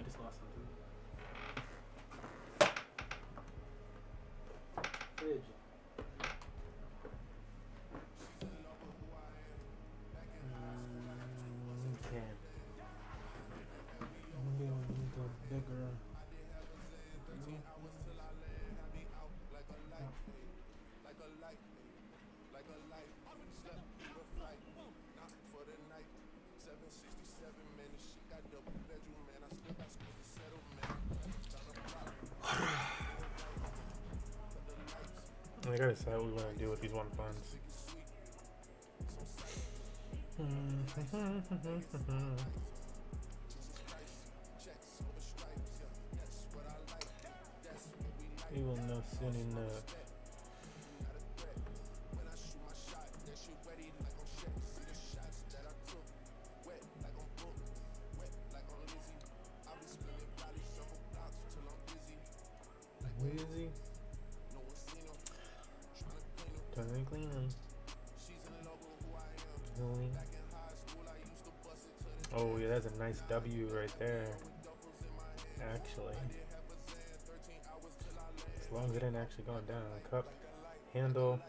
just lost something. Fridge. Okay. Maybe we need a bigger. I gotta decide what we want to do with these one funds. We will know soon enough. Wheezy. Turn clean. Oh yeah, that's a nice W right there. Actually, as long as it ain't actually going down. Cup, handle.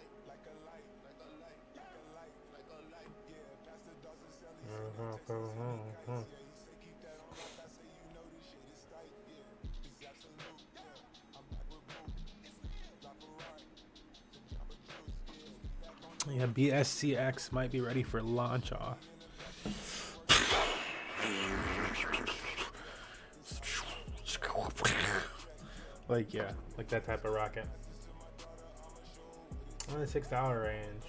Yeah, BSCX might be ready for launch off. Like, yeah, like that type of rocket. On the $6 range.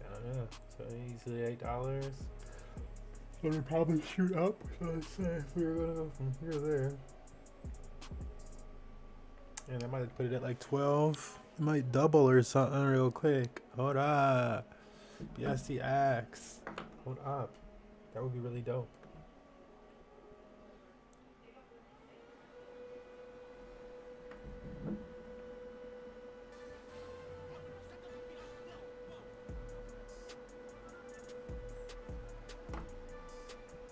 I don't know. So easily $8. So we probably shoot up. So let's say if we were gonna go from here to there. And I might put it at like 12. It might double or something real quick. Hold up. BSCX. Hold up. That would be really dope.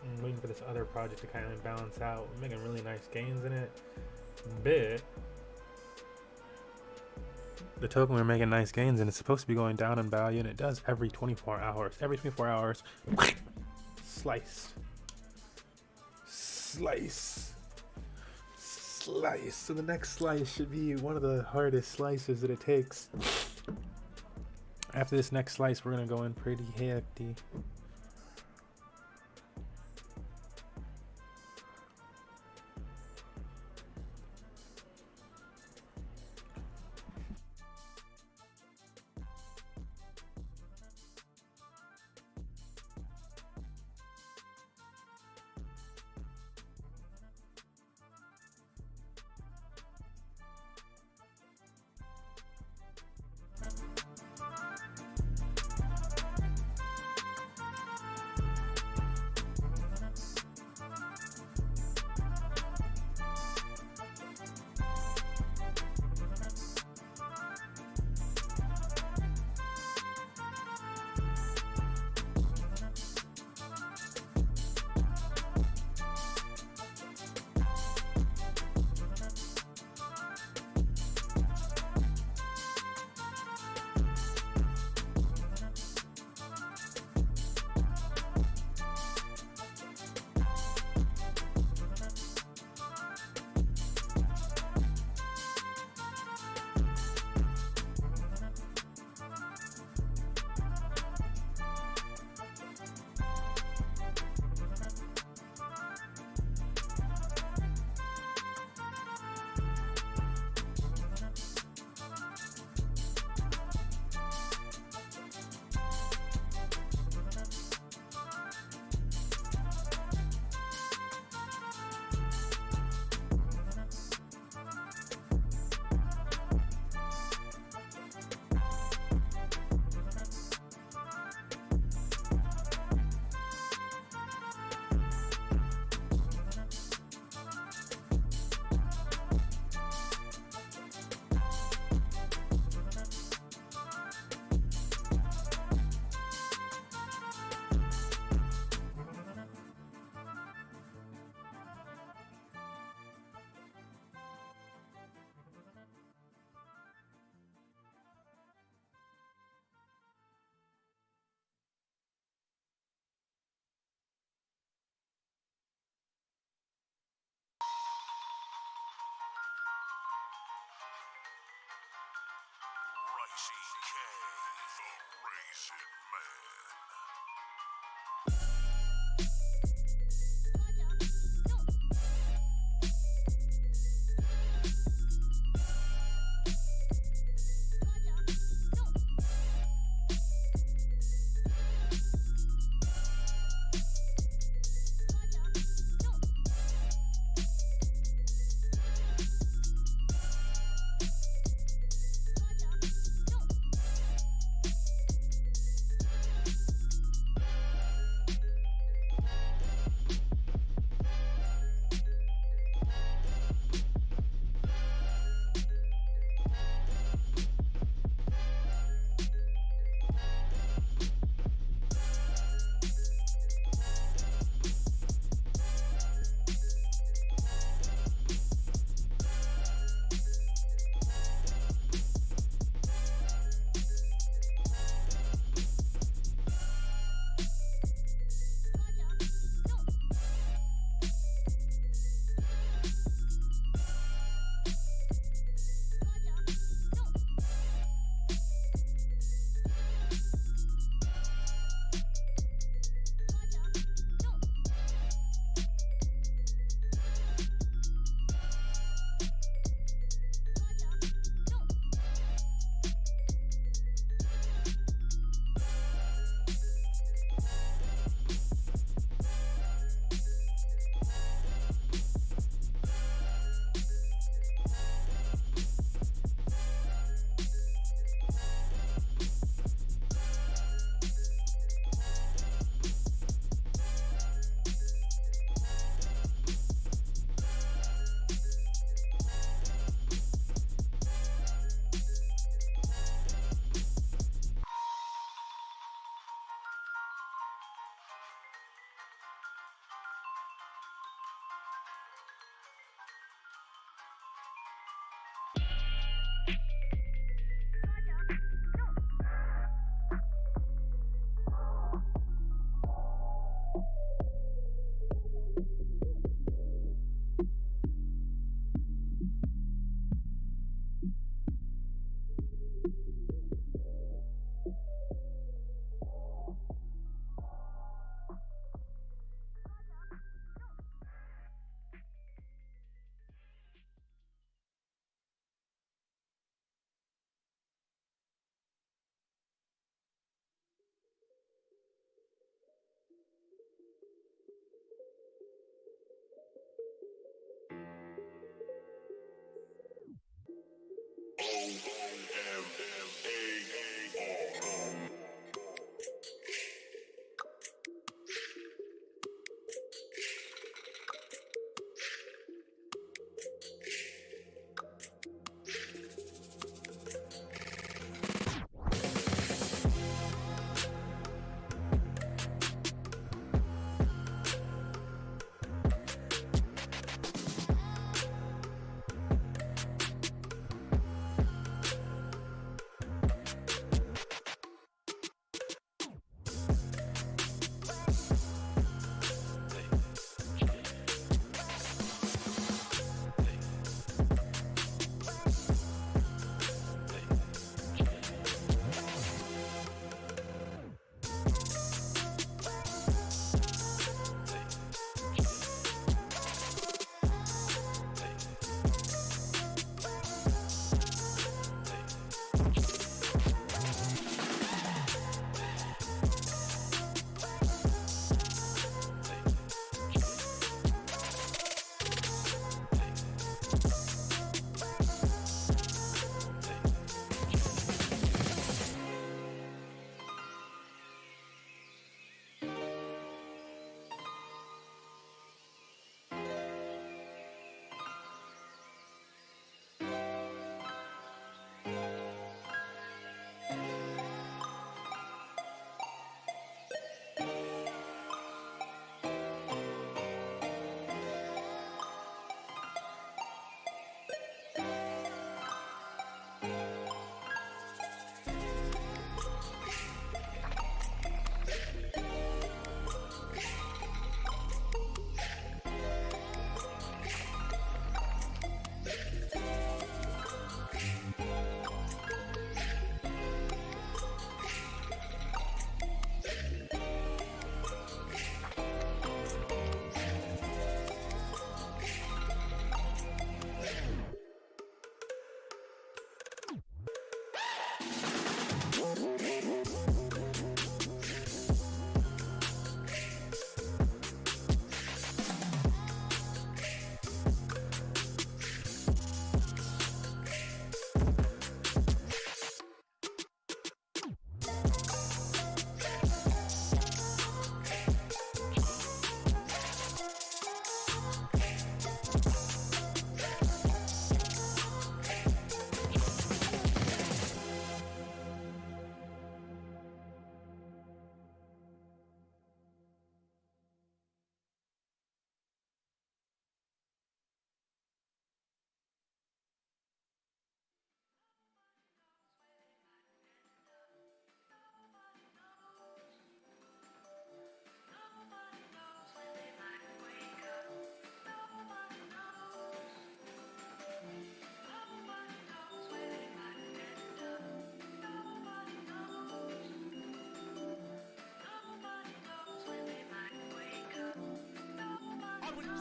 I'm waiting for this other project to kind of balance out. We're making really nice gains in it. But the token, we're making nice gains, and it's supposed to be going down in value, and it does every 24 hours. Every 24 hours, slice, slice, slice. So the next slice should be one of the hardest slices that it takes. After this next slice, we're gonna go in pretty hefty.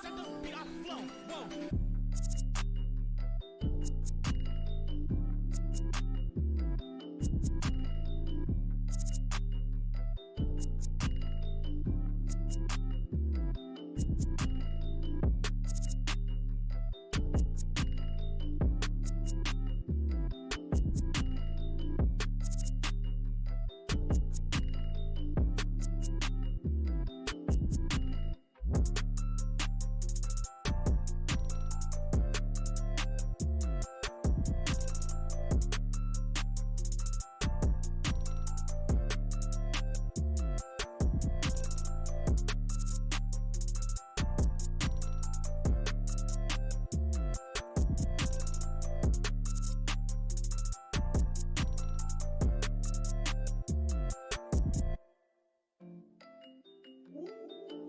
set the beat off flow. Whoa.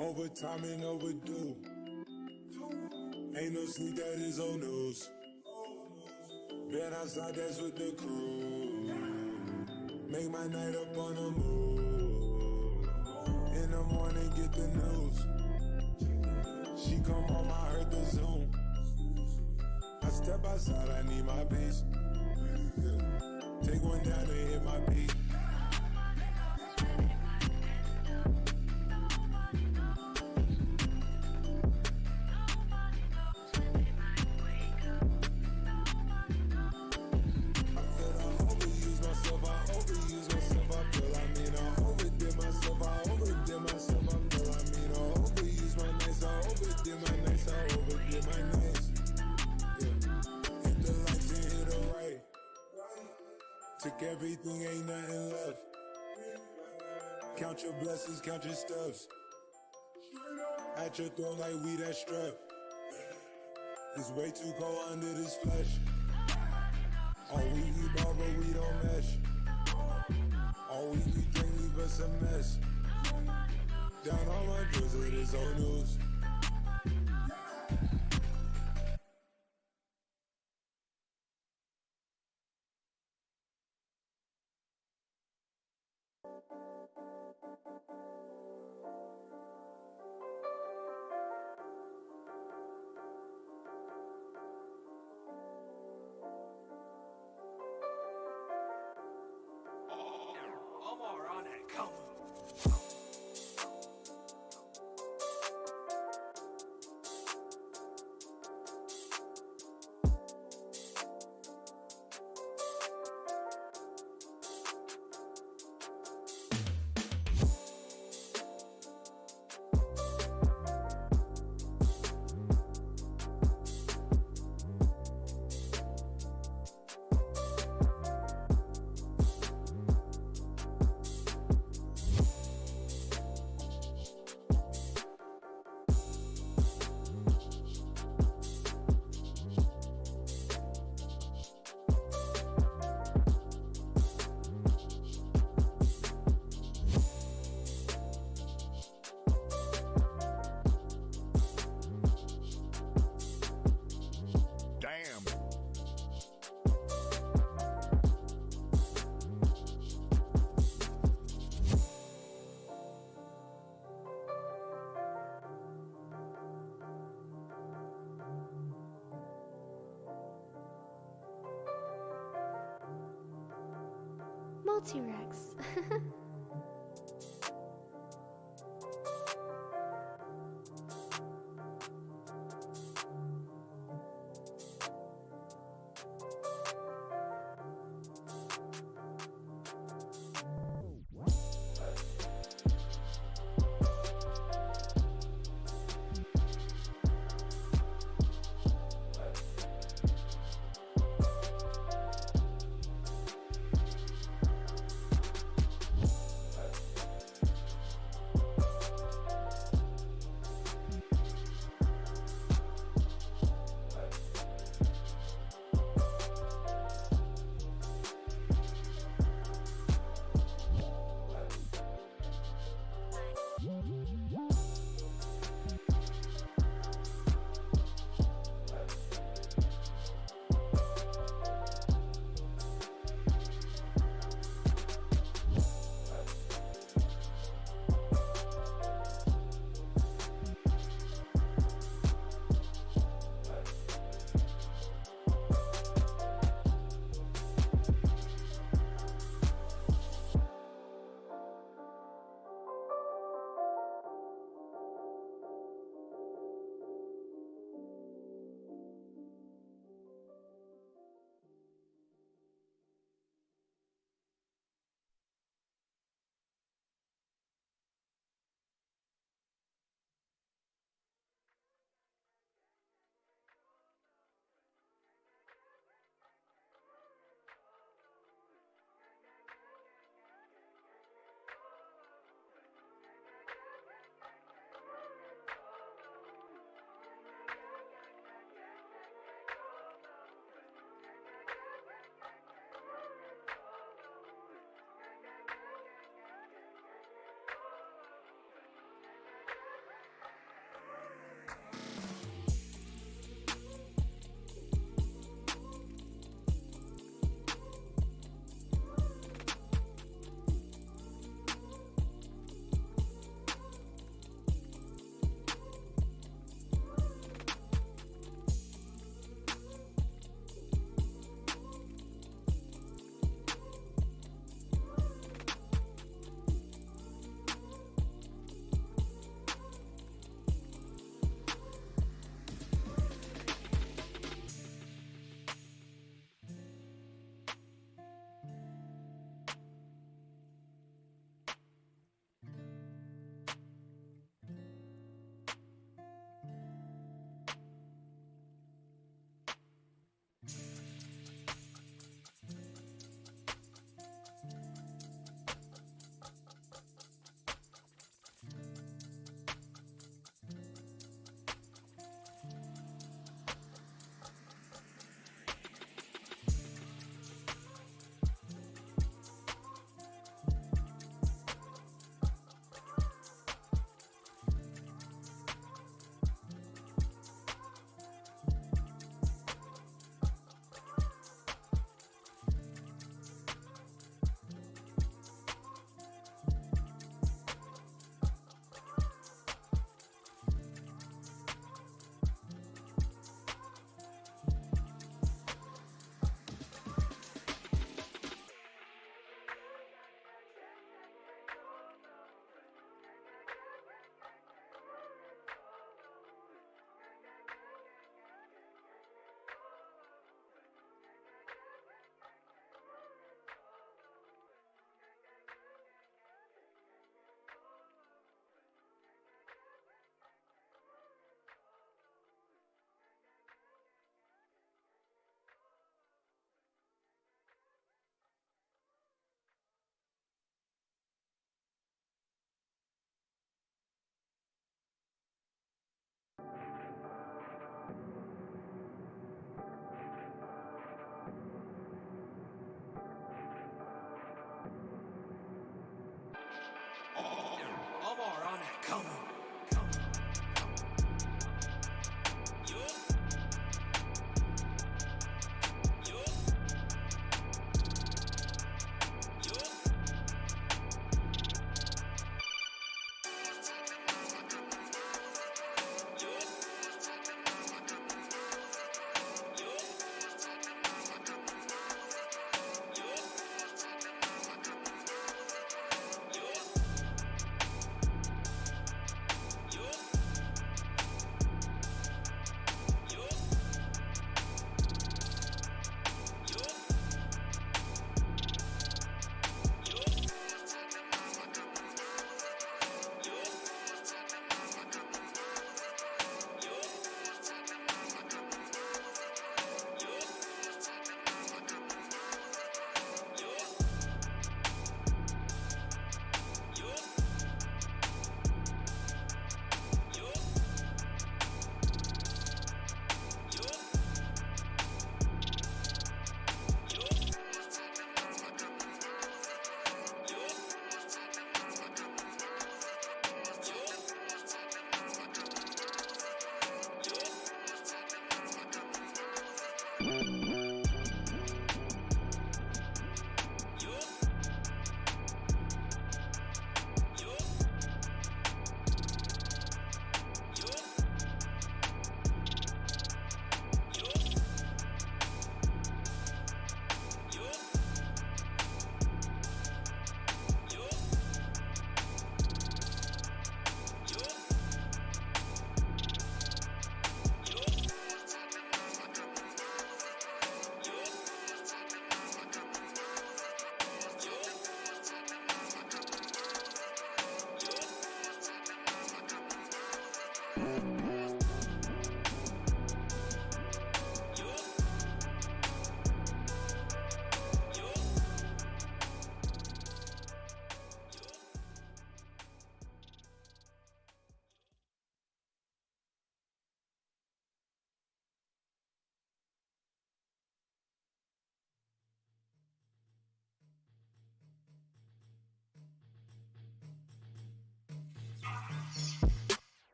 Overtime and overdue. Ain't no sleep, that is old news. Been outside, that's with the crew. Make my night up on the move. In the morning, get the news. She come home, I heard the Zoom. I step outside, I need my peace. Take one down and hit my beat. Took everything, ain't nothing left. Count your blessings, count your stuffs. At your throat like we that strap. It's way too cold under this flesh. All we eat ball, but we don't mesh. All we eat drink leave us a mess. Down on my drills, it is old news. Omar on that cover. Multi-Rex.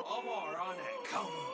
Omar on it. Come.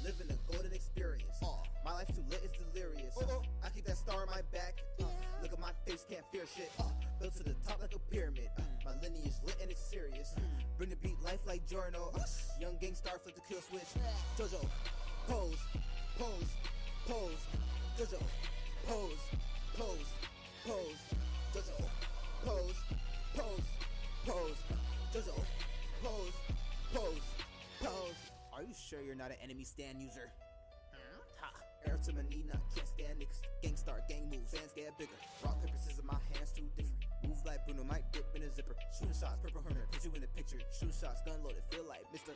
living a golden experience. My life too lit, it's delirious. I keep that star on my back. Look at my face, can't fear shit. Built to the top like a pyramid. My lineage lit and it's serious. Bring the beat life like Giorno. Young gang star flip the kill switch. Jojo, pose, pose, pose. Jojo, pose, pose, pose. Jojo, pose, pose, pose. Jojo, pose, pose, pose. Are you sure you're not an enemy stand user? Ha. Air to my knee, not can't stand niggas. Gangstar, gang moves, hands get bigger. Rock, paper, scissors, my hands too different. Move like Bruno, might dip in a zipper. Shooting shots, purple Herner, put you in the picture. Shooting shots, gun loaded, feel like Mr.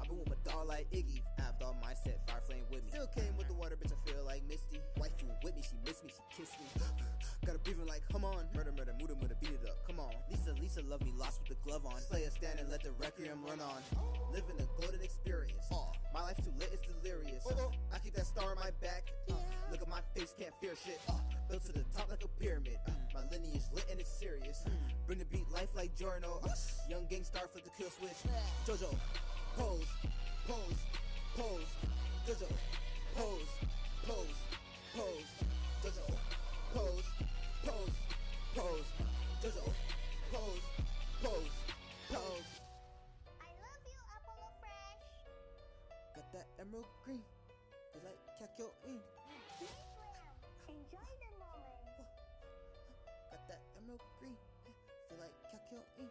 I've been with my dog like Iggy. Avd all mindset, fire flame with me. Still came with the water, bitch, I feel like Misty. Waifu with me, she miss me, she kiss me. Gotta breathe in like, come on. Murder, muda, beat it up, come on. Lisa, love me, lost with the glove on. Slayer stand and let the requiem run on. Living a golden experience. My life too lit, it's delirious. I keep that star on my back. Look at my face, can't fear shit. Built to the top like a pyramid. My lineage lit and it's serious. Bring the beat, life like Giorno. Young gang star, flip the kill switch. Jojo, pose, pose, pose. Jojo, pose, pose, pose. Jojo, pose, pose, pose. Jojo, pose, pose, pose. Got that emerald green, feel like Kakyo in. Enjoy the moment. Got that emerald green, feel like Kakyo in.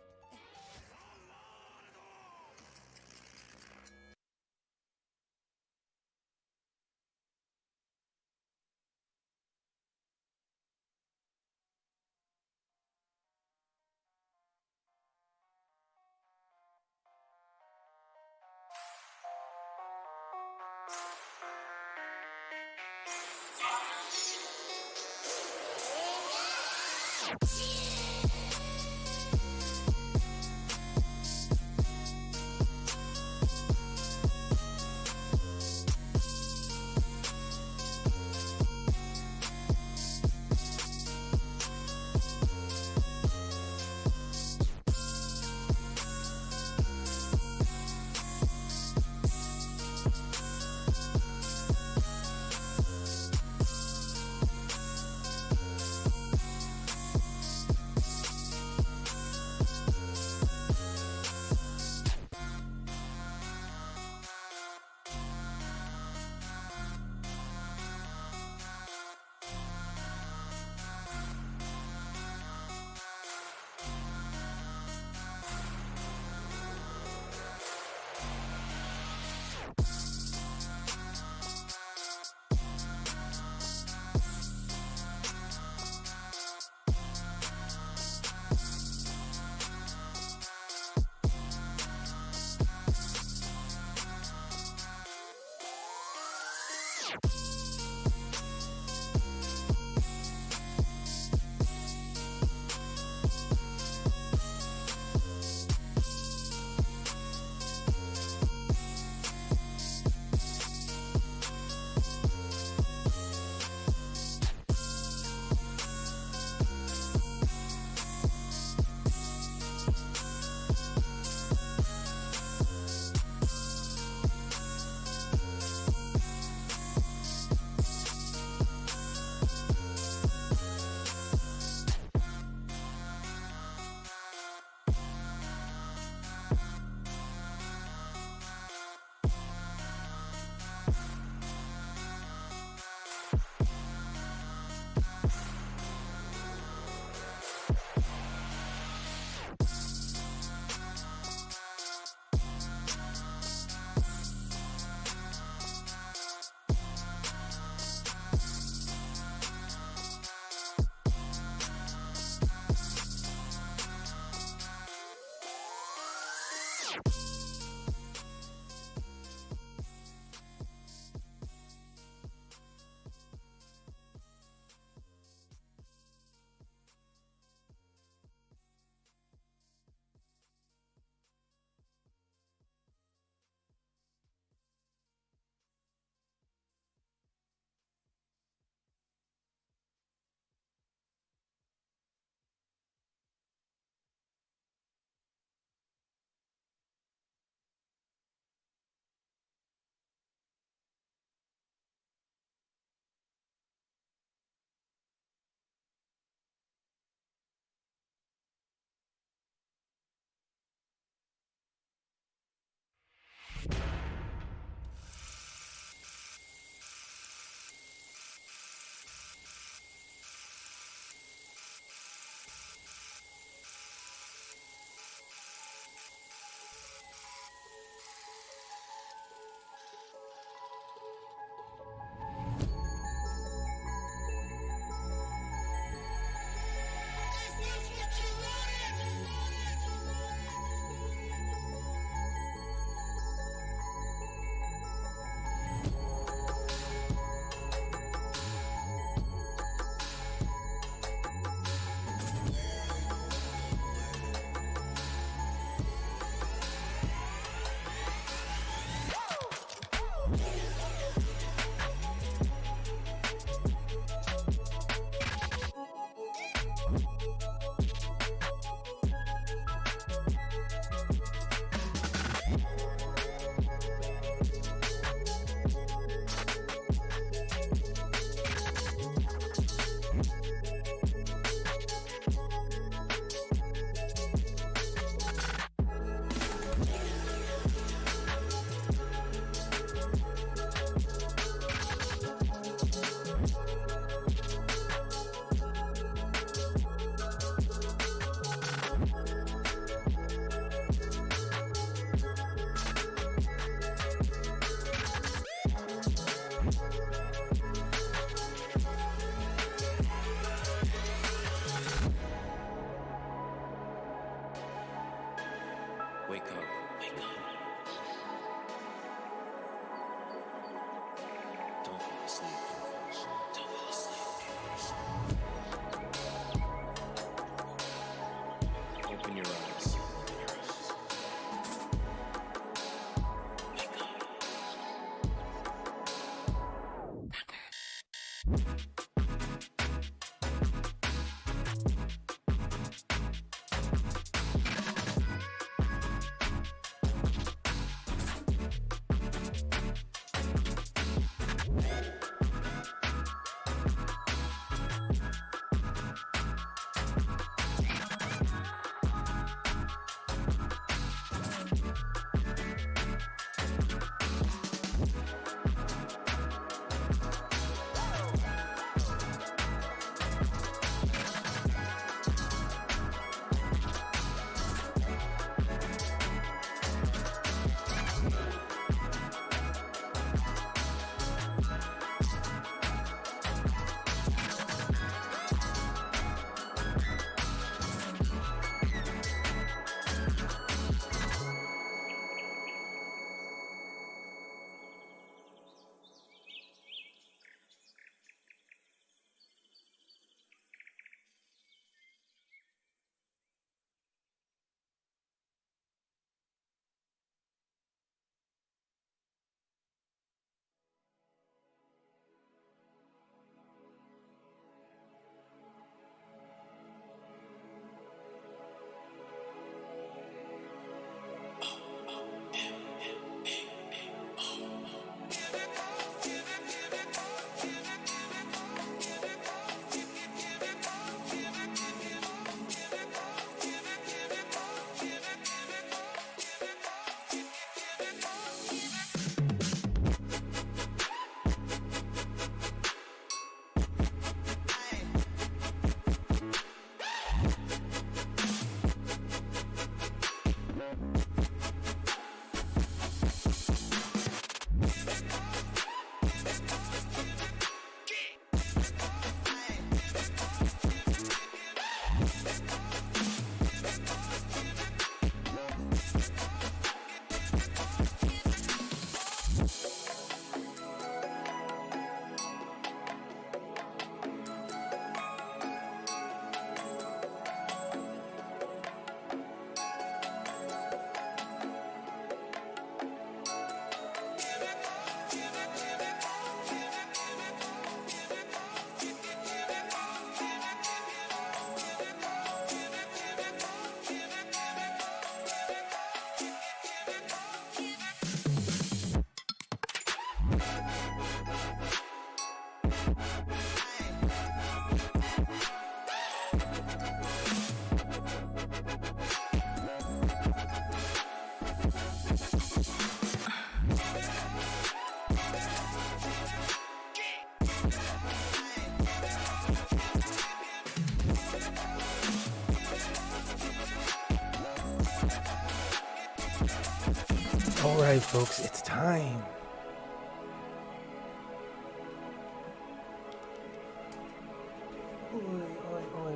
All right, folks, it's time.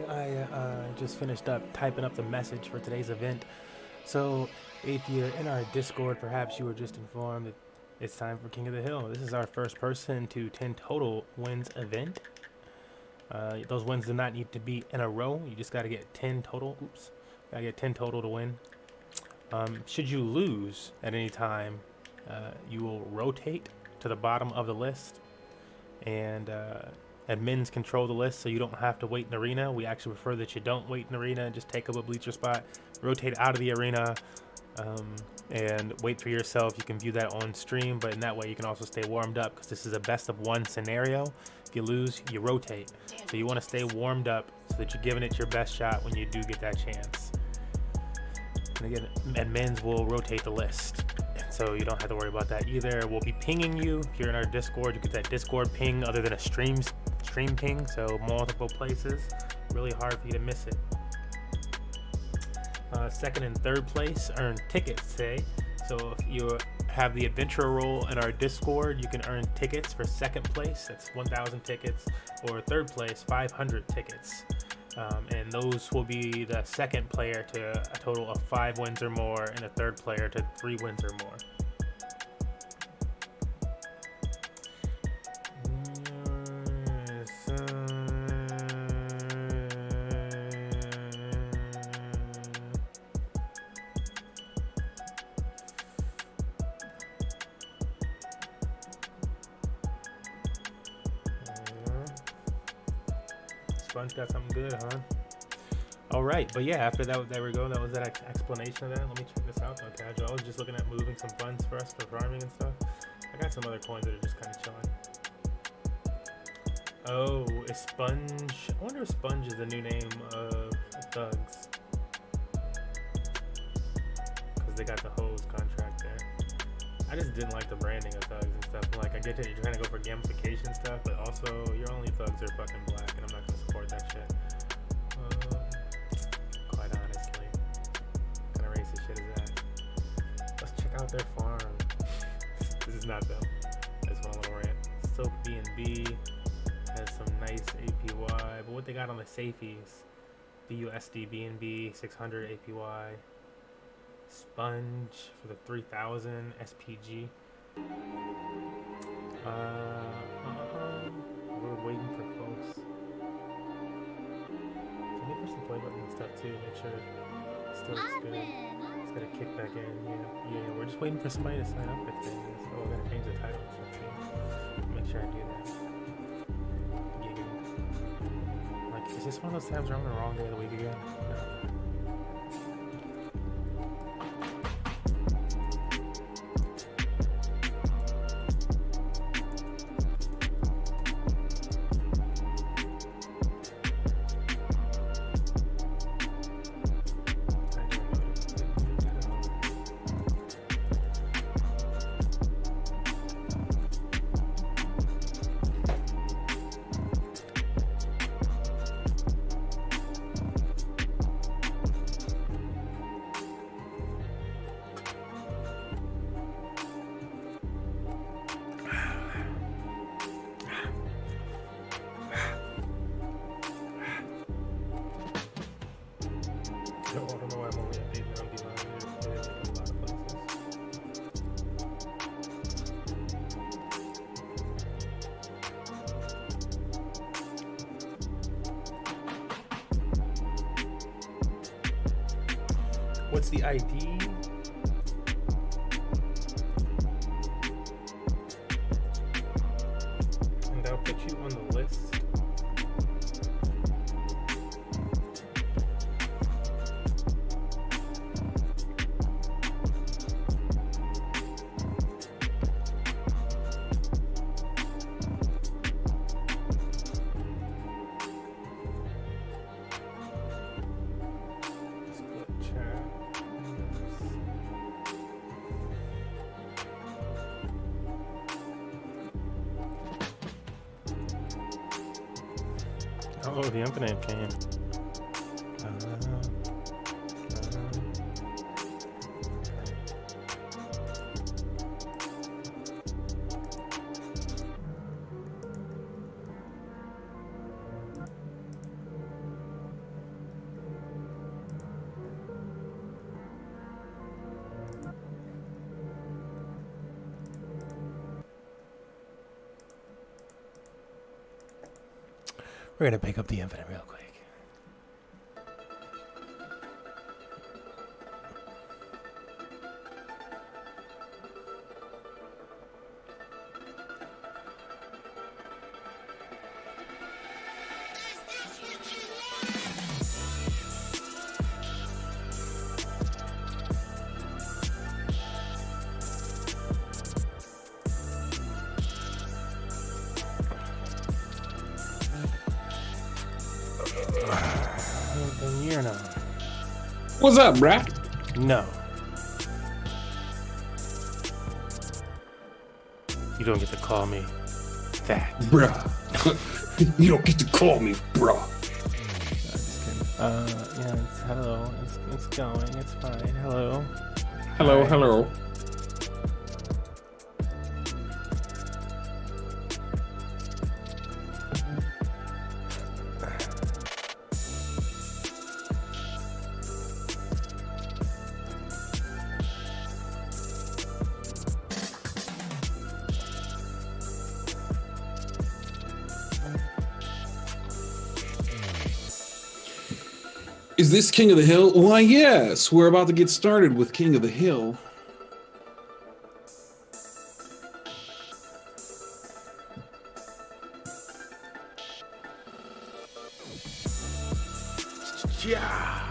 I just finished up typing up the message for today's event. So if you're in our Discord, perhaps you were just informed that it's time for King of the Hill. This is our first person to 10 total wins event. Those wins do not need to be in a row. You just got to get 10 total. Oops. Got to get 10 total to win. Should you lose at any time, you will rotate to the bottom of the list. And admins control the list, so you don't have to wait in arena. We actually prefer that you don't wait in arena and just take up a bleacher spot, rotate out of the arena, and wait for yourself. You can view that on stream, but in that way you can also stay warmed up, because this is a best of one scenario. If you lose, you rotate. So you want to stay warmed up so that you're giving it your best shot when you do get that chance. And again, admins will rotate the list, so you don't have to worry about that either. We'll be pinging you. If you're in our Discord, you get that Discord ping other than a stream ping, so multiple places. Really hard for you to miss it. Second and third place earn tickets today. So if you have the adventure role in our Discord, you can earn tickets for second place. That's 1,000 tickets, or third place, 500 tickets. And those will be the second player to a total of 5 wins or more, and the third player to 3 wins or more. Sponge got something good, huh? All right, but yeah, after that, there we go. That was that explanation of that. Let me check this out. Okay, I was just looking at moving some funds for us for farming and stuff. I got some other coins that are just kind of chilling. Oh, is Sponge? I wonder if Sponge is the new name of Thugs, because they got the hose contract there. I just didn't like the branding of Thugs and stuff. Like, I get that you're trying to go for gamification stuff, but also your only Thugs are fucking black, and I'm not gonna support that shit. Quite honestly, what kind of racist shit is that? Let's check out their farm. This is not them. That's one little rant. Soap B&B has some nice APY, but what they got on the safeties? BUSD B&B 600 APY. Sponge for the 3000 SPG. We're waiting for folks. Can we push the play button and stuff too? Make sure it still looks good. It's gotta kick back in. Yeah. We're just waiting for somebody to sign up for things. So we're gonna change the title and stuff too. Make sure I do that. Like, is this one of those times where I'm on the wrong day of the week again? No. What's the ID? And I'll put you on the list. Oh, the infinite came. We're gonna pick up the infinite real quick. What's up, bruh? No. You don't get to call me that. Bruh. You don't get to call me bruh. Yeah, it's hello. It's going. It's fine. Hello. Hello, Hi. hello. Is this King of the Hill? Why, yes. We're about to get started with King of the Hill. Ja.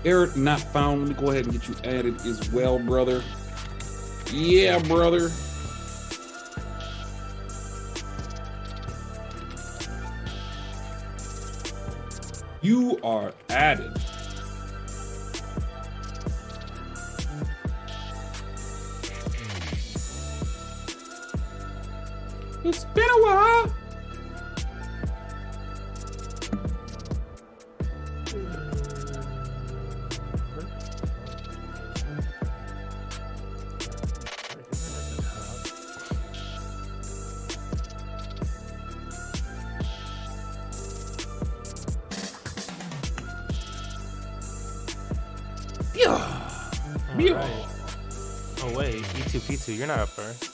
Eric not found. Let me go ahead and get you added as well, brother. Yeah, brother. You are added. It's been a while. Alright. Oh wait, E2P2, you're not up first.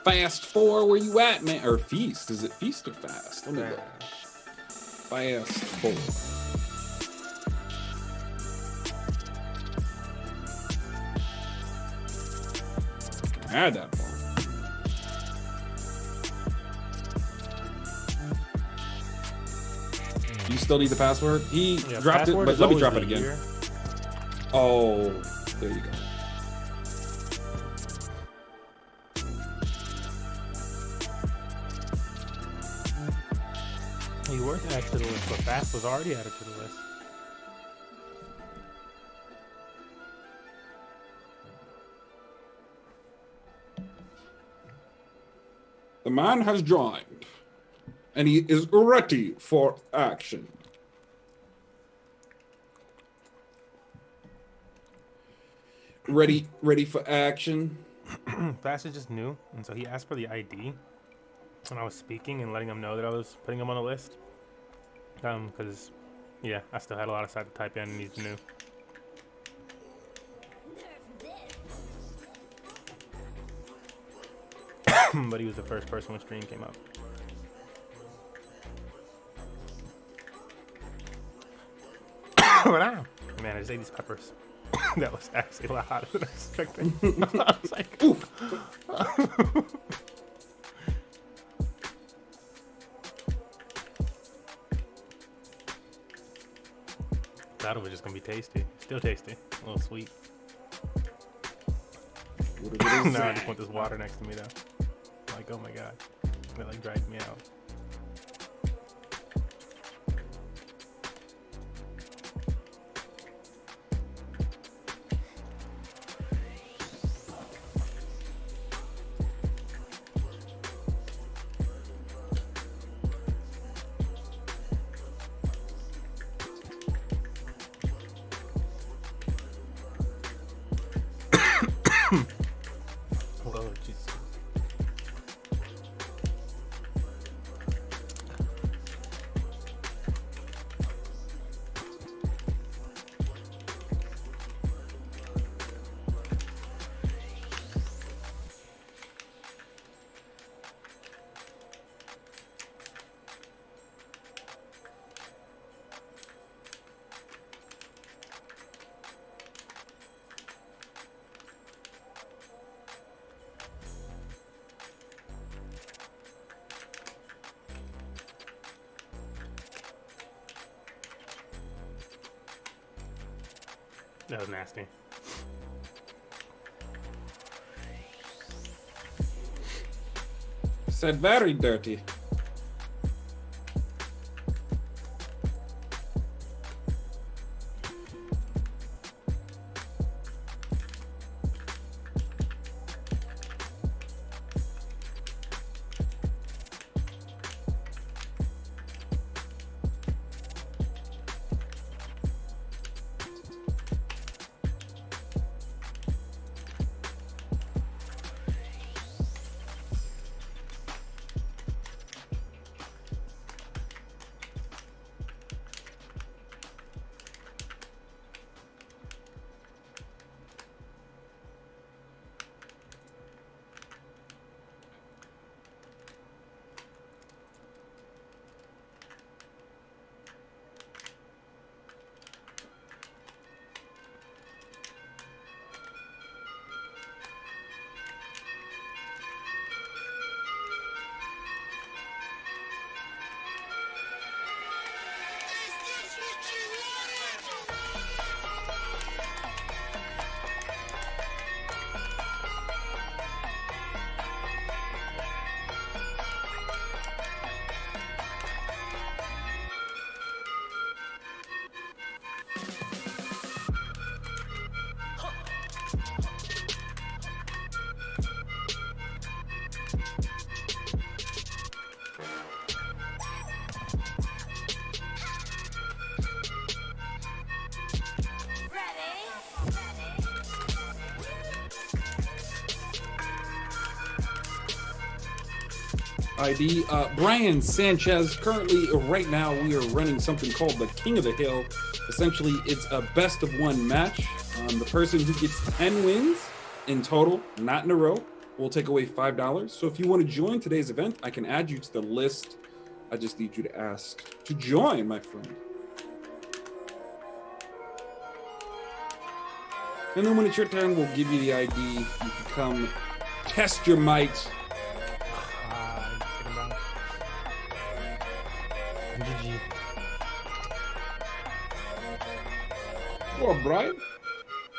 Fast 4, where you at, man? Or feast? Is it feast or fast? Let me look. Fast 4. I had that far. You still need the password? He dropped it, but let me drop it again. Year. Oh, there you go. You weren't added to the list, but Fast was already added to the list. The man has joined, and he is ready for action. Ready for action. Fast is just new, and so he asked for the ID when I was speaking and letting him know that I was putting him on the list. Because, yeah, I still had a lot of stuff to type in, and he's new. But he was the first person when stream came up. Man, I just ate these peppers. That was actually a lot hotter than I expected. I was like, ooh. Thought it was just gonna be tasty. Still tasty. A little sweet. No, I just want this water next to me though. Like, oh my god. That like dragged me out. That was nasty. Said very dirty. ID. Brian Sanchez. Currently, right now, we are running something called the King of the Hill. Essentially, it's a best of one match. The person who gets 10 wins in total, not in a row, will take away $5. So if you want to join today's event, I can add you to the list. I just need you to ask to join, my friend. And then when it's your turn, we'll give you the ID. You can come test your might. MMG. Well, Brian,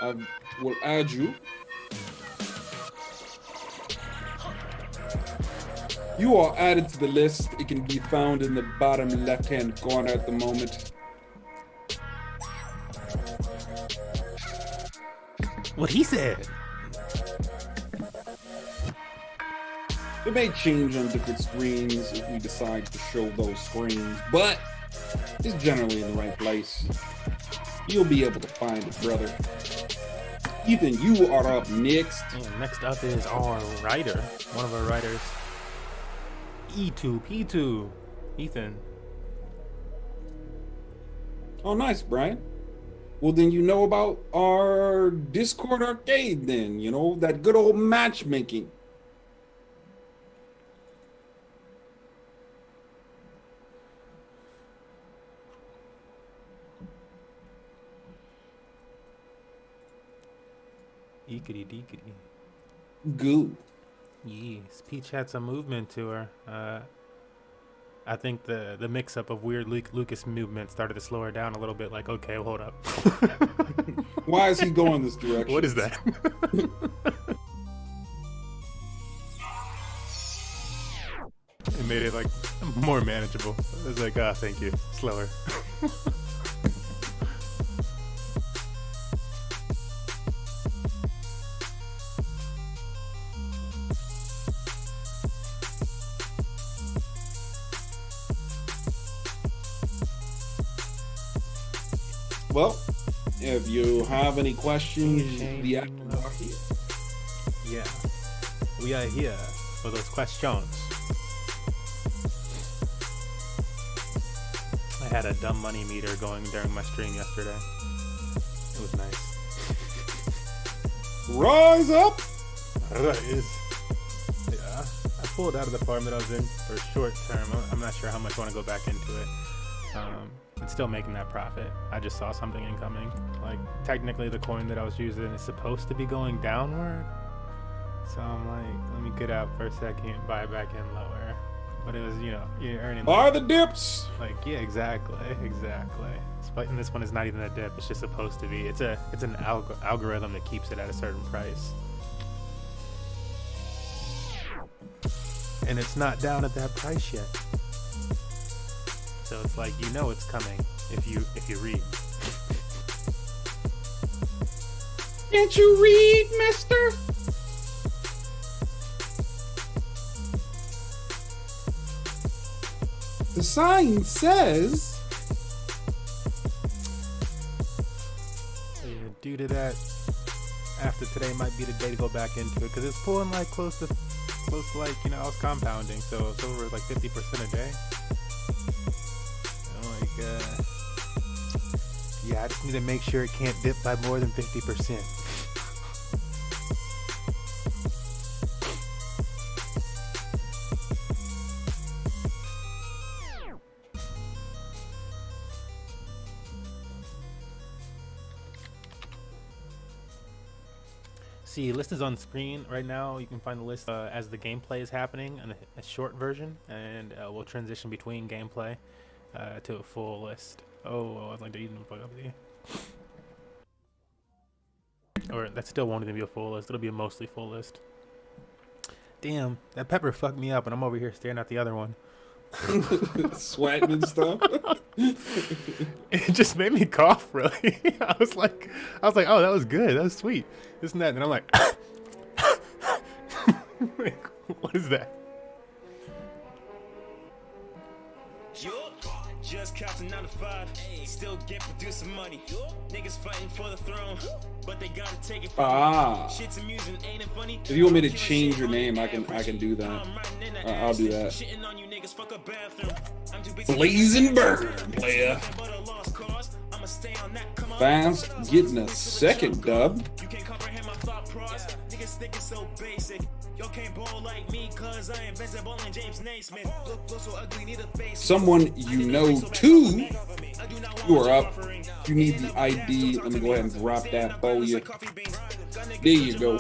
I will add you. You are added to the list. It can be found in the bottom left-hand corner at the moment. What he said. It may change on different screens if we decide to show those screens, but it's generally in the right place. You'll be able to find it, brother. Ethan, you are up next. And next up is our writer, one of our writers, E2P2, Ethan. Oh, nice, Brian. Well, then you know about our Discord arcade then, you know, that good old matchmaking. Eekity deekity. Good. Yes, Peach had some movement to her. I think the mix-up of weird Lucas movement started to slow her down a little bit. Like, okay, hold up. Why is he going this direction? What is that? It made it like more manageable. It was like, ah, thank you, slower. Well, if you have any questions, the actors are here. Yeah, we are here for those questions. I had a dumb money meter going during my stream yesterday. It was nice. Rise up! Rise. Yeah, I pulled out of the farm that I was in for a short term. I'm not sure how much I want to go back into it. It's still making that profit. I just saw something incoming. Like, technically the coin that I was using is supposed to be going downward. So I'm like, let me get out for a second, buy back in lower. But it was, you know, you're earning. Are the dips? Like, yeah, exactly. But and this one is not even a dip. It's just supposed to be. It's an algorithm that keeps it at a certain price. And it's not down at that price yet. So it's like, you know it's coming if you read. Can't you read, mister? The sign says... Yeah, due to that, after today might be the day to go back into it, because it's pulling like close to like, you know, I was compounding, so it's over like 50% a day. I'm like, yeah, I just need to make sure it can't dip by more than 50%. See, list is on screen right now. You can find the list as the gameplay is happening, and a short version, and we'll transition between gameplay to a full list. Oh, I'd like to even fuck up the. Or that still won't even be a full list. It'll be a mostly full list. Damn, that pepper fucked me up, and I'm over here staring at the other one. Sweating and stuff. It just made me cough, really. I was like, oh, that was good. That was sweet. This and that. And I'm like, like, what is that? Just counting 9 to 5, still get producing money. Niggas fighting for the throne, but they gotta take it from me. Shit's amusing, ain't it funny? If you want me to change your name, I can do that. I'll do that. Blazing Bird, player. Fast getting a second dub. Niggas think it's so basic. Y'all can't ball like me, cause I invented bowling James Naismith. Look so ugly, need a face. Someone you know too. You are up. You need the ID. Let me go ahead and drop that for you. There you go.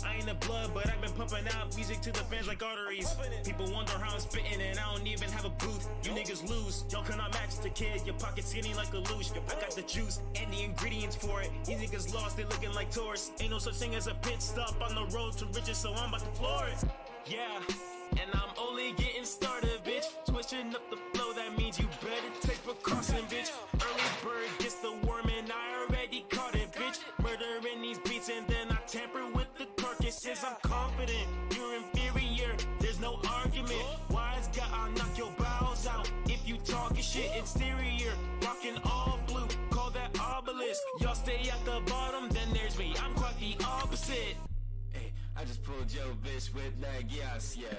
I ain't a blood, but I've been pumping out music to the fans like arteries. People wonder how I'm spitting, and I don't even have a booth. You niggas lose. Y'all cannot match the kid. Your pocket skinny like a loosh. I got the juice and the ingredients for it. You niggas lost, they looking like tourists. Ain't no such thing as a pit stop on the road to riches, so I'm about to floor it. Yeah, and I'm only getting started, bitch. Switching up the flow, that means you better take precaution, bitch. Early bird gets the worm, and I already caught it, bitch. Murdering these beats, and then I tamper with the carcasses. I'm confident, you're inferior, there's no argument. Wise guy, I'll knock your bowels out if you talking shit. Exterior, rocking all blue, call that obelisk. Y'all stay at the bottom, then there's me, I'm quite the opposite. Hey, I just pulled your bitch with that gas, yeah.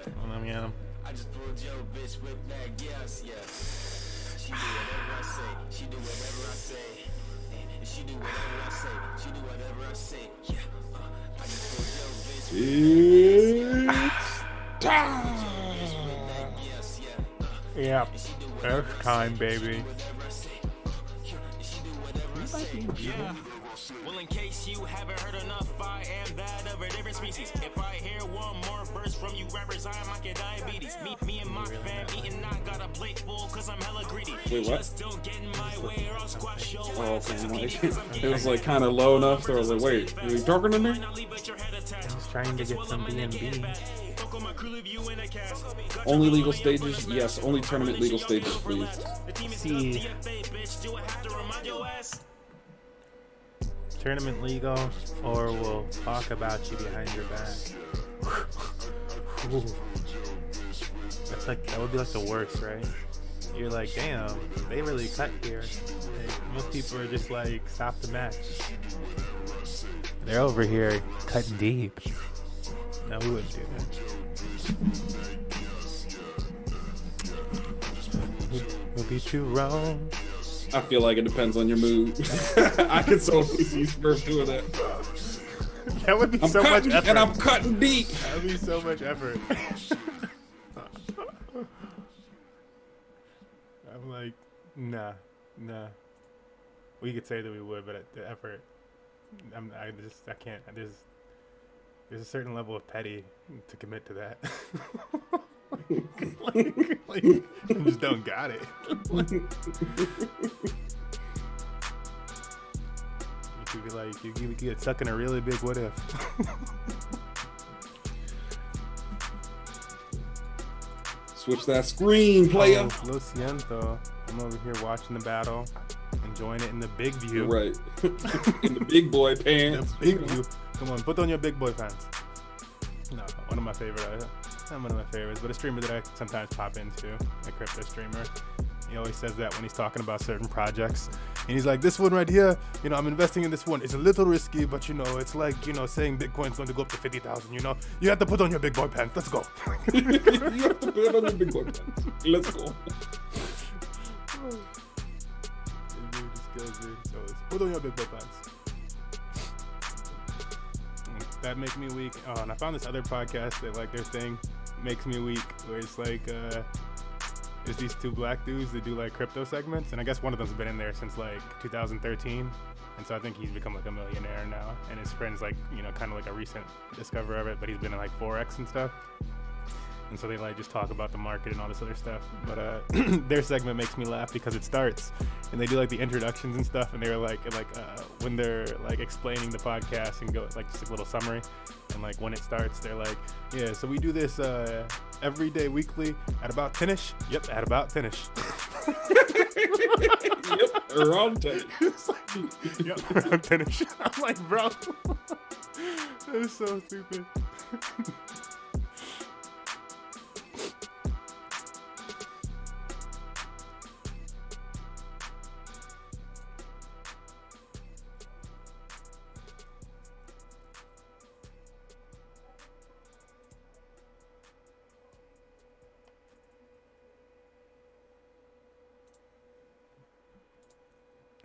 I just pulled your bitch with that gas, yeah. She do whatever I say, she do whatever I say. And she do whatever I say, she do whatever I say, yeah. I just pulled your bitch with that gas. Yeah, first time, baby. Yeah. Well, in case you haven't heard enough, I am that of a different species. If I hear one more verse from you rappers, I might get diabetes. Me and my fam eating, I got a plate full cause I'm hella greedy. Wait, what? Just don't get in my way or I'll squash your Okay. It was like kind of low enough, so I was like, wait, are you talking to me? I'm just trying to get some B&B. Only legal stages? Yes, only tournament legal stages, please. See. Tournament legal, or we'll talk about you behind your back. Ooh. That's like, that would be like the worst, right? You're like, damn, they really cut here. Like, most people are just like, stop the match. They're over here cutting deep. No, we wouldn't do that. We'll beat you wrong. I feel like it depends on your mood. I can so see Smurf doing that. That would be so much effort. And I'm cutting deep. That would be so much effort. I'm like, nah. We could say that we would, but the effort, I can't. There's a certain level of petty to commit to that. like, I just don't got it. You could be like, you could get stuck in a really big what if. Switch that screen, player. Oh, lo siento. I'm over here watching the battle, enjoying it in the big view. Right. In the big boy pants. The big view. Come on, put on your big boy pants. No, one of my favorite. Not one of my favorites, but a streamer that I sometimes pop into, a crypto streamer. He always says that when he's talking about certain projects. And he's like, this one right here, you know, I'm investing in this one. It's a little risky, but, you know, it's like, you know, saying Bitcoin's going to go up to 50,000, you know. You have to put on your big boy pants. Let's go. You have to put on your big boy pants. Let's go. Put on your big boy pants. That makes me weak. Oh, and I found this other podcast that, like, their thing makes me weak, where it's like, it's these two black dudes that do like crypto segments, and I guess one of them's been in there since like 2013, and so I think he's become like a millionaire now, and his friend's like, you know, kind of like a recent discoverer of it, but he's been in like Forex and stuff, and so they like just talk about the market and all this other stuff. But their segment makes me laugh because it starts and they do like the introductions and stuff, and they're like when they're like explaining the podcast and go like just a little summary, and like when it starts they're like, yeah, so we do this every day, weekly at about 10ish. Yep, at about 10ish. Yep, around 10. Yep, around 10ish. I'm like, bro, that is so stupid.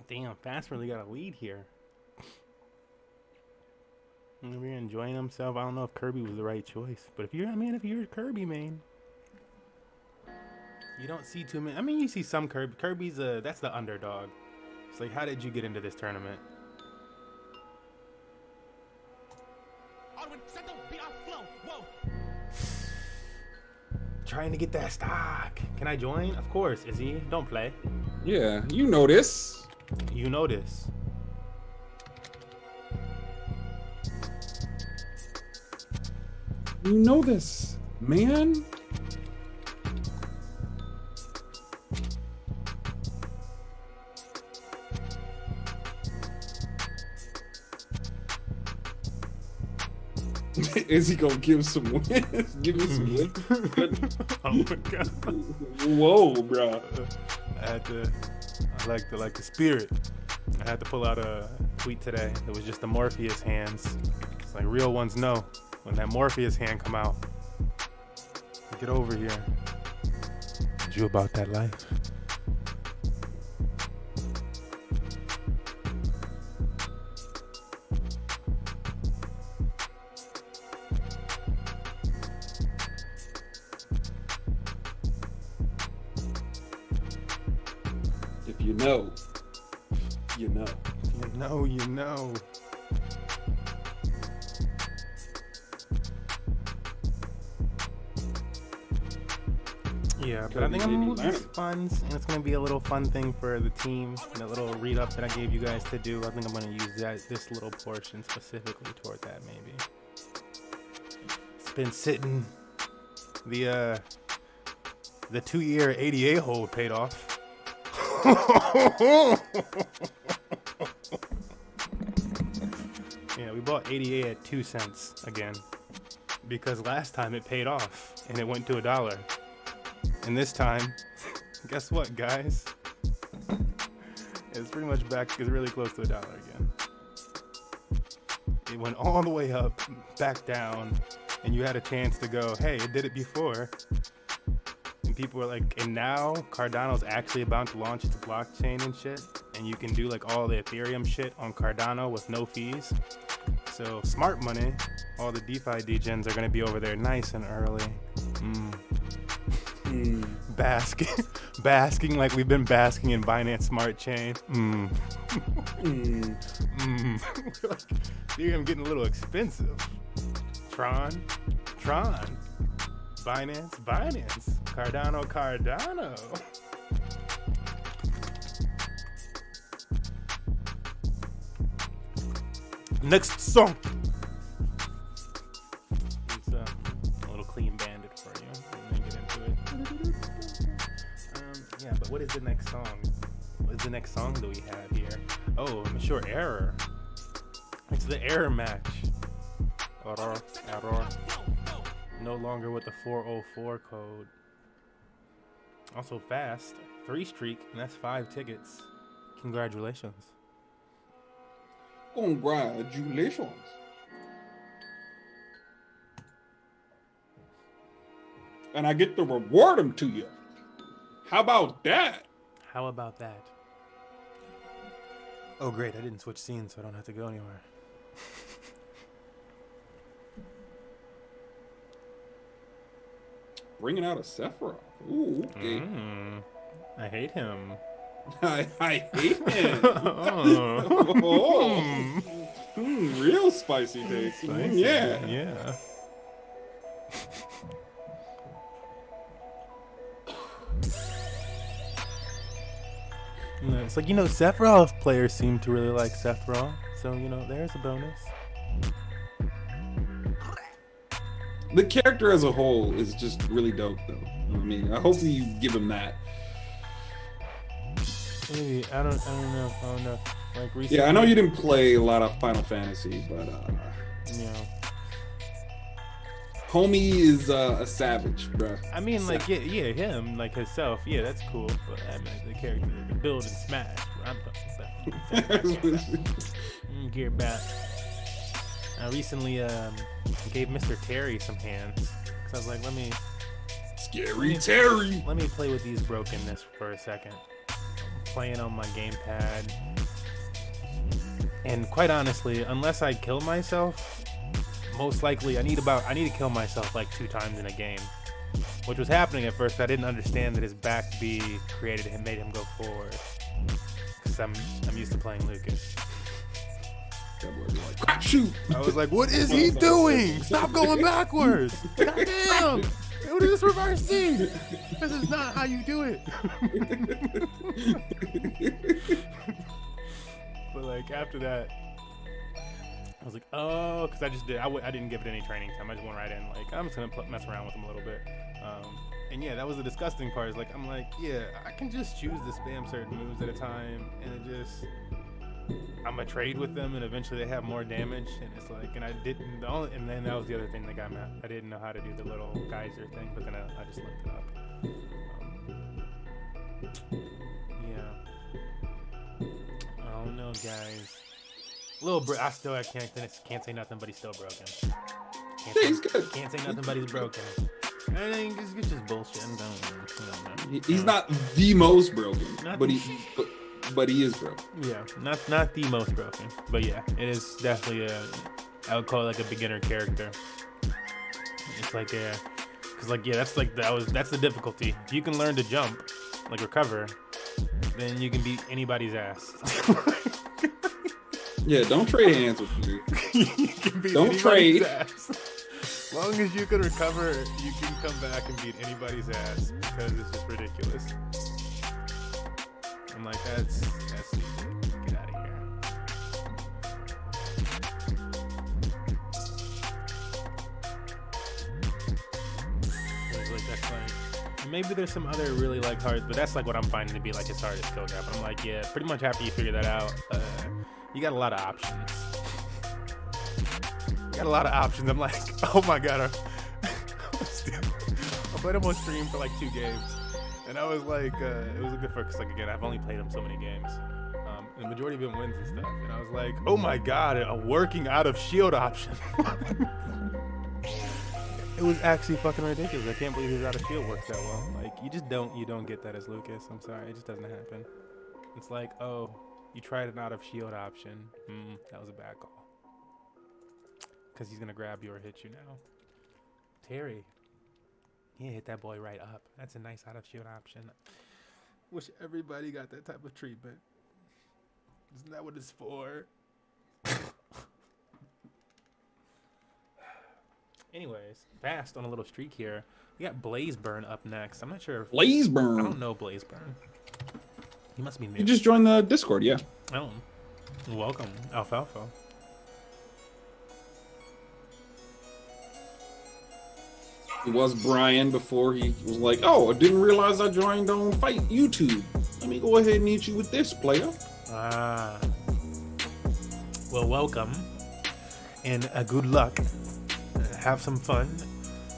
Damn, Fast really got a lead here. We're enjoying himself. I don't know if Kirby was the right choice, but if you're a Kirby main, you don't see too many. I mean, you see some Kirby. Kirby's that's the underdog. It's like, how did you get into this tournament? Trying to get that stock. Can I join? Of course. Izzy, don't play. Yeah, you know this. You know this. You know this, man. Is he gonna give some wins? Give me some wins. Oh my god. Whoa, bro. I like the spirit. I had to pull out a tweet today. It was just the Morpheus hands. It's like, real ones know when that Morpheus hand come out. Get over here. Told you about that life. If you know, you know. You know, you know. Yeah, but I think I'm gonna move these funds, and it's gonna be a little fun thing for the team, and a little read up that I gave you guys to do. I think I'm gonna use this little portion specifically toward that. Maybe it's been sitting. The 2-year ADA hold paid off. Yeah, we bought ADA at 2 cents again because last time it paid off and it went to $1. And this time, guess what, guys? It's pretty much back. It's really close to $1 again. It went all the way up, back down, and you had a chance to go, hey, it did it before. And people were like, and now Cardano's actually about to launch its blockchain and shit, and you can do like all the Ethereum shit on Cardano with no fees. So smart money, all the DeFi degens are gonna be over there nice and early. Basking like we've been basking in Binance Smart Chain. Like, Ethereum getting a little expensive. Tron. Binance. Cardano. Next song. It's a little clean bandit for you. And then get into it. Yeah, but what is the next song? What is the next song that we have here? Oh, I'm sure Error. It's the Error match. Error. No longer with the 404 code. Also fast. 3 streak, and that's 5 tickets. Congratulations. Congratulations. And I get to reward them to you. How about that? How about that? Oh, great. I didn't switch scenes, so I don't have to go anywhere. Bringing out a Sephiroth. Ooh, okay. I hate him. I hate him. Real spicy taste. Spicy. Yeah. Yeah. It's like, Sephiroth players seem to really like Sephiroth. So, there's a bonus. The character as a whole is just really dope, though. I mean, I hope you give him that. Maybe. I don't know. Like recently. Yeah, I know you didn't play a lot of Final Fantasy, but homie is a savage, bruh. I mean, like, yeah, him, like himself, yeah, that's cool. But I mean, the character, the build and smash. I'm talking about. Gear back. I recently gave Mr. Terry some hands because I was like, let me play with these brokenness for a second. I'm playing on my gamepad, and quite honestly, unless I kill myself, most likely I need to kill myself like 2 times in a game, which was happening at first. I didn't understand that his back B created him, made him go forward, because I'm used to playing Lucas. Crap, shoot! I was like, what is he doing? Stop going backwards! Goddamn! What is this reverse C? This is not how you do it. But like after that, I was like, oh, because I didn't give it any training time. I just went right in. Like, I'm just gonna mess around with him a little bit. And yeah, that was the disgusting part. Is like, I'm like, yeah, I can just choose to spam certain moves at a time, and it just. I'm gonna trade with them, and eventually they have more damage, and it's like, and I didn't. And then that was the other thing that got me. I didn't know how to do the little geyser thing, but then I just looked it up. Yeah. I don't know, guys. I can't say nothing, but he's still broken. Can't say nothing, but he's broken. I think it's just bullshit. I don't know. He's not the most broken, but he is broken. Yeah, not the most broken, but yeah, it is definitely I would call it like a beginner character. It's like that's the difficulty. If you can learn to jump, like recover, then you can beat anybody's ass. Yeah, don't trade hands with me. You can beat don't trade. Ass. As long as you can recover, you can come back and beat anybody's ass because it's just ridiculous. I'm like, that's stupid. Get out of here. That's like, maybe there's some other really like hard, but that's like what I'm finding to be like his hardest skill gap. And I'm like, yeah, pretty much after you figure that out, you got a lot of options. I'm like, oh my god, I played him on stream for like 2 games. And I was like, it was a good first, like, again, I've only played him so many games. And the majority of him wins and stuff. And I was like, oh my god, a working out of shield option. It was actually fucking ridiculous. I can't believe his out of shield works that well. Like, you don't get that as Lucas. I'm sorry, it just doesn't happen. It's like, oh, you tried an out of shield option. That was a bad call. Because he's going to grab you or hit you now. Terry. Yeah, hit that boy right up. That's a nice out of shield option. Wish everybody got that type of treatment. Isn't that what it's for? Anyways, fast on a little streak here. We got Blazeburn up next. I'm not sure. Blazeburn. I don't know Blazeburn. He must be new. You just joined the Discord, yeah. Oh, welcome, Alfalfa. It was Brian before he was like, oh, I didn't realize I joined on Fight YouTube. Let me go ahead and hit you with this, player. Ah. Well, welcome. And good luck. Have some fun.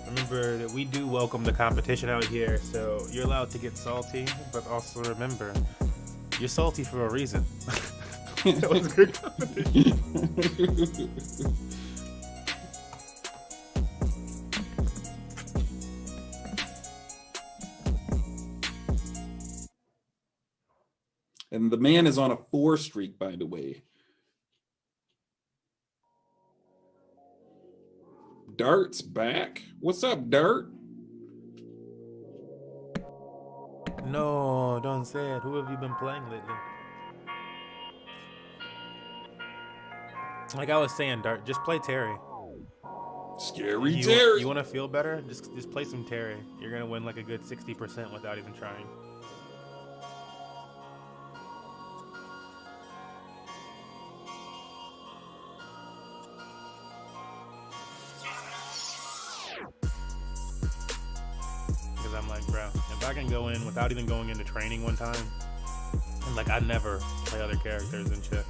Remember that we do welcome the competition out here, so you're allowed to get salty, but also remember, you're salty for a reason. That was a good competition. And the man is on a 4 streak, by the way. Dart's back. What's up, Dart? No, don't say it. Who have you been playing lately? Like I was saying, Dart, just play Terry. Scary Terry. You want to feel better? Just play some Terry. You're gonna win like a good 60% without even trying. Because I'm like, bro, if I can go in without even going into training one time, and like I never play other characters and shit,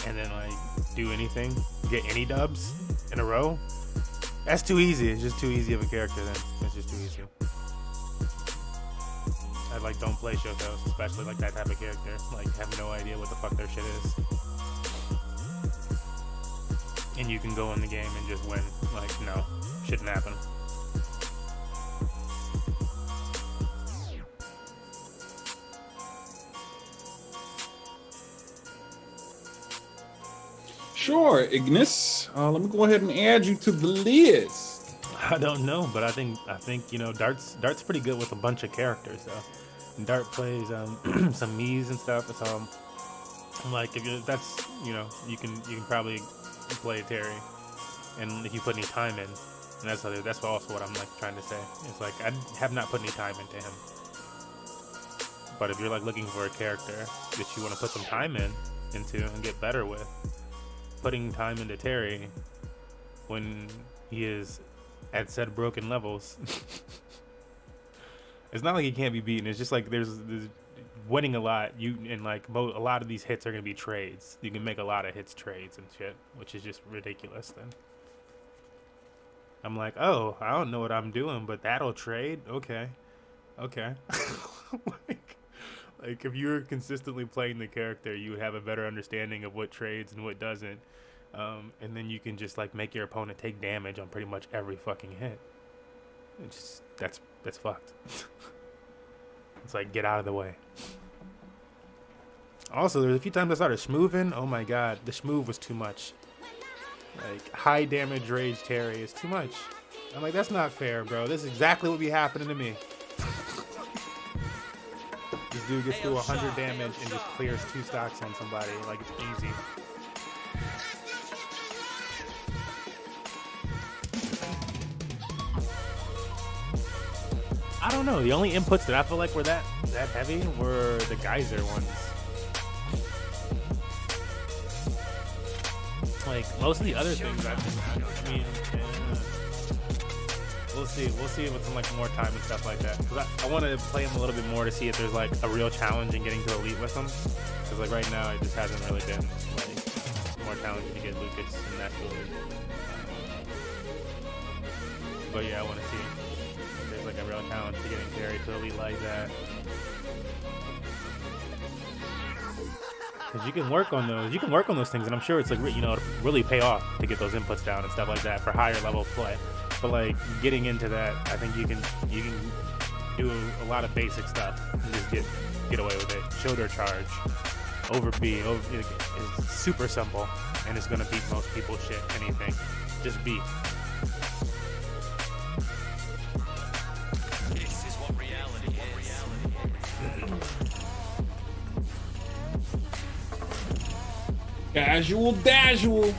and then like do anything, get any dubs in a row, that's too easy. It's just too easy of a character then. It's just too easy. I like don't play Shotos, especially like that type of character. Like have no idea what the fuck their shit is. And you can go in the game and just win. Like, no, shouldn't happen. Sure, Ignis. Let me go ahead and add you to the list. I don't know, but I think you know Dart's pretty good with a bunch of characters though. And Dart plays some Mii's and stuff. So I'm like, if that's you know you can probably play Terry, and if you put any time in, and that's also what I'm like trying to say. It's like I have not put any time into him, but if you're like looking for a character that you want to put some time into and get better with, putting time into Terry when he is at said broken levels, it's not like he can't be beaten. It's just like there's winning a lot. A lot of these hits are gonna be trades. You can make a lot of hits trades and shit, which is just ridiculous. Then I'm like, oh, I don't know what I'm doing, but that'll trade. Okay. Like if you're consistently playing the character, you have a better understanding of what trades and what doesn't, and then you can just like make your opponent take damage on pretty much every fucking hit. It's just that's fucked. It's like, get out of the way. Also, there's a few times I started schmooving. Oh my god, the schmoove was too much. Like high damage rage Terry is too much. I'm like, that's not fair, bro. This is exactly what be happening to me. This dude gets through 100 damage and just clears 2 stocks on somebody. Like, it's easy. I don't know. The only inputs that I feel like were that heavy were the geyser ones. Like, most of the other things, I mean, we'll see with some like more time and stuff like that. Cause I want to play him a little bit more to see if there's like a real challenge in getting to elite with him. Cause like right now it just hasn't really been like more challenging to get Lucas, and that's really. But yeah, I want to see if there's like a real challenge to getting Terry to elite like that. Cause you can work on those things, and I'm sure it's like it'll really pay off to get those inputs down and stuff like that for higher level play. But like getting into that, I think you can do a lot of basic stuff and just get away with it. Shoulder charge, over B, is super simple, and it's gonna beat most people's shit. Anything, just B. This is what reality is. Casual Dazual,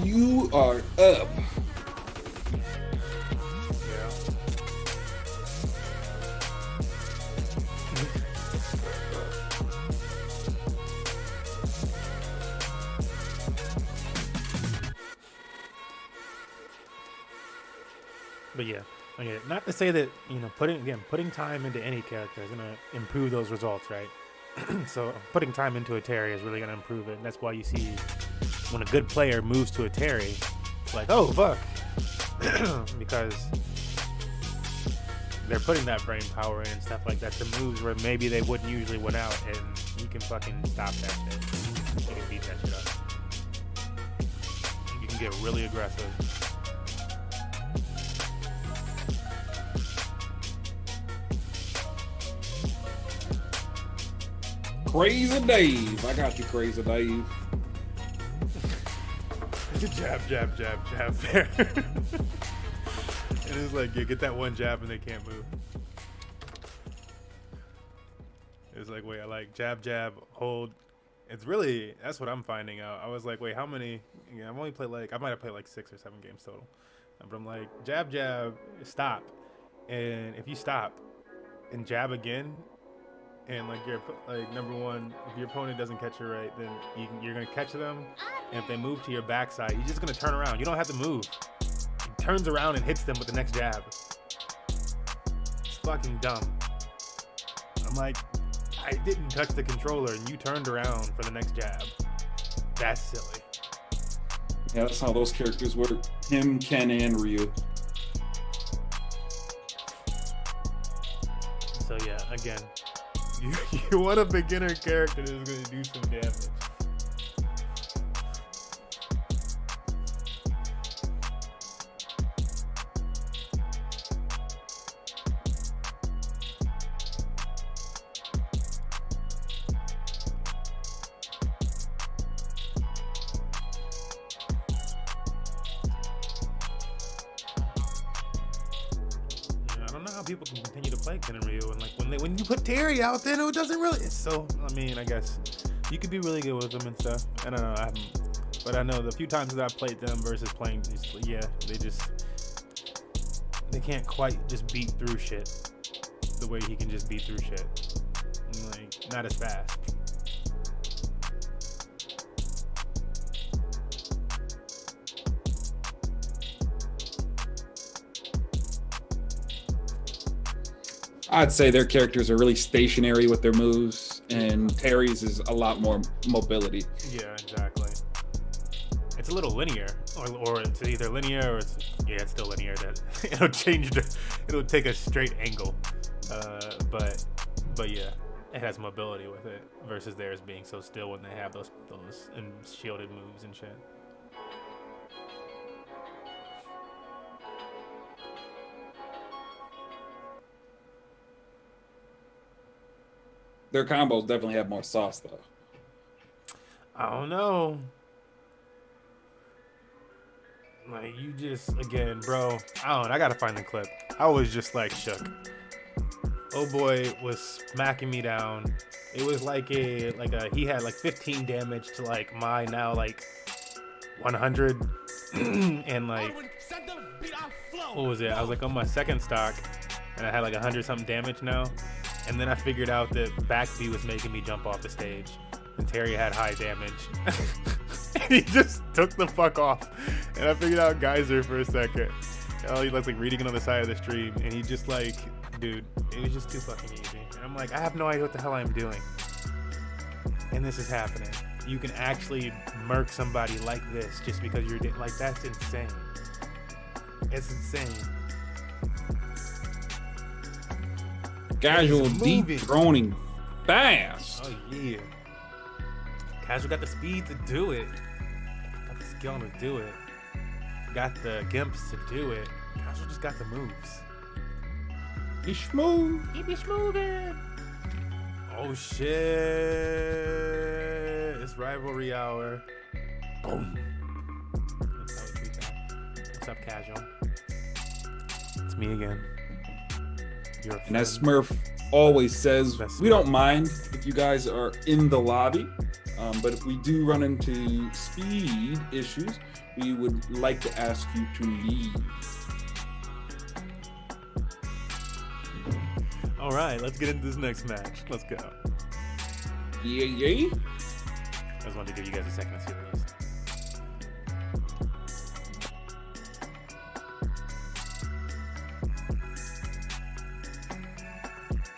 you are up. But yeah, okay. Not to say that putting time into any character is gonna improve those results, right? So putting time into a Terry is really gonna improve it. And that's why you see when a good player moves to a Terry, it's like, oh fuck, because they're putting that brain power in and stuff like that to moves where maybe they wouldn't usually win out, and you can fucking stop that shit. You can beat that shit up. You can get really aggressive. Crazy Dave. I got you, Crazy Dave. Jab, jab, jab, jab there. And it's like, you get that one jab and they can't move. It's like, wait, I like jab, jab, hold. It's really, that's what I'm finding out. I was like, wait, how many? Yeah, I've only played I might have played like 6 or 7 games total. But I'm like, jab, jab, stop. And if you stop and jab again, and like you're like, number one, if your opponent doesn't catch you right, then you're gonna catch them. And if they move to your backside, you're just gonna turn around. You don't have to move. He turns around and hits them with the next jab. It's fucking dumb. I'm like, I didn't touch the controller and you turned around for the next jab. That's silly. Yeah, that's how those characters work. Him, Ken, and Ryu. So yeah, again, you want a beginner character that's going to do some damage. People can continue to play Ken and Ryu, and like when you put Terry out, then it doesn't really. It's so. I mean, I guess you could be really good with them and stuff. I don't know. I haven't, but I know the few times that I've played them versus playing, they can't quite just beat through shit the way he can just beat through shit. Like not as fast. I'd say their characters are really stationary with their moves, and Terry's is a lot more mobility. Yeah, exactly. It's a little linear, or it's either linear or it's still linear. That it'll take a straight angle, but yeah, it has mobility with it versus theirs being so still when they have those shielded moves and shit. Their combos definitely have more sauce, though. I don't know. Like, you just, again, bro, I gotta find the clip. I was just, like, shook. Oh, boy was smacking me down. It was like he had, like, 15 damage to, like, my now, like, 100. And, like, what was it? I was, like, on my second stock, and I had, like, 100-something damage now. And then I figured out that back B was making me jump off the stage. And Terry had high damage. He just took the fuck off. And I figured out Geyser for a second. He was like reading it on the side of the stream. And he just like, dude, it was just too fucking easy. And I'm like, I have no idea what the hell I'm doing. And this is happening. You can actually murk somebody like this just because you're like, that's insane. It's insane. Casual deep droning fast. Oh yeah. Casual got the speed to do it. Got the skill to do it. Got the gimps to do it. Casual just got the moves. He's smooth. He be smoothing. Oh shit. It's rivalry hour. Boom. That's how we treat that. What's up, Casual? It's me again. And as Smurf always says, we don't mind if you guys are in the lobby, but if we do run into speed issues, we would like to ask you to leave. All right, let's get into this next match. Let's go. Yeah. I just wanted to give you guys a second to see the list.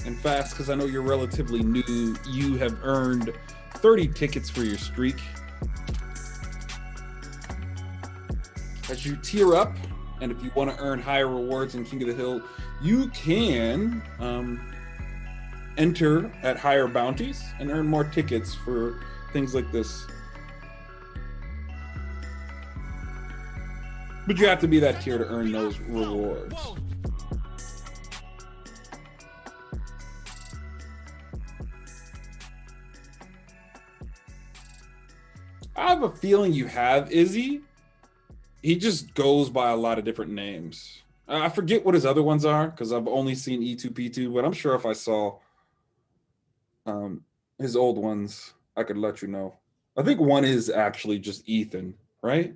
and fast, because I know you're relatively new. You have earned 30 tickets for your streak. As you tier up, and if you want to earn higher rewards in King of the Hill, you can enter at higher bounties and earn more tickets for things like this. But you have to be that tier to earn those rewards. I have a feeling you have Izzy. He just goes by a lot of different names. I forget what his other ones are because I've only seen E2P2, but I'm sure if I saw his old ones, I could let you know. I think one is actually just Ethan, right?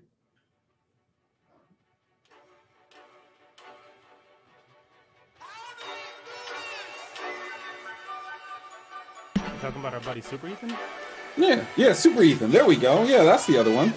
Talking about our buddy Super Ethan? Yeah, Super Ethan. There we go. Yeah, that's the other one.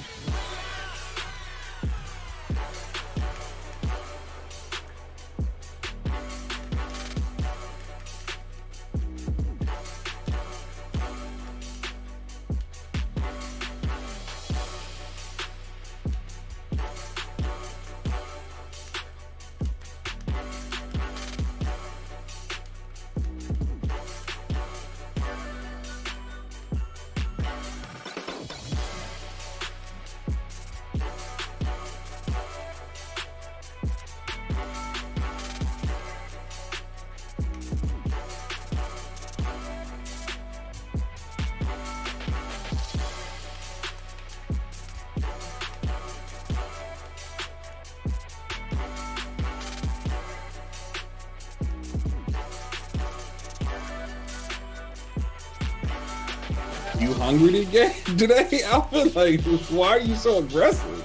You hungry today, Alvin? Like, why are you so aggressive?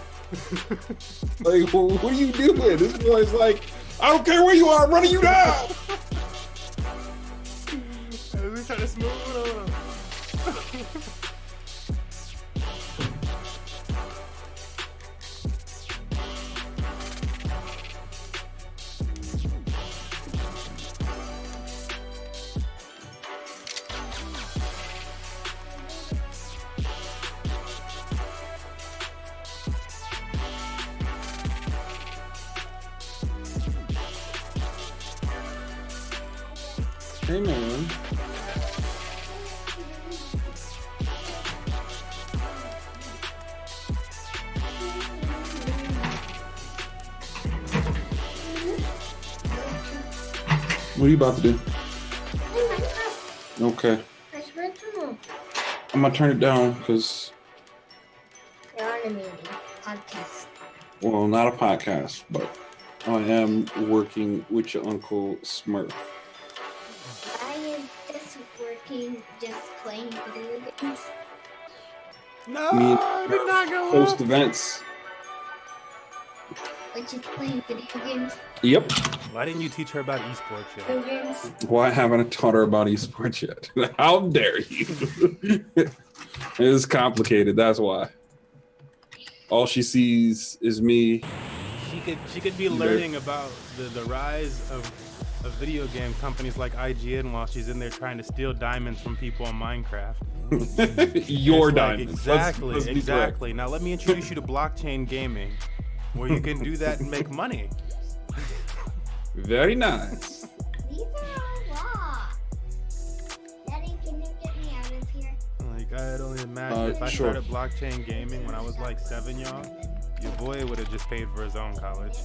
Like, what are you doing? This boy's like, I don't care where you are, I'm running you down. We're trying to smooth over. Hey, man. What are you about to do? Okay. I'm gonna turn it down because. You're on a meeting podcast. Well, not a podcast, but I am working with your Uncle Smurf. I am just working, just playing video games. No, Me did not go host up. events. Which is playing video games. Yep. Why didn't you teach her about esports yet? Video games. Why haven't I taught her about esports yet? How dare you? It is complicated. That's why. All she sees is me. She could be learning about the rise of video game companies like IGN while she's in there trying to steal diamonds from people on Minecraft. Your It's like, diamonds. exactly, Let's be exactly. Now let me introduce you to blockchain gaming, where you can do that and make money. Very nice. These are a lot. Daddy, can you get me out of here? Like, I'd only imagine if I sure. started blockchain gaming when I was like 7, y'all, your boy would have just paid for his own college.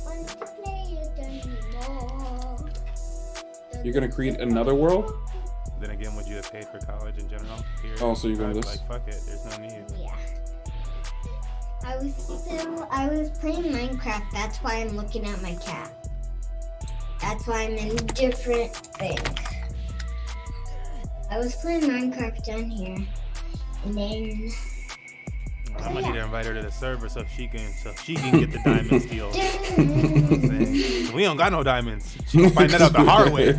You're gonna create another world? Then again, would you have paid for college in general? Here, Oh, so you're going I'd be this? like, fuck it, there's no need. Yeah. I was playing Minecraft. That's why I'm looking at my cat. That's why I'm in a different thing. I was playing Minecraft down here, and then I'm gonna need to invite her to the server so she can get the diamond steal. You know what I'm saying? We don't got no diamonds. She gonna find that out the hard way.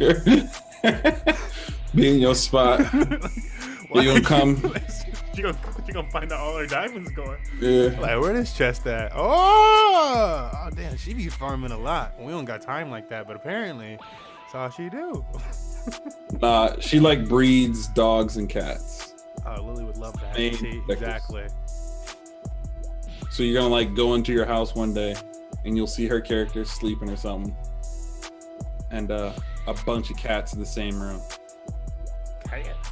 Be in your spot. You gonna come? She gonna find out all her diamonds going. Yeah. Like, where this chest at? Oh damn, she be farming a lot. We don't got time like that, but apparently, that's all she do. She like breeds dogs and cats. Oh, Lily would love that. Main See, detectives. exactly. So you're gonna like go into your house one day and you'll see her character sleeping or something. And a bunch of cats in the same room. Cats.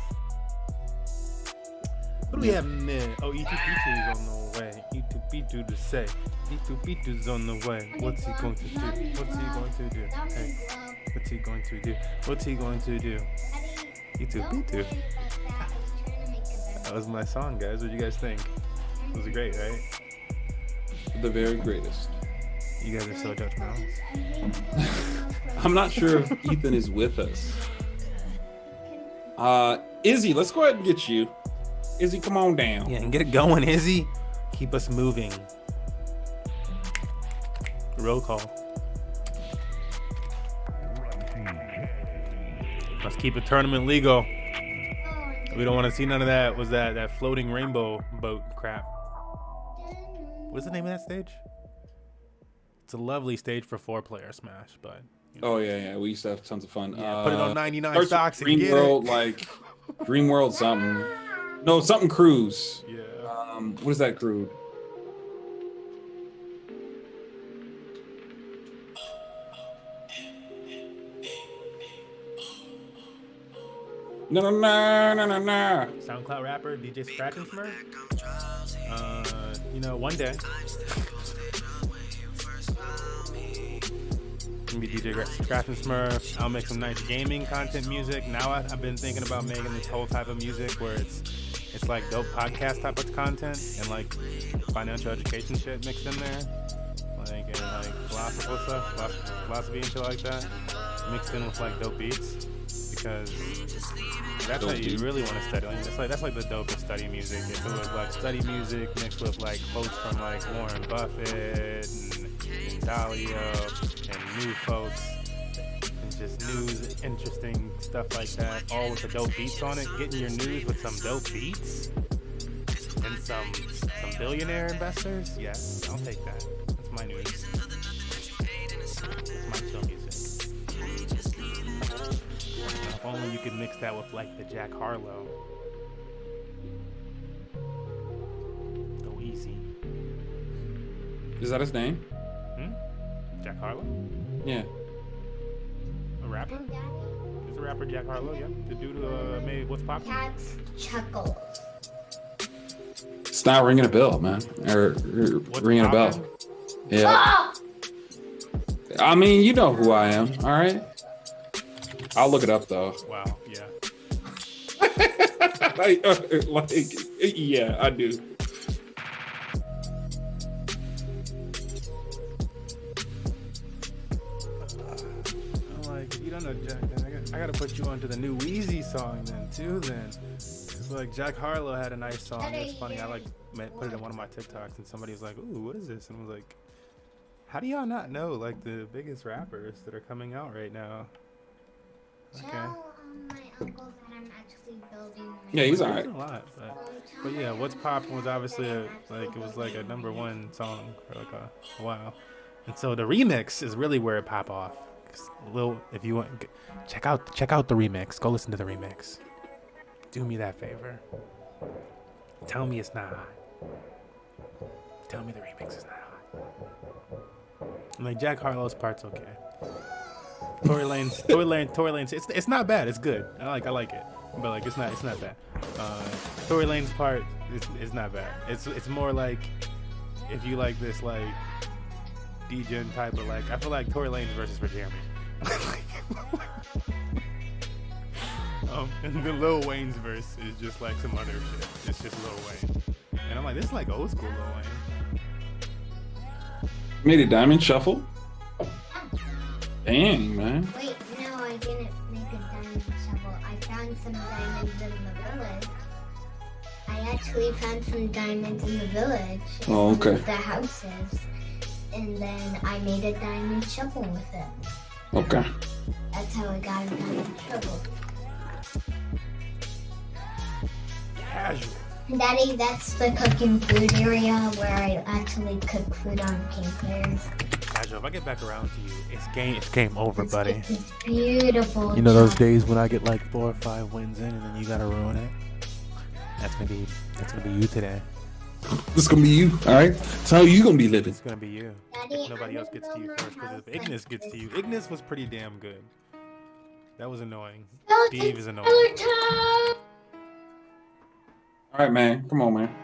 What do we have in there? Oh, E2P2's on the way. E2P2 to say. E2P2's on the way. What's he going to do? What's he going to do? Hey, what's he going to do? What's he going to do? E2P2. That was my song, guys. What do you guys think? It was great, right? The very greatest. You guys are so judgmental. I'm not sure if Ethan is with us. Izzy, let's go ahead and get you. Izzy, come on down. Yeah, and get it going, Izzy. Keep us moving. Roll call. Let's keep it tournament legal. We don't want to see none of that. Was that floating rainbow boat crap? What's the name of that stage? It's a lovely stage for 4-player Smash, but. Oh yeah, we used to have tons of fun. Yeah, put it on 99 stocks and Dream get World, it. like Dream World something. No, something cruise. Yeah. What is that cruise? No. SoundCloud rapper DJ Scratch and Smurf. One day. Gonna be DJ Scratch and Smurf. I'll make some nice gaming content music. Now I've been thinking about making this whole type of music where it's like dope podcast type of content and like financial education shit mixed in there, and like philosophical stuff, philosophy and shit like that, mixed in with like dope beats, because that's how you really want to study. That's like the dopest study music. If it was like study music mixed with like quotes from like Warren Buffett and Dalio and new folks and just news, interesting stuff like that, all with the dope beats on it. Getting your news with some dope beats and some billionaire investors. Yes, I'll take that. That's my news. That's my chill music. If only you could mix that with like the Jack Harlow. Go easy. Is that his name? Jack Harlow? Yeah. A rapper? Is a rapper Jack Harlow? Yeah. The dude who made What's Poppin'? Cats chuckle. It's not ringing a bell, man. Or ringing a bell. Yeah. Ah! I mean, you know who I am, all right? I'll look it up though. Wow, yeah. Yeah, I do. I'm like, if you don't know Jack, then I gotta put you onto the new Wheezy song then too. Then it's like Jack Harlow had a nice song. It's funny. I put it in one of my TikToks, and somebody was like, "Ooh, what is this?" And I was like, "How do y'all not know like the biggest rappers that are coming out right now?" Okay. Tell my uncle that I'm actually building. Yeah, he's alright. A lot, but yeah, What's Poppin' was obviously it was like a #1 song for like a while, and so the remix is really where it pop off. If you want, check out the remix. Go listen to the remix. Do me that favor. Tell me it's not hot. Tell me the remix is not hot. And like Jack Harlow's part's okay. Tory Lanez. It's not bad. It's good. I like it. But like it's not bad. Tory Lanez part is not bad. It's more like if you like this like DJ type of like, I feel like Tory Lanez versus for Jeremy. And the Lil Wayne's verse is just like some other shit. It's just Lil Wayne. And I'm like, this is like old school Lil Wayne. Made a diamond shuffle? Dang, man. Wait, no, I didn't make a diamond shovel. I found some diamonds in the village. I actually found some diamonds in the village. Oh, okay. In the houses. And then I made a diamond shovel with it. Okay. That's how I got a diamond shovel. Casual. Daddy, that's the cooking food area where I actually cook food on campfires. Casual If I get back around to you, it's game over, buddy. It's beautiful. You know those days when I get like 4 or 5 wins in, and then you gotta ruin it. That's gonna be you today. This gonna be you, all right? That's how you gonna be living. It's gonna be you. Daddy, If nobody else gets to you first, because if Ignis gets to you, Ignis was pretty damn good. That was annoying. Steve is annoying. All right, man. Come on, man.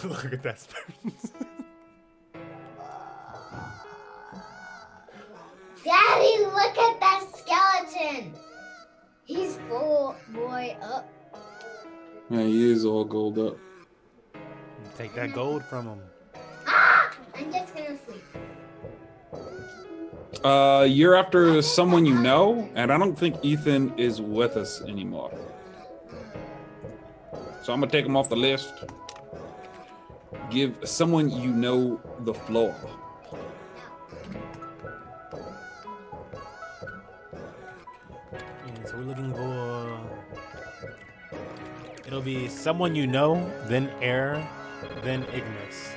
Look at that spoon. Daddy, look at that skeleton. He's full boy up. Yeah, he is all gold up. Take that gold from him. I'm just gonna sleep. You're after someone you know, and I don't think Ethan is with us anymore. So I'm gonna take him off the list. Give someone you know the floor. Yeah, so we're looking for. It'll be someone you know, then Air, then Ignis.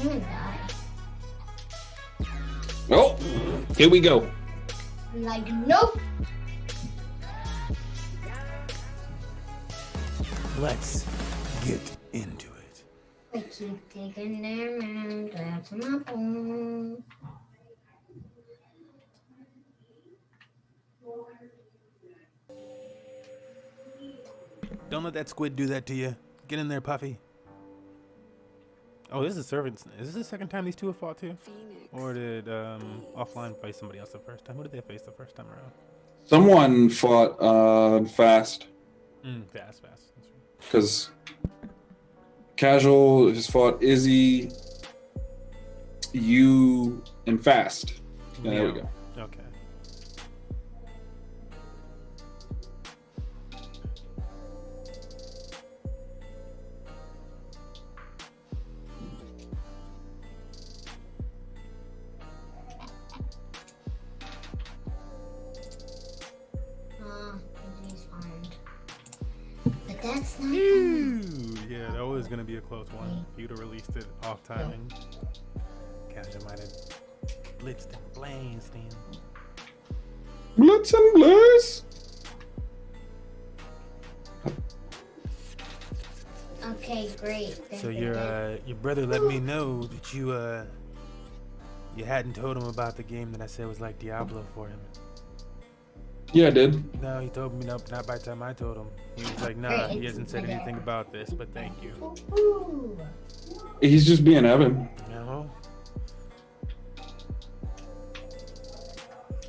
I'm gonna die. Oh, here we go. I'm like, nope. Let's get into it. I keep taking their man, that's my phone. Don't let that squid do that to you. Get in there, Puffy. Oh, this is servants. Is this the second time these two have fought too? Or did Offline face somebody else the first time? Who did they face the first time around? Someone fought fast. Fast. Because Casual has fought Izzy, you, and Fast. Yeah, there we go. Okay. He's fine. But that's not Yeah, that was gonna be a close one. If you'd have released it off timing, Casual might have blitzed and blazed him. Blitz and Blaze. Okay, great. So your brother let me know that you hadn't told him about the game that I said was like Diablo for him. Yeah, I did. No, he told me not by the time I told him. He was like, nah, he hasn't said anything about this, but thank you. He's just being Evan. No.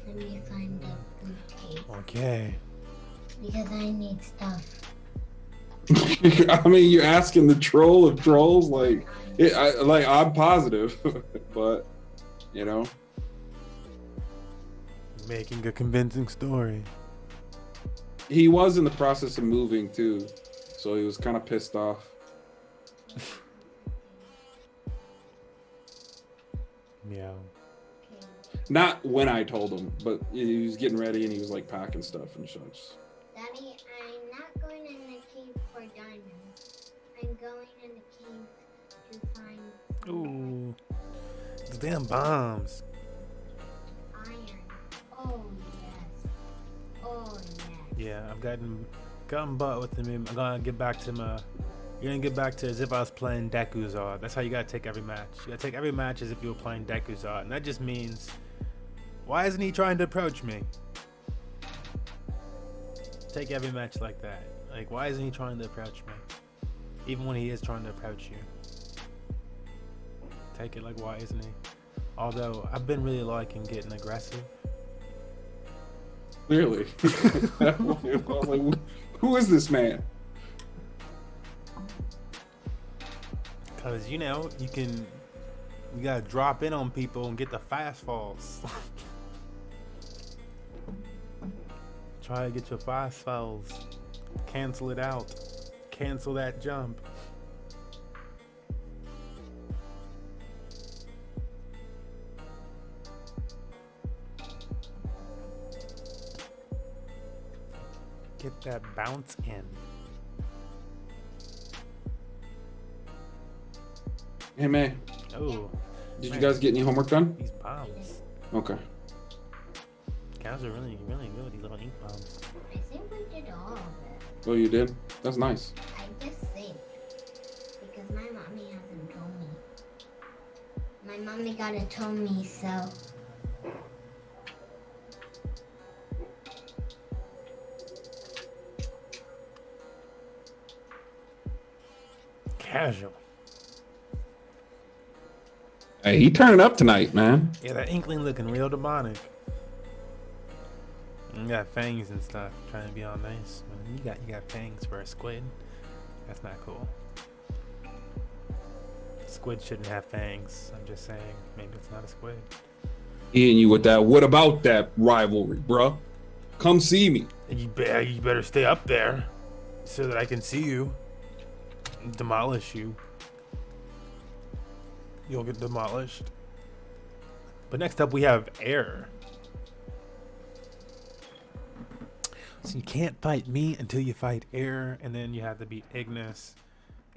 Let me find the briefcase. Okay. Because I need stuff. I mean, you're asking the troll of trolls, like, I'm positive, but you know, making a convincing story. He was in the process of moving too, so he was kind of pissed off. Yeah. Not when I told him, but he was getting ready and he was like packing stuff and such. Daddy, I'm not going in the cave for diamonds. I'm going in the cave to find Ooh. The damn bombs. iron. Oh, yes. Oh, yes. Yeah, I've gotten butt with him. I'm gonna get back to you're gonna get back to as if I was playing Dekuzar. That's how you gotta take every match. You gotta take every match as if you were playing Dekuzar. And that just means, why isn't he trying to approach me? Take every match like that. Like, why isn't he trying to approach me? Even when he is trying to approach you. Take it like, why isn't he? Although, I've been really liking getting aggressive. Clearly. Like, who is this man? Because, you know, you gotta drop in on people and get the fast falls. Try to get your fast falls. Cancel it out. Cancel that jump. Get that bounce in. Hey, man. Oh. Did you guys get any homework done? These bombs. Okay. Cows are really, really good, these little ink bombs. I think we did all of it. Oh, you did? That's nice. I just think. Because my mommy hasn't told me. My mommy gotta tell me, so. Casual. Hey, he turning up tonight, man. Yeah, that inkling looking real demonic. You got fangs and stuff, trying to be all nice. You got fangs for a squid. That's not cool. Squid shouldn't have fangs. I'm just saying, maybe it's not a squid. Hitting you with that. What about that rivalry, bruh? Come see me. You better stay up there so that I can see you. Demolish you. You'll get demolished. But next up we have air. So you can't fight me until you fight air, and then you have to beat Ignis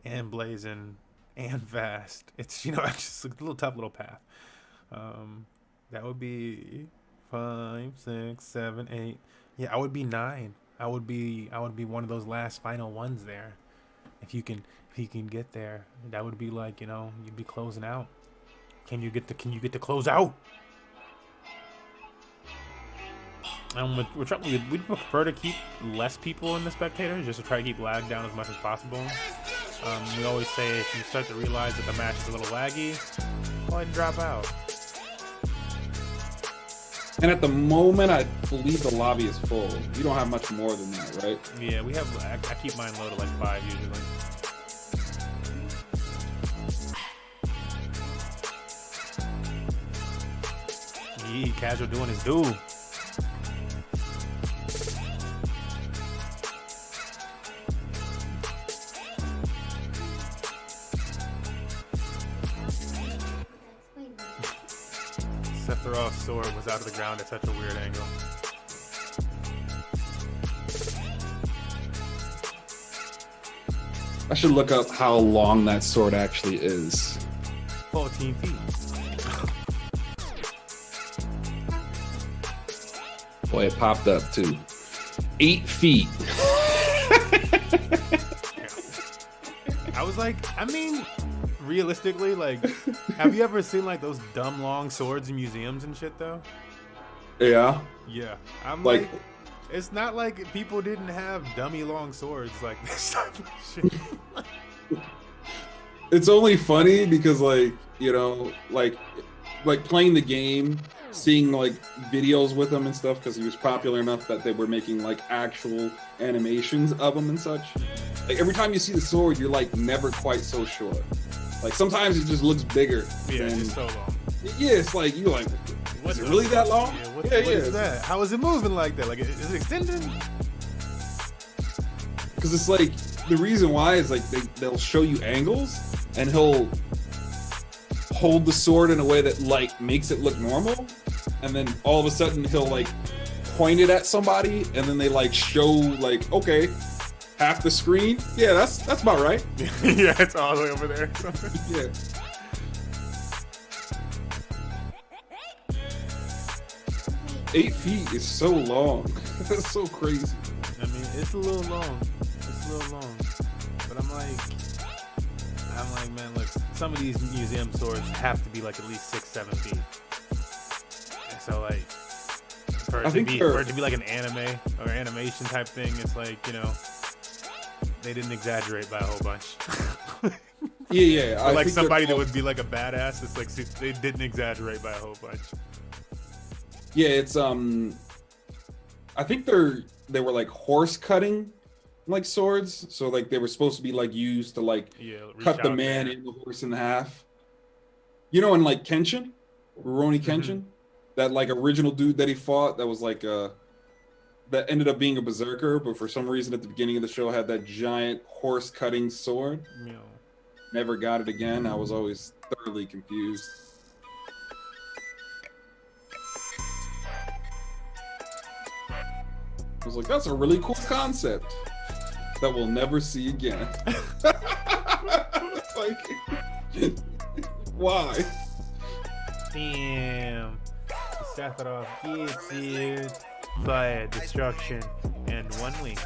and Blazing and Fast. It's, you know, it's just a little tough little path. That would be 5, 6, 7, 8. Yeah, I would be 9. I would be one of those last final ones there. If you can get there, that would be like, you know, you'd be closing out. Can you get to close out? We prefer to keep less people in the spectators, just to try to keep lag down as much as possible. We always say if you start to realize that the match is a little laggy, go ahead and drop out. And at the moment, I believe the lobby is full. You don't have much more than that, right? Yeah, we have. I keep mine low to like 5 usually. Yee, Casual doing his do. Sephiroth's sword was out of the ground at such a weird angle. I should look up how long that sword actually is. 14 feet. Boy, it popped up too. 8 feet. I was like, I mean, realistically, like, have you ever seen like those dumb long swords in museums and shit though? Yeah. Yeah. I'm like it's not like people didn't have dummy long swords like this type of shit. It's only funny because, like, you know, like playing the game, seeing like videos with him and stuff, because he was popular enough that they were making like actual animations of him and such. Like every time you see the sword, you're like never quite so sure. Like sometimes it just looks bigger. Yeah, it's so long. Yeah, it's like you're like, is it really that long? Yeah, what is that? How is it moving like that? Like, is it extended? Because it's like the reason why is like they'll show you angles and he'll hold the sword in a way that like makes it look normal, and then all of a sudden he'll like point it at somebody, and then they like show like, okay, half the screen. Yeah, that's about right. Yeah, it's all the way over there. Yeah. Eight feet is so long. That's so crazy. I mean, it's a little long. It's a little long. But I'm like, man, look, some of these museum swords have to be like at least 6, 7 feet. And so like, For it to be like an anime or animation type thing, it's like, you know, they didn't exaggerate by a whole bunch. Yeah. Or like somebody that would be like a badass, it's like they didn't exaggerate by a whole bunch. Yeah, it's I think they were like horse cutting like swords, so like they were supposed to be like used to like cut the man and the horse in half. You know, in like Kenshin, Rurouni Kenshin, that like original dude that he fought that was like that ended up being a berserker, but for some reason at the beginning of the show had that giant horse cutting sword. Yeah. Never got it again. I was always thoroughly confused. I was like, that's a really cool concept that we'll never see again. It's like, why? Damn. Sephiroth gets it by destruction and one wing.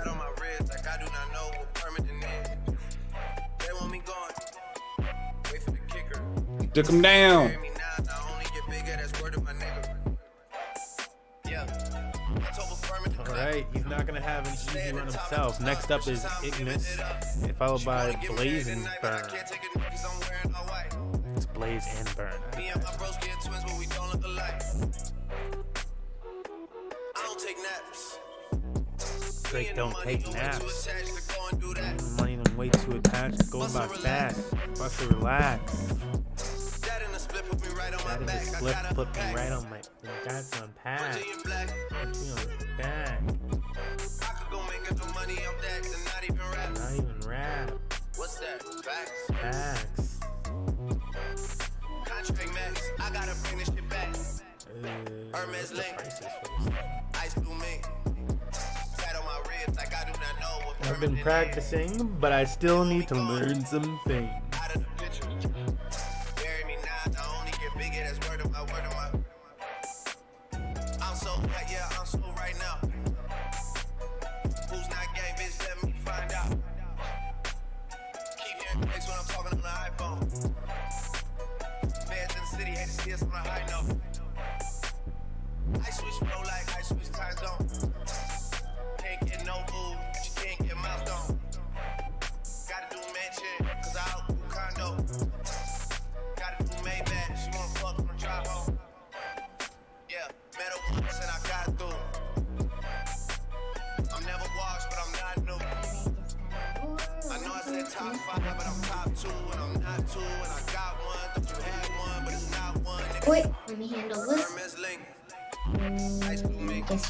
Took him down. Alright, he's not gonna have an easy run himself. Next up is Ignis, followed by Blaze and Burn. It's Blaze and Burn. Drake don't take naps. Not even way too attached. Going by fast. Buster, relax. That in the split put me right on my. Got to unpack. Put me on the back. Not even rap. What's that? Facts. Contract max. I gotta bring this shit back. Hermes link. Ice blue mink. I've been practicing, but I still need to learn some things. I'm so hot, yeah, I'm so right now. Who's not gay, bitch, let me find out. Keep hearing clicks when I'm talking on the iPhone. Fans in the city hate to see us on a high note. I switch flow like I switch time zone. Can't get no move, but you can't get moused on. Gotta do mansion, cause I outdo condo. Gotta do Maybach, she wanna fuck on the drive home. Yeah, met her once and I got through. I'm never washed, but I'm not new. I know I said top 5, but I'm top 2, and I'm not 2, and I got one. Thought you had one, but it's not one. Wait, let me handle this. Hermes link. Yes.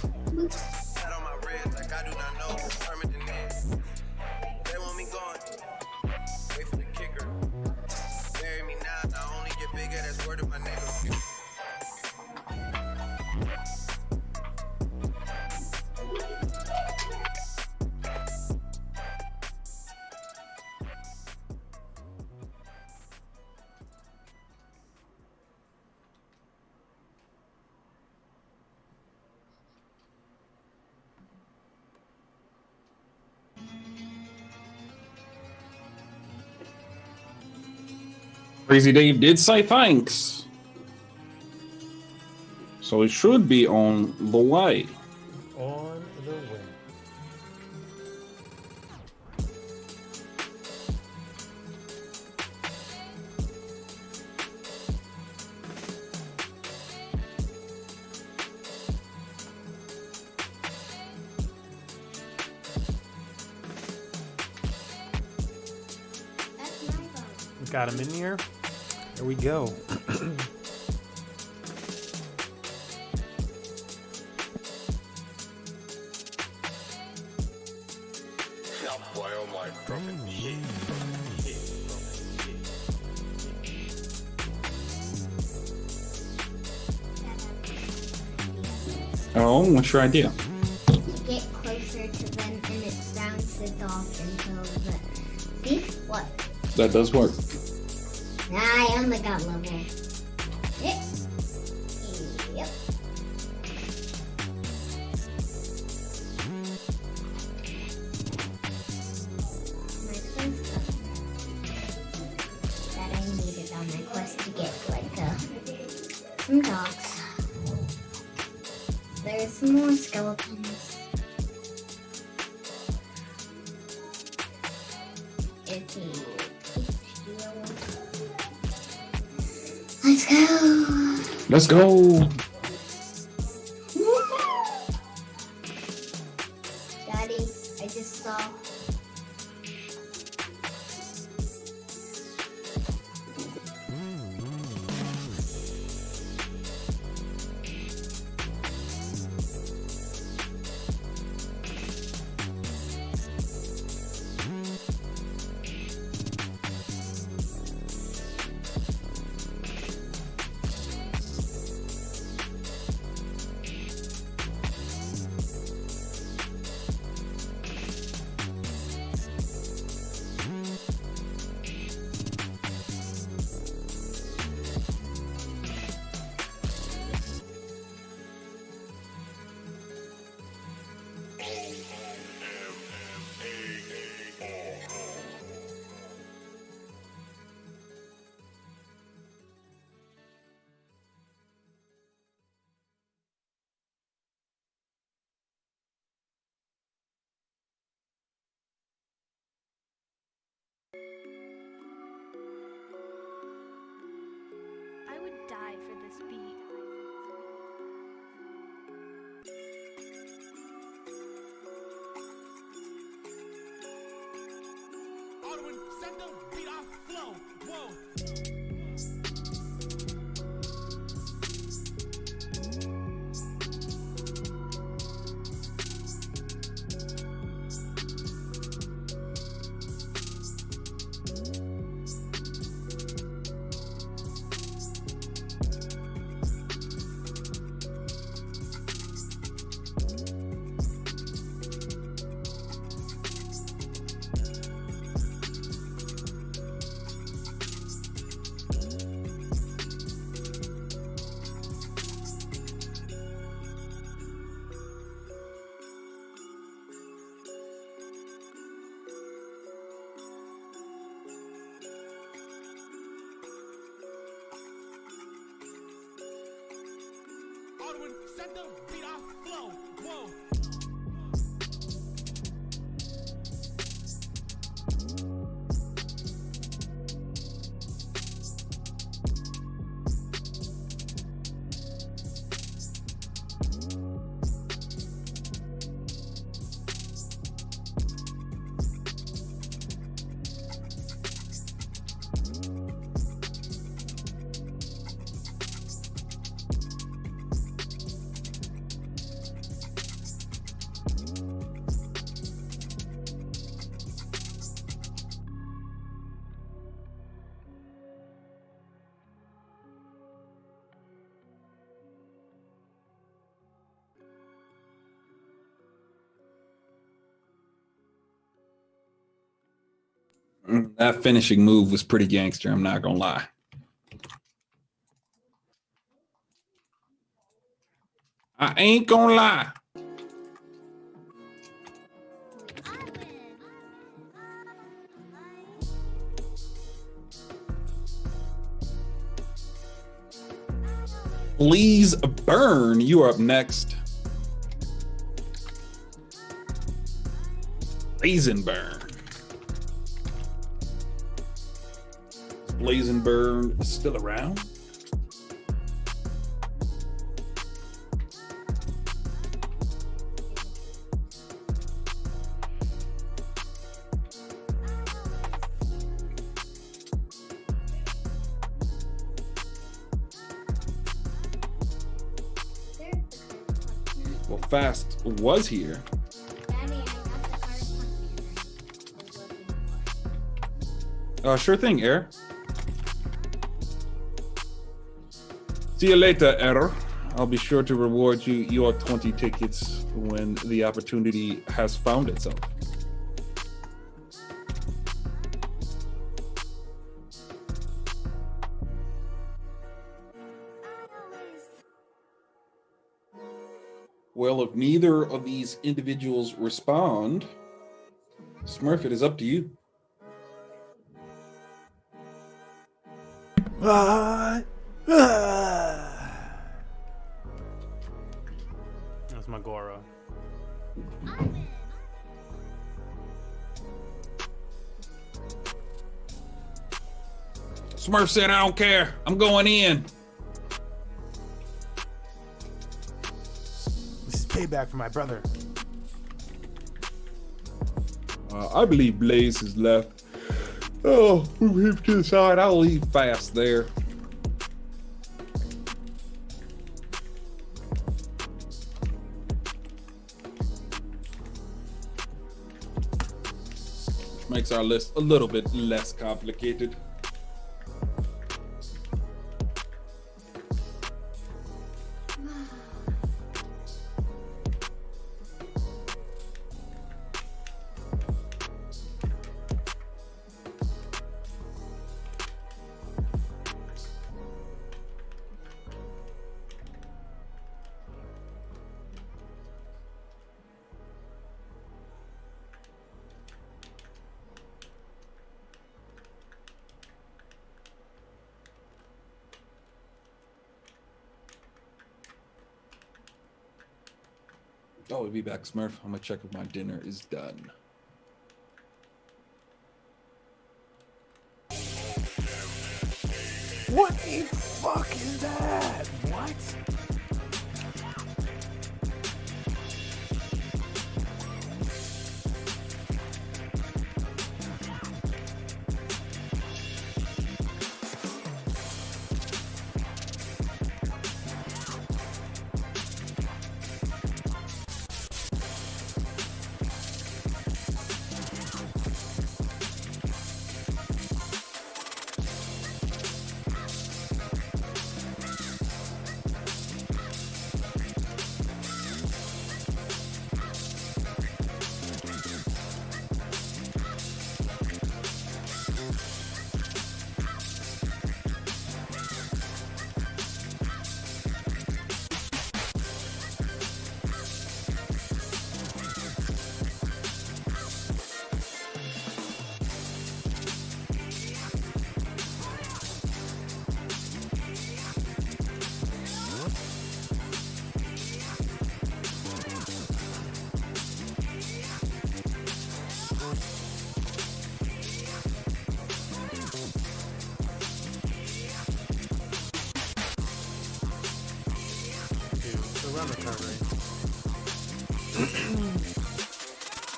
Pat on my wrist like I do not know what's permanent is. They want me gone. Wait for the kicker. Bury me now, I only get bigger, that's word of my nigga. Crazy Dave did say thanks. So it should be on the way. On the way. Got him in here. There we go. Oh, what's your idea? Get closer to them and it bounces off until the. See? What? That does work. I only got level. Yep. Yep. My first stuff that I needed on my quest to get like some dogs. There's some more skeletons. Let's go. Let's go. Daddy, I just saw. I would die for this beat. Alderman, set the beat off flow. Whoa. Alderman, set the beat off flow. Whoa. That finishing move was pretty gangster, I'm not gonna lie. I ain't gonna lie. Please burn. You are up next. Blazing burn. Blazing burn is still around. Well, Fast was here. Sure thing, Air. See you later, Air. I'll be sure to reward you your 20 tickets when the opportunity has found itself. Well, if neither of these individuals respond, Smurf, it is up to you. That's Magoro. Smurf said, I don't care. I'm going in. This is payback for my brother. I believe Blaze is left. Oh, move him to the side. I'll leave fast there. Makes our list a little bit less complicated. Oh, we'll be back, Smurf. I'm gonna check if my dinner is done. What the fuck is that? What?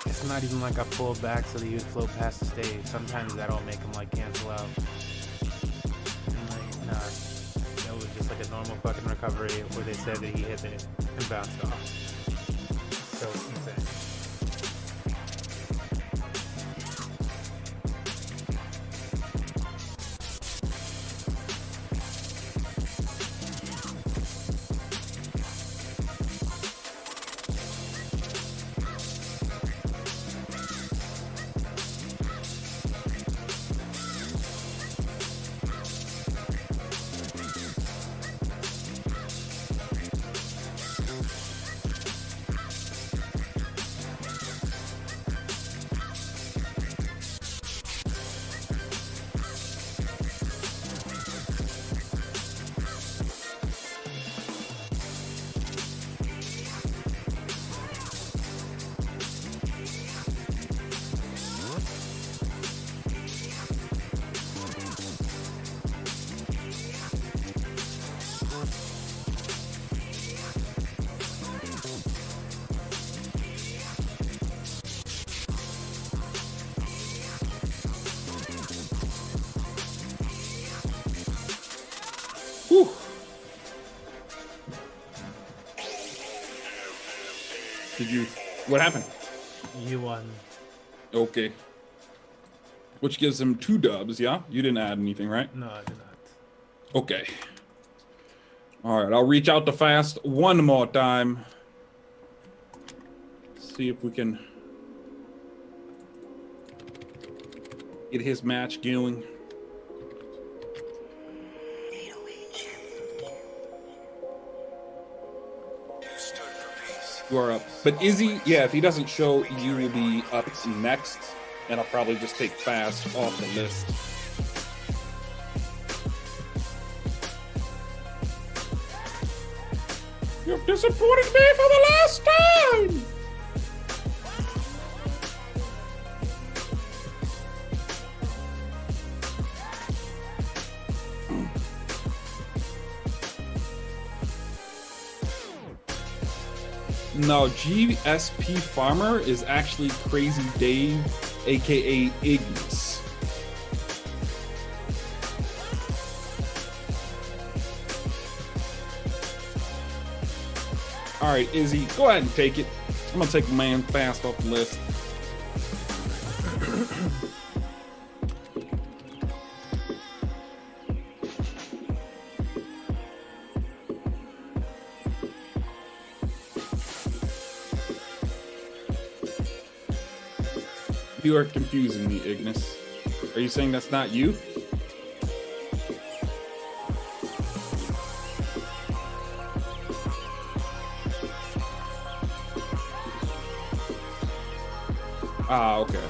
It's not even like I pulled back so that he would float past the stage. Sometimes that'll make him like cancel out. And like, nah, that was just like a normal fucking recovery where they said that he hit it and bounced off. So insane. Whew. What happened? You won. Okay. Which gives him 2 dubs, yeah? You didn't add anything, right? No, I did not. Okay. All right, I'll reach out to Fast one more time. See if we can get his match going. You are up. But Izzy, yeah, if he doesn't show, you will be up next. And I'll probably just take Fast off the list. You've disappointed me for the last time! No, GSP Farmer is actually Crazy Dave, aka Ignis. All right, Izzy, go ahead and take it. I'm gonna take Man Fast off the list. You are confusing me, Ignis. Are you saying that's not you? Ah, okay.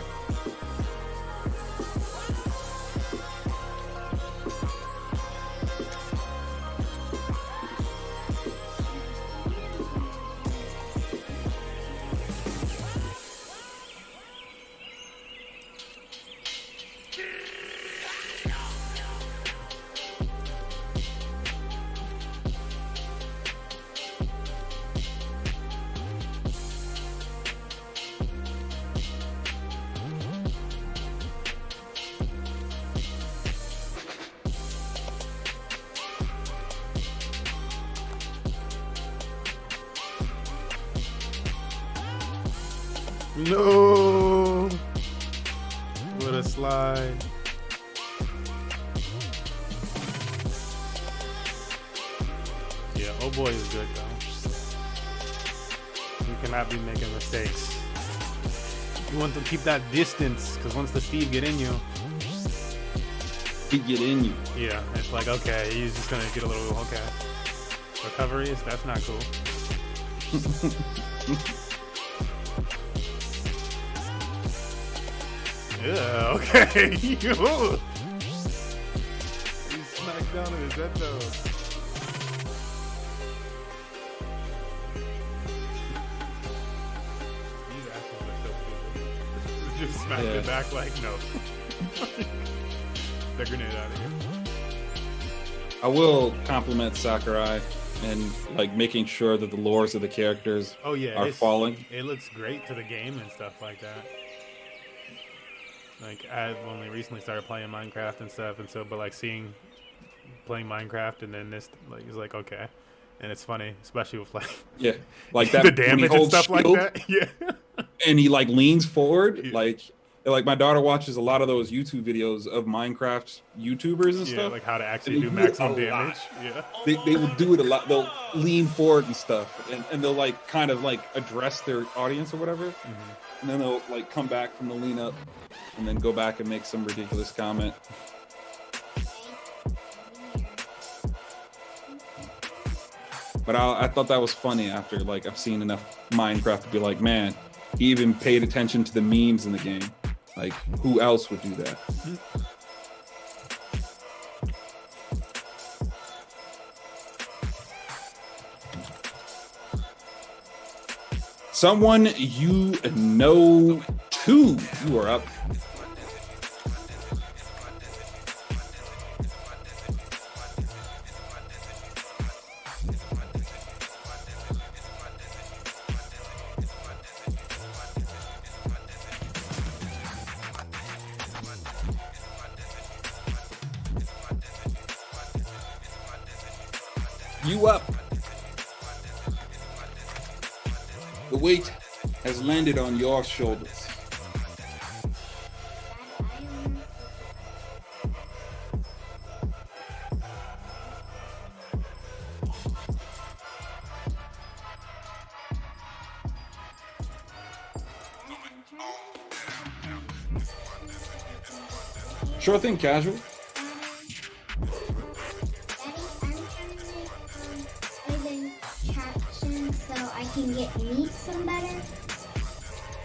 No! What a slide. Yeah, oh boy is good though. You cannot be making mistakes. You want to keep that distance, because once the Steve get in you, he get in you. Yeah, it's like, okay, he's just gonna get a little, okay. Recoveries, that's not cool. Yeah, okay. He smacked down in his head though. These actions are so stupid. Just smacked it back like, no. The grenade out of here. I will compliment Sakurai and like making sure that the lores of the characters are falling. It looks great to the game and stuff like that. Like I only recently started playing Minecraft and stuff, and so but like playing Minecraft and then this like is like okay, and it's funny, especially with like like that the damage and stuff shield, like that. Yeah, and he like leans forward like my daughter watches a lot of those YouTube videos of Minecraft YouTubers and stuff. Like how to actually do maximum damage. Yeah, they will do it a lot. They'll lean forward and stuff, and they'll like kind of like address their audience or whatever, and then they'll like come back from the lean up, and then go back and make some ridiculous comment. But I thought that was funny after like I've seen enough Minecraft to be like, man, he even paid attention to the memes in the game. Like, who else would do that? Someone you know too. You are up. You up. The weight has landed on your shoulders. Sure thing, casual. Can get meat some better,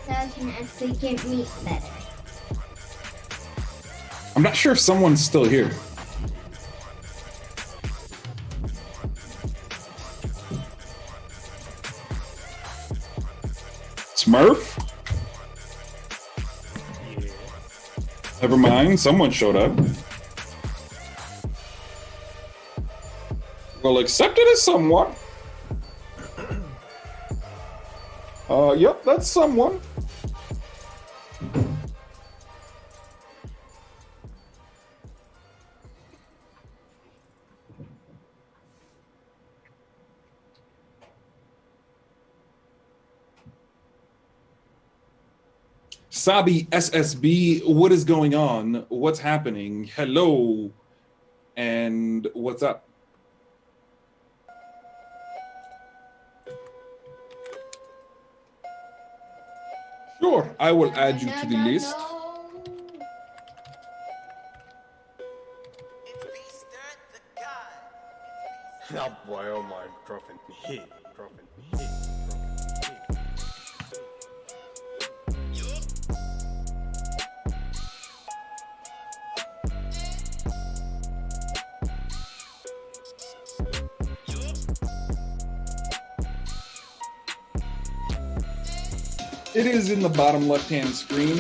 so I can actually get meat better. I'm not sure if someone's still here. Smurf? Yeah. Never mind, someone showed up. Well, accepted as someone. Yep, that's someone. Sabi SSB, what is going on? What's happening? Hello, and what's up? Sure, I will add you to the list. Oh boy, oh my, dropping hit. It is in the bottom left-hand screen.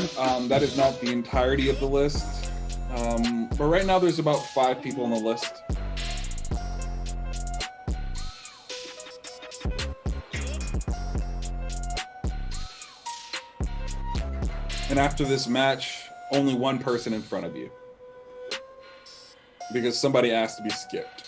That is not the entirety of the list. But right now there's about 5 people on the list. And after this match, only one person in front of you. Because somebody asked to be skipped.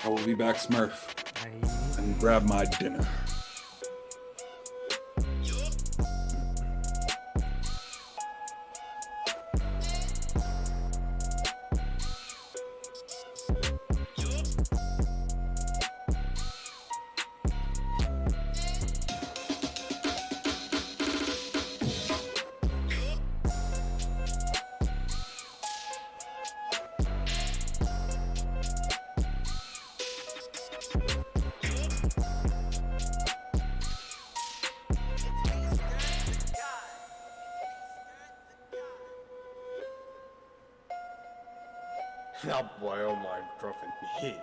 I will be back, Smurf, and grab my dinner. Oh boy, oh my, dropping hit.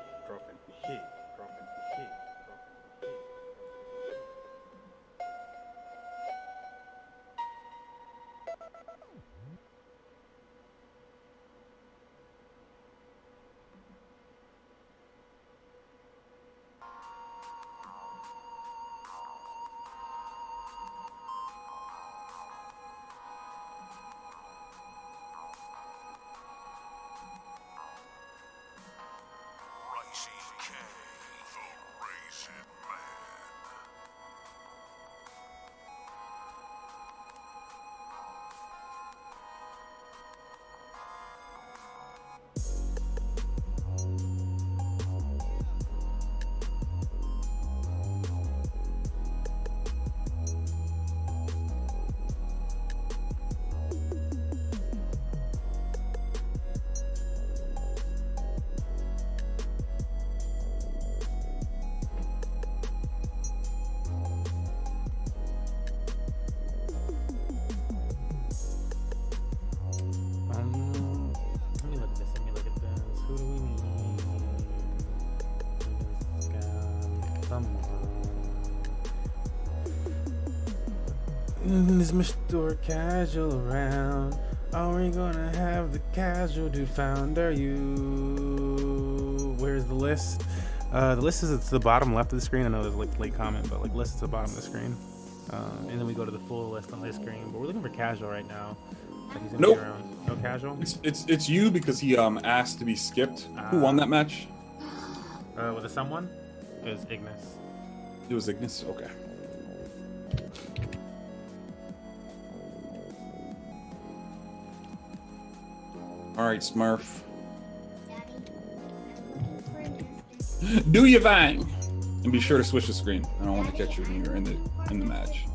Is Mr. Casual around? Are we gonna have the casual dude found? Are you? Where's the list? The list is at the bottom left of the screen. I know there's like late comment, but like list is at the bottom of the screen. And then we go to the full list on this screen. But we're looking for casual right now. Like he's Nope. around. No casual. It's you because he asked to be skipped. Who won that match? Was it someone? It was Ignis. It was Ignis. Okay. All right, Smurf. Do your thing, and be sure to switch the screen. I don't want to catch you when you're in the match.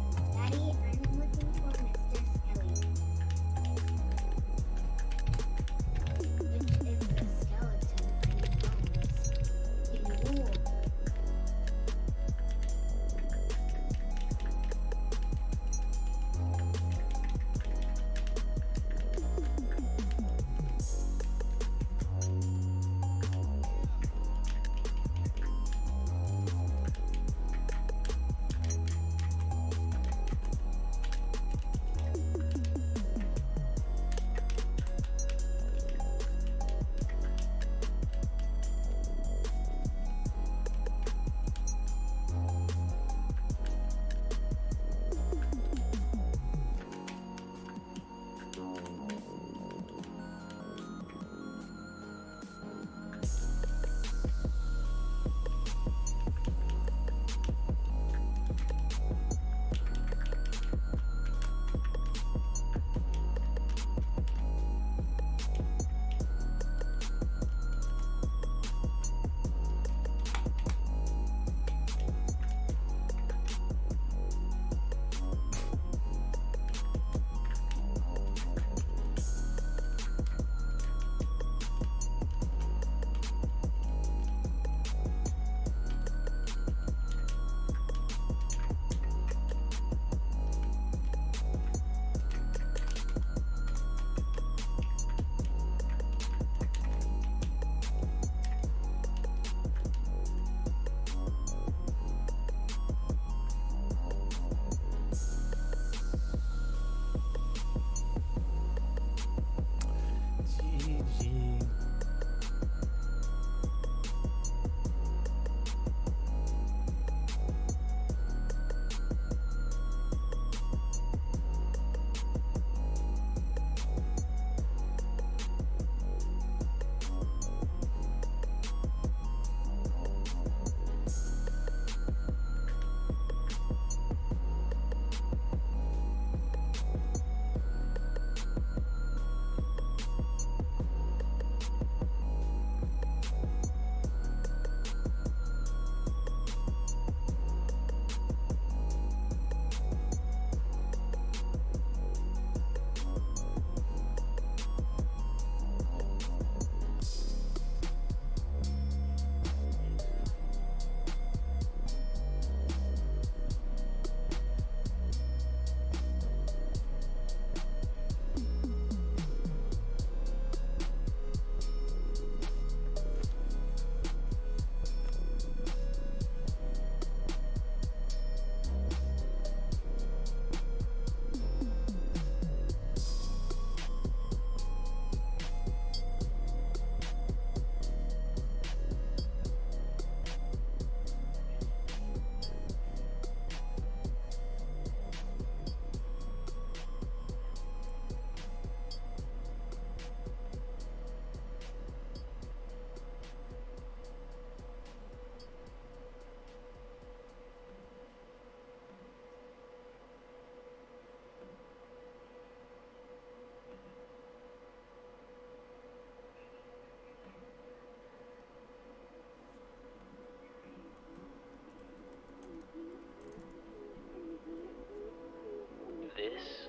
This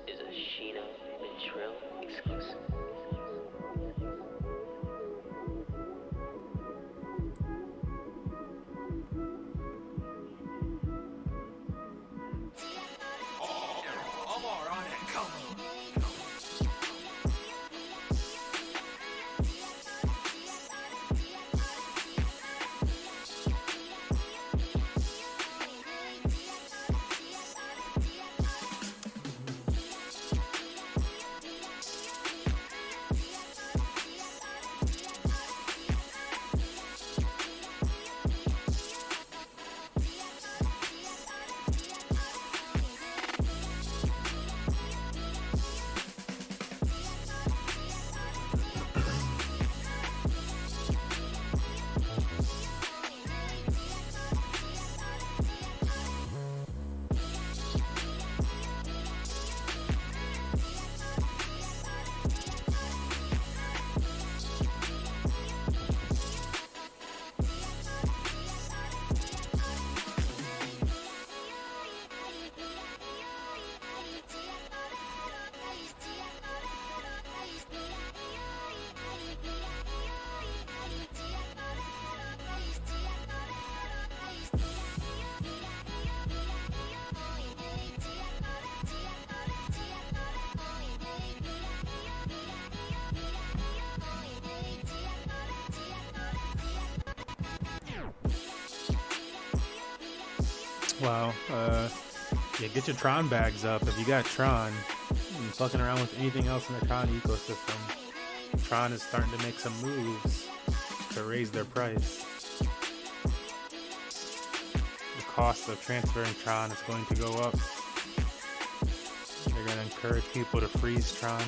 is a Sheena Ventrell exclusive. Well, yeah, get your Tron bags up. If you got Tron, and fucking around with anything else in the Tron ecosystem, Tron is starting to make some moves to raise their price. The cost of transferring Tron is going to go up. They're going to encourage people to freeze Tron.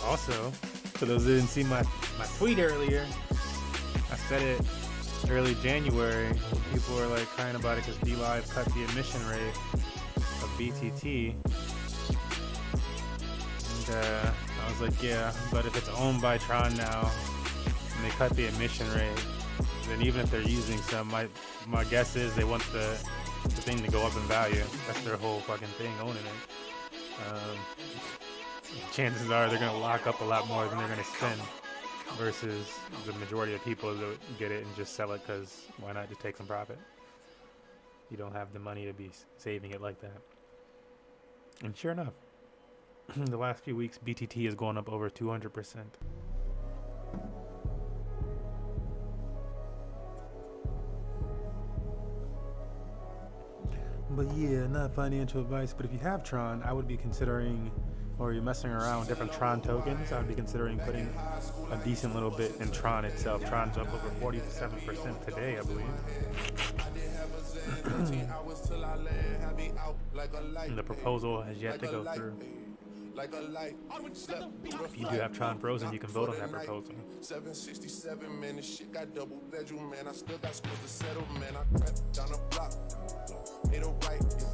Also, for those who didn't see my tweet earlier, I said it early January. People were like crying about it because DLive cut the admission rate of BTT. And I was like, yeah, but if it's owned by Tron now and they cut the admission rate, then even if they're using some, my guess is they want the thing to go up in value. That's their whole fucking thing, owning it. Chances are they're going to lock up a lot more than they're going to spend versus the majority of people that get it and just sell it because why not just take some profit? You don't have the money to be saving it like that. And sure enough, the last few weeks, BTT has gone up over 200%. But yeah, not financial advice, but if you have Tron, I would be considering, or you're messing around with different Tron tokens, I would be considering putting a decent little bit in Tron itself. Tron's up over 47% today, I believe. And the proposal has yet to go through. If you do have Tron frozen, you can vote on that proposal. 767, man, this shit got double bedroom, man. I still got scores to settle, man. I crept down the block, made a right, yeah.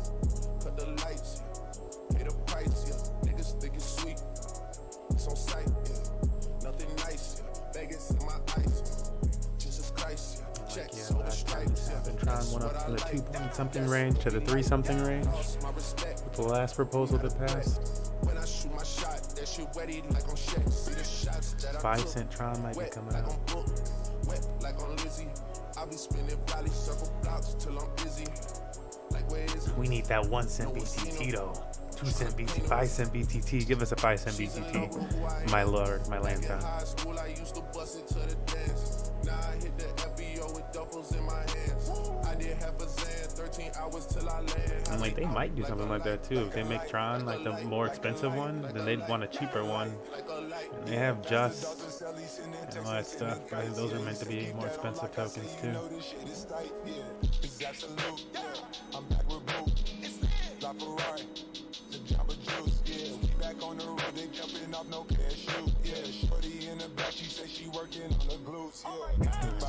Cut the lights, yeah. Pay the price, yeah. Niggas think it's sweet, it's on sight, yeah. Nothing nice, yeah. Vegas in my ice, Jesus Christ, yeah. Checks on the stripes, yeah. Tron went up from the 2-point-something range to the 3-something range with the last proposal that passed. 5 cent Tron might be coming out. We need that 1 cent BTT though. 2 cent BTT, 5 cent BTT. Give us a 5 cent BTT, my lord, my lantern. And like they might do something like that too. If they make Tron like the more expensive one, then they'd want a cheaper one. And they have Just and all that stuff, but those are meant to be more expensive tokens too.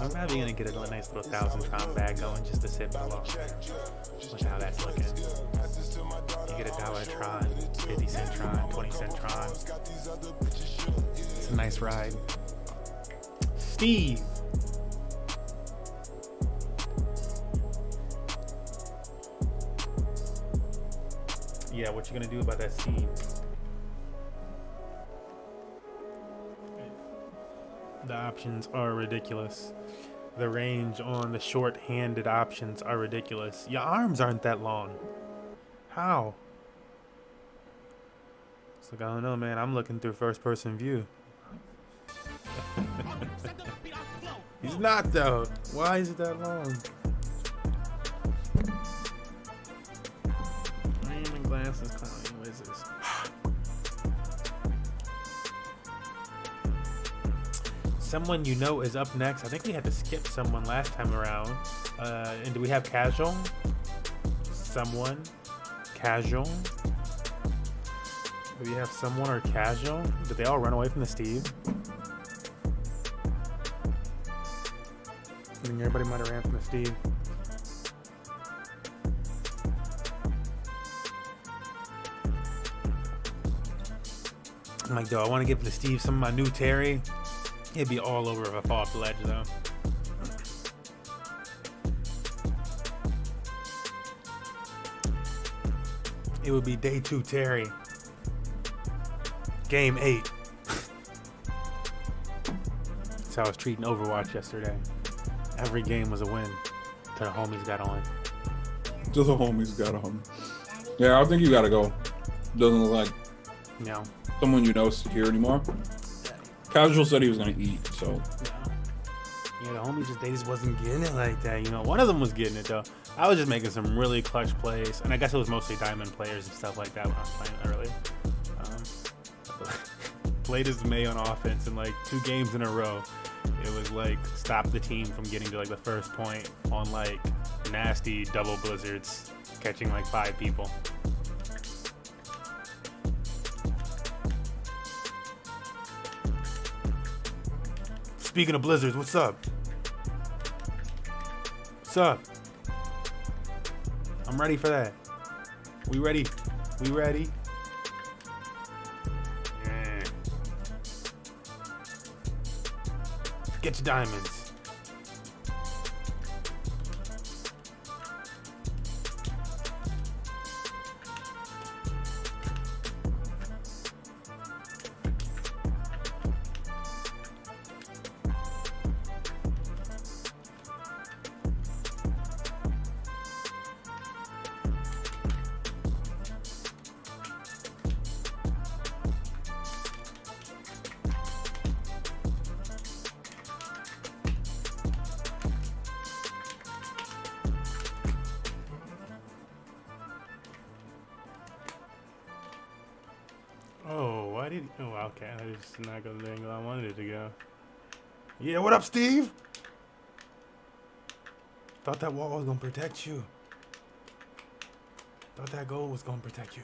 I'm probably gonna get a nice little 1,000 Tron bag going just to sit below. Look how that's looking. You get $1 Tron, 50 cent Tron, 20 cent Tron. It's a nice ride. Steve. Yeah, what you gonna do about that seed? The options are ridiculous. The range on the short-handed options are ridiculous. Your arms aren't that long. How? It's like, I don't know, man. I'm looking through first-person view. He's not, though. Why is it that long? I am in glasses, clowning. What is this? Someone you know is up next. I think we had to skip someone last time around. And do we have Casual? Someone? Casual? Do we have someone or Casual? Did they all run away from the Steve? I think everybody might have ran from the Steve. I'm like, do I want to give the Steve some of my new Terry? It'd be all over if I fall off the ledge, though. It would be day 2 Terry. Game 8. That's how I was treating Overwatch yesterday. Every game was a win. Till the homies got on. Till the homies got on. Yeah, I think you gotta go. Doesn't look like someone you know is here anymore. Casual said he was gonna eat, so Yeah, the homies they just wasn't getting it like that. You know, one of them was getting it though. I was just making some really clutch plays, and I guess it was mostly diamond players and stuff like that when I was playing early. Played as May on offense in like 2 games in a row. It was like stop the team from getting to like the first point on like nasty double blizzards, catching like 5 people. Speaking of blizzards, what's up? What's up? I'm ready for that. We ready? We ready? Yeah. Get your diamonds. Oh, okay. I just not go the angle I wanted it to go. Yeah, what up, Steve? Thought that wall was gonna protect you. Thought that goal was gonna protect you.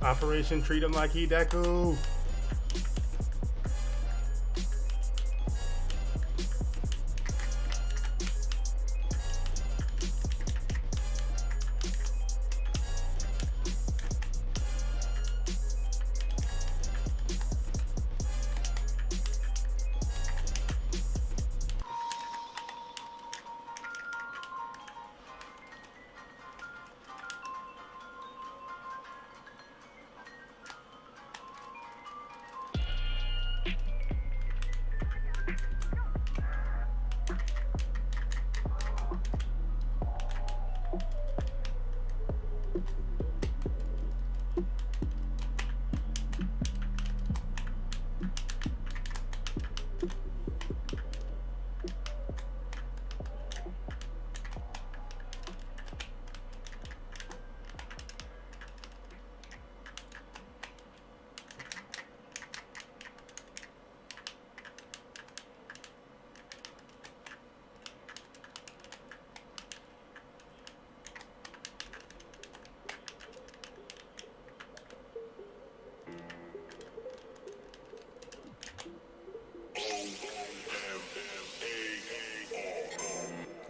Operation treat him like he Deku.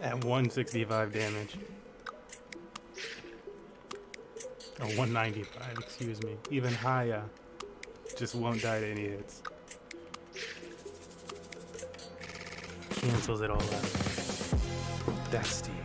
At 165 damage. Or 195, excuse me. Even higher. Just won't die to any hits. cancels it all out. That's Steve.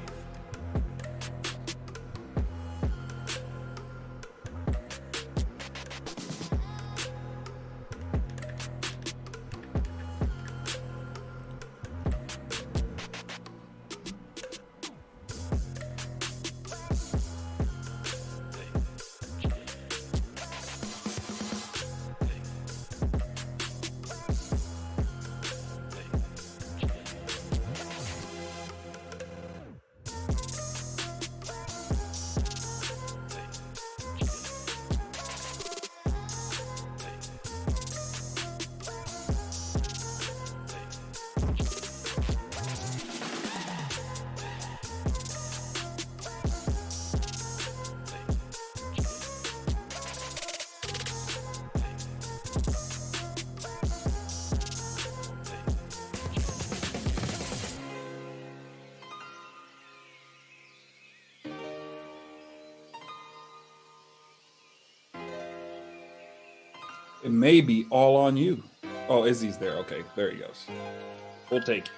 It may be all on you. Oh, Izzy's there. Okay, there he goes. We'll take it.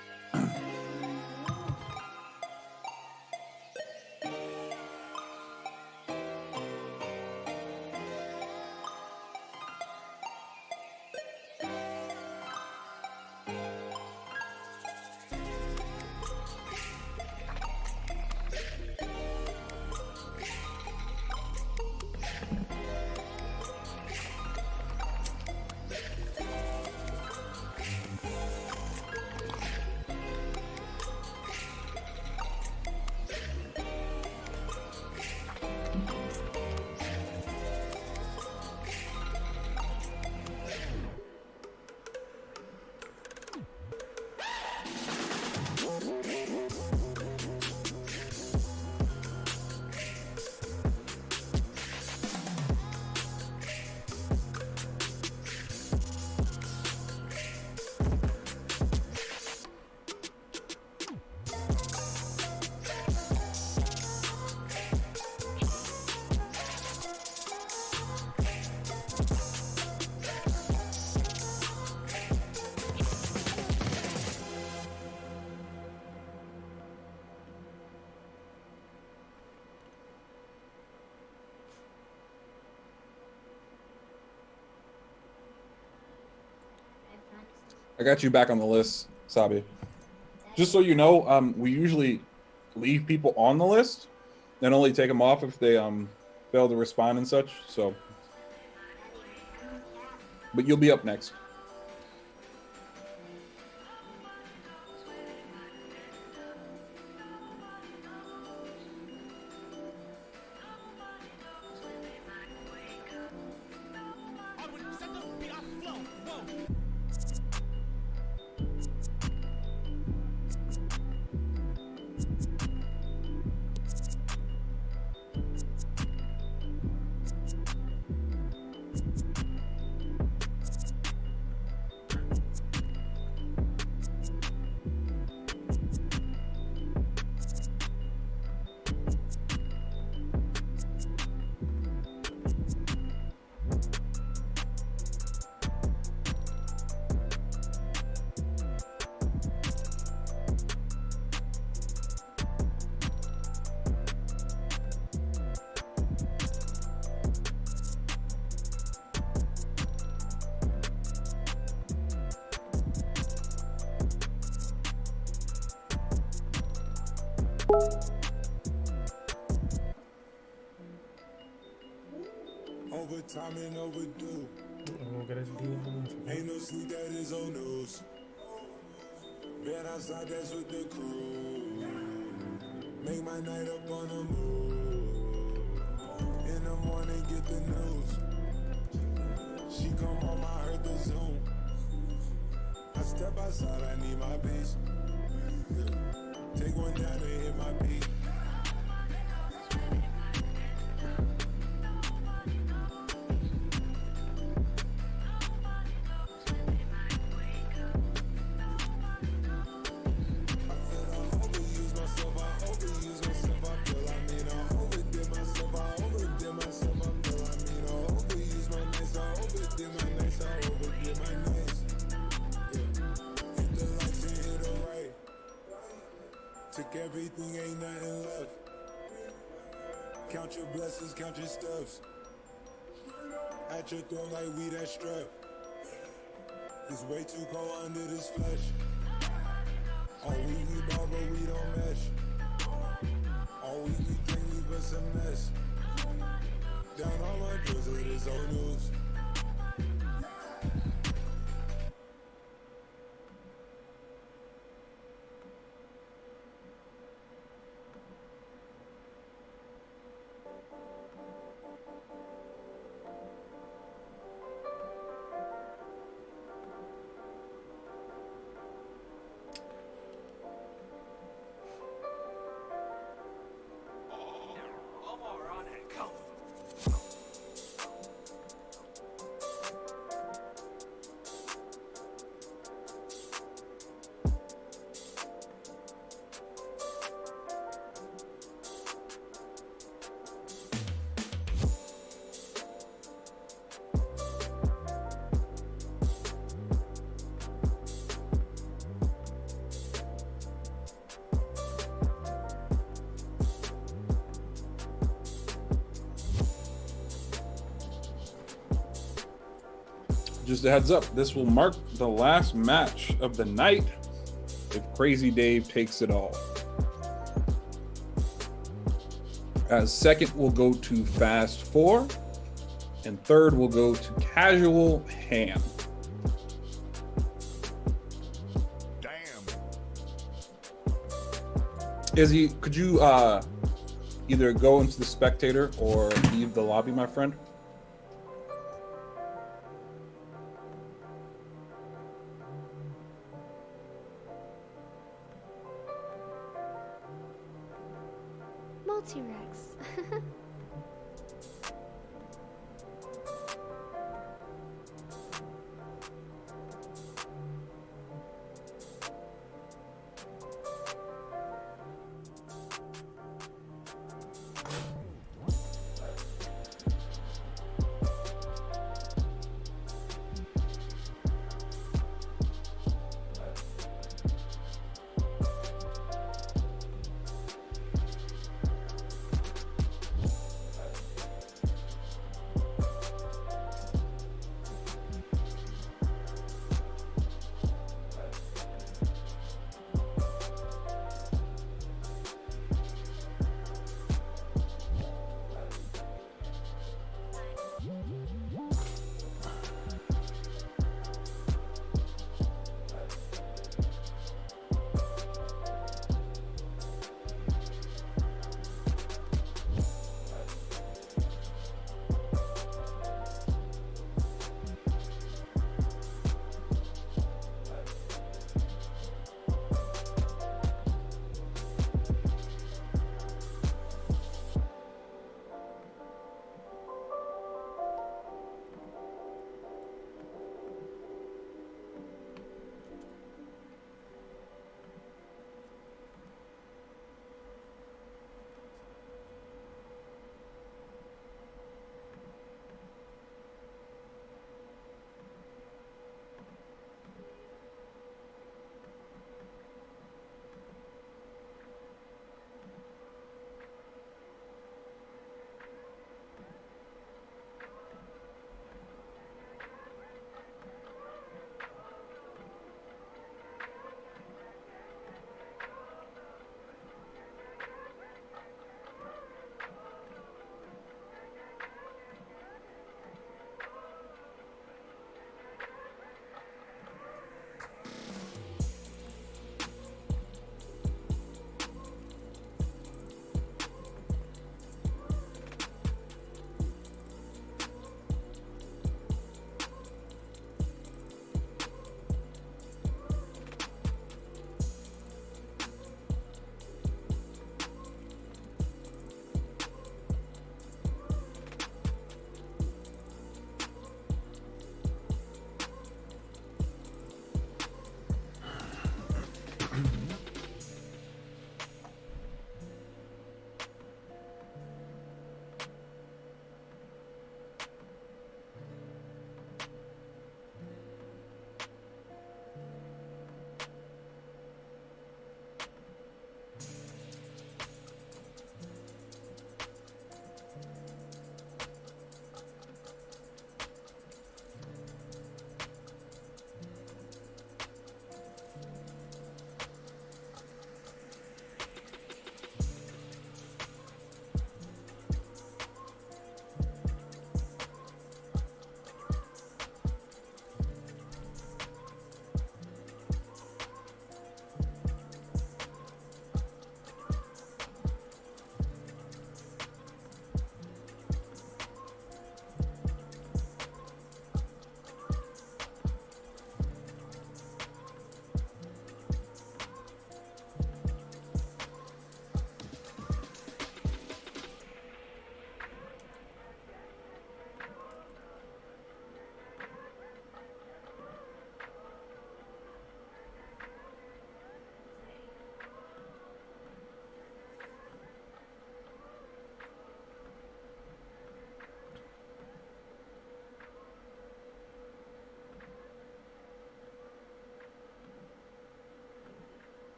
I got you back on the list, Sabi. Just so you know, we usually leave people on the list and only take them off if they fail to respond and such. So, but you'll be up next. Overtime and overdue. Ain't no sleep, that is old news. Been outside, that's with the crew. Make my night up on the move. In the morning, get the news. She come home, I heard the Zoom. I step outside, I need my base. Take one down and hit my beat. Hit the lights and hit the right. everything, ain't nothing left. Count your blessings, count your stuffs. At your throne like we that strap. It's way too cold under this flesh. All we ball, but we don't mesh. All we drink, leave us a mess. Down all my drills, it is old news. Just a heads up, this will mark the last match of the night if Crazy Dave takes it all. As second, we'll go to Fast 4, and third, we'll go to Casual Ham. Izzy, could you either go into the spectator or leave the lobby, my friend? Multi-Rex.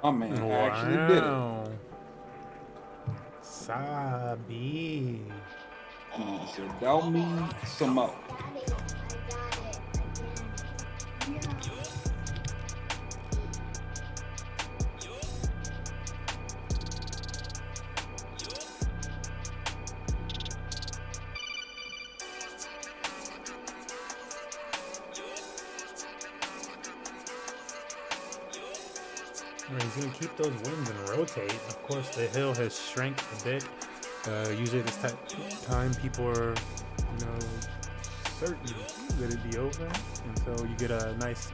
My man actually did it. Wow. Sabi. So tell me some more. He's going to keep those wins and rotate. Of course, the hill has shrank a bit. Usually this time people are, certain that it'd be over. And so you get a nice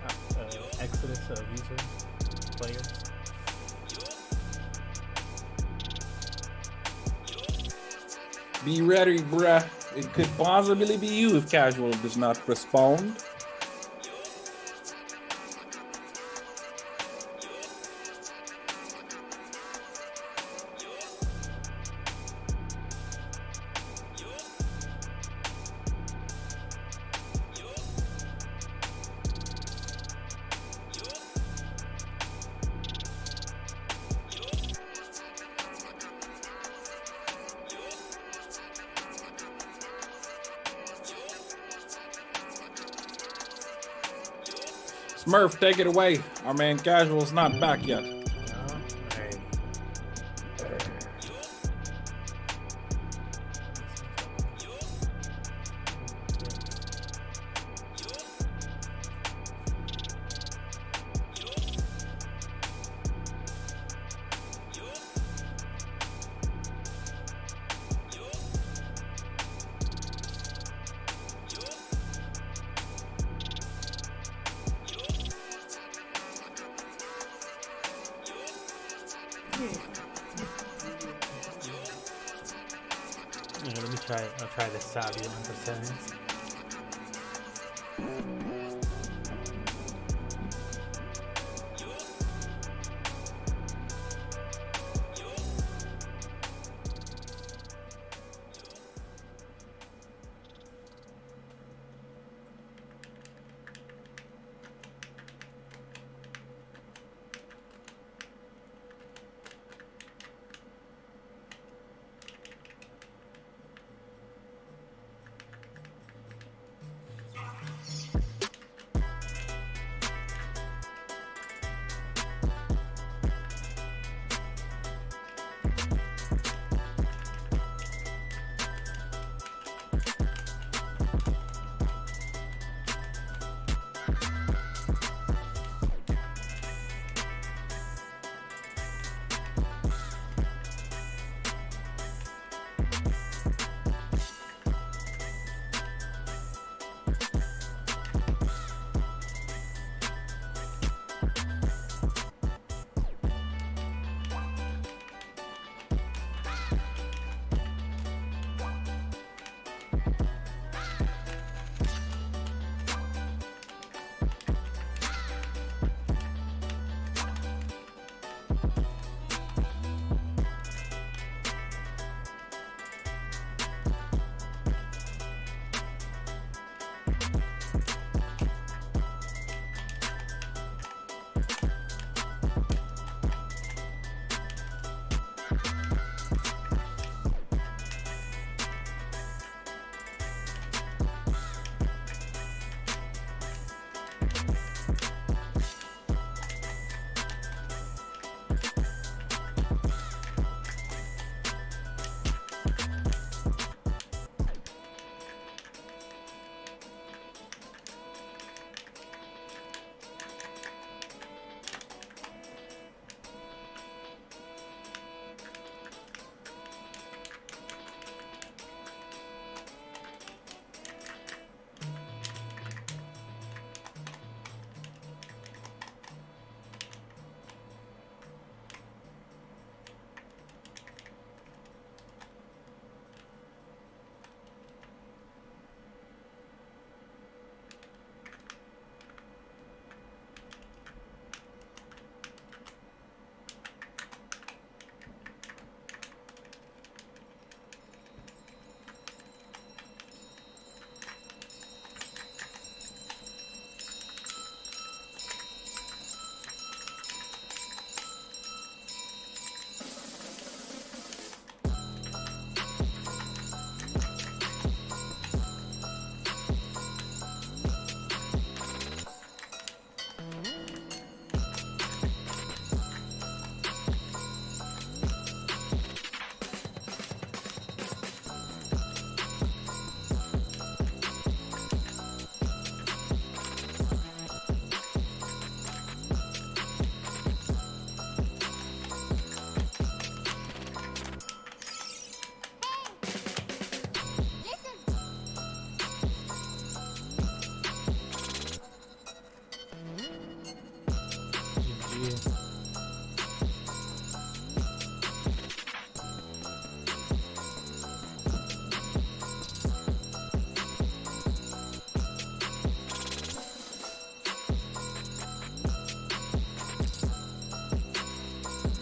exodus of users, players. Be ready, bruh. It could possibly be you if Casual does not respond. Smurf, take it away. Our man Casual's not back yet. Let me try it. I'll try the Sabi 1%.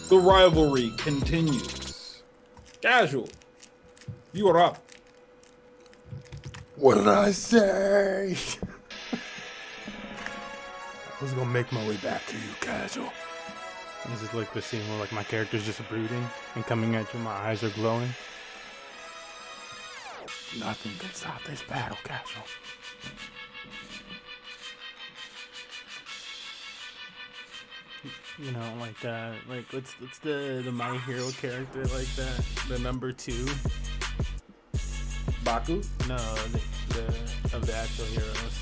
The rivalry continues. Casual, you are up. What did I say? I was gonna make my way back to you, Casual. This is like the scene where like my character's just brooding and coming at you, my eyes are glowing. Nothing can stop this battle, Casual. You know, like what's the My Hero character like that? The number 2. Baku? No, the of the actual heroes.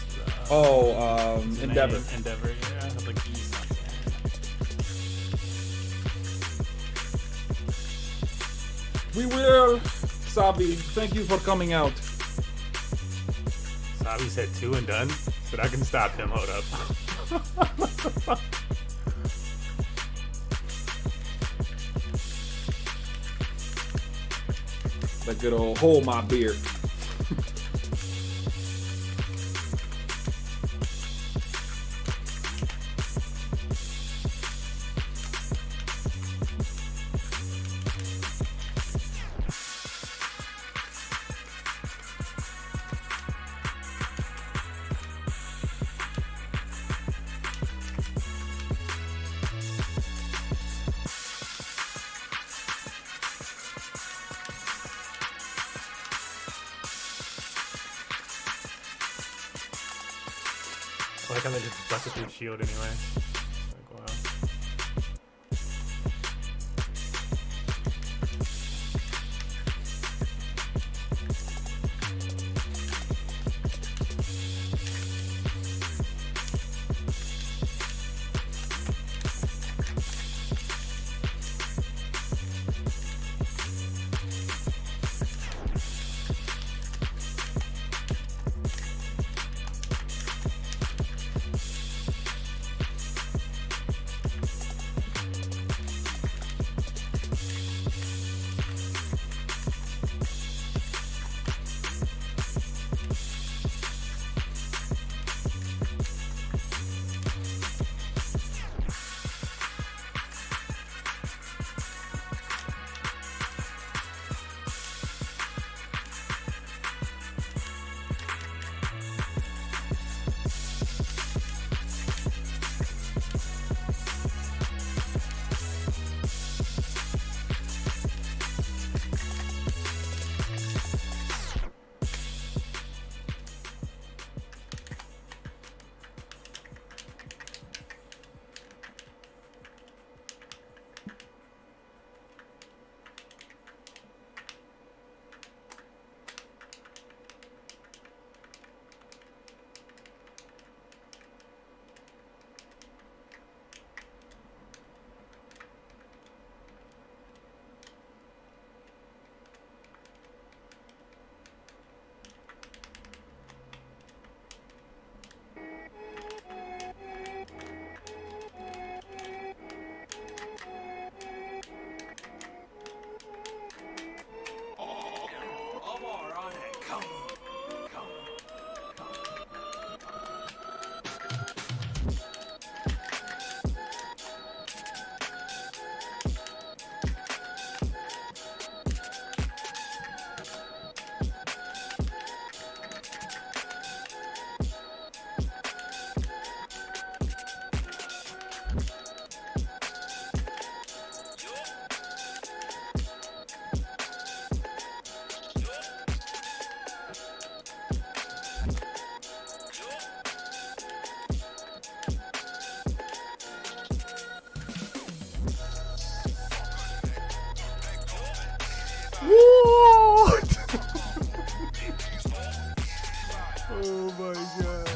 Endeavor. Endeavor, yeah. Like he's We will. Sabi, thank you for coming out. Sabi said 2 and done, but I can stop him. Hold up. That good old hold my beer. I like how they just busted through shield anyway. Like, wow. What? Oh my god.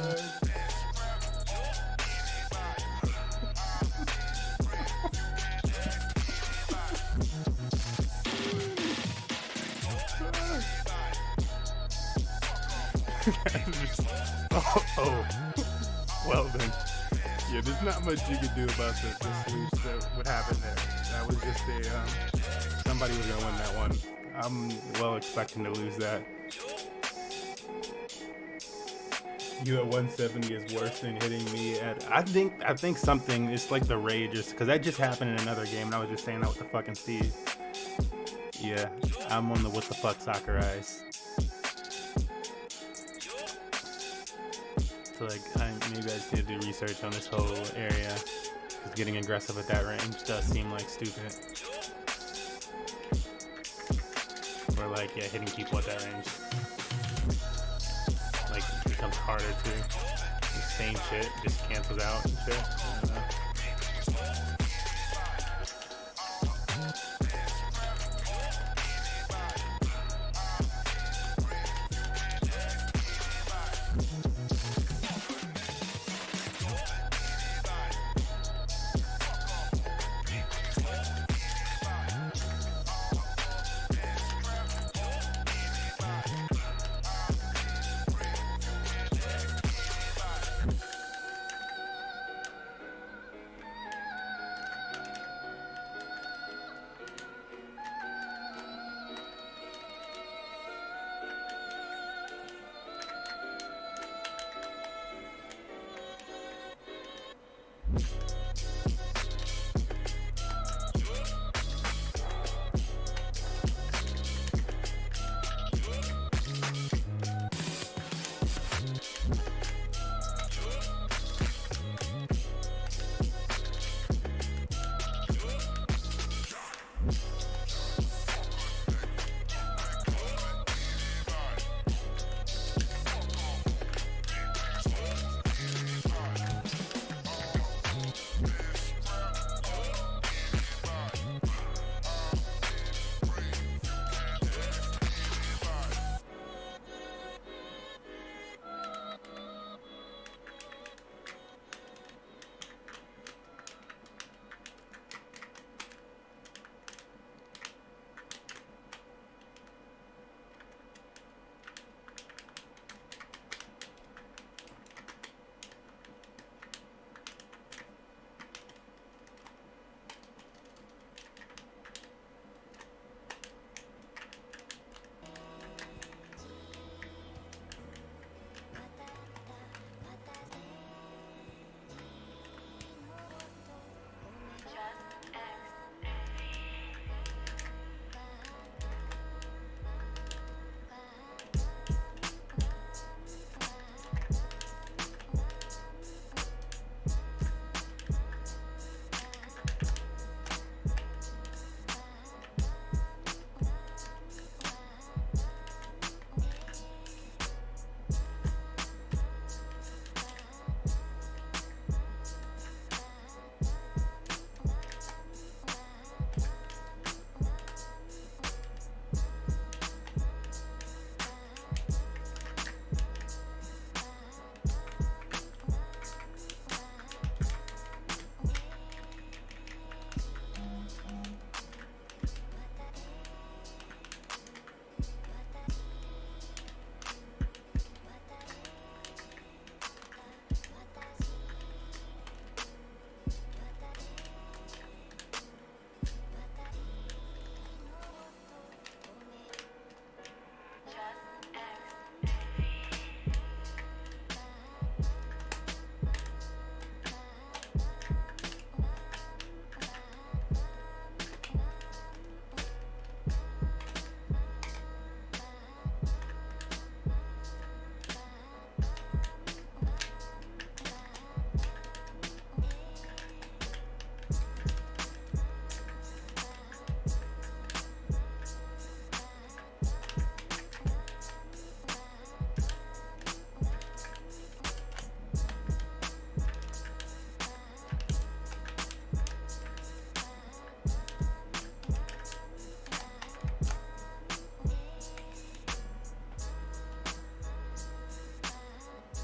Oh, well then. Yeah, there's not much you could do about what happened there. That was just somebody was gonna win that one. I'm well expecting to lose that. You at 170 is worse than hitting me at. I think something. It's like the rage, because that just happened in another game, and I was just saying that with the fucking Steve. Yeah, I'm on the what the fuck soccer eyes. So like, maybe I just need to do research on this whole area, because getting aggressive at that range does seem like stupid. Or like, yeah, hitting people at that range like becomes harder too. The same shit just cancels out and shit. I don't know.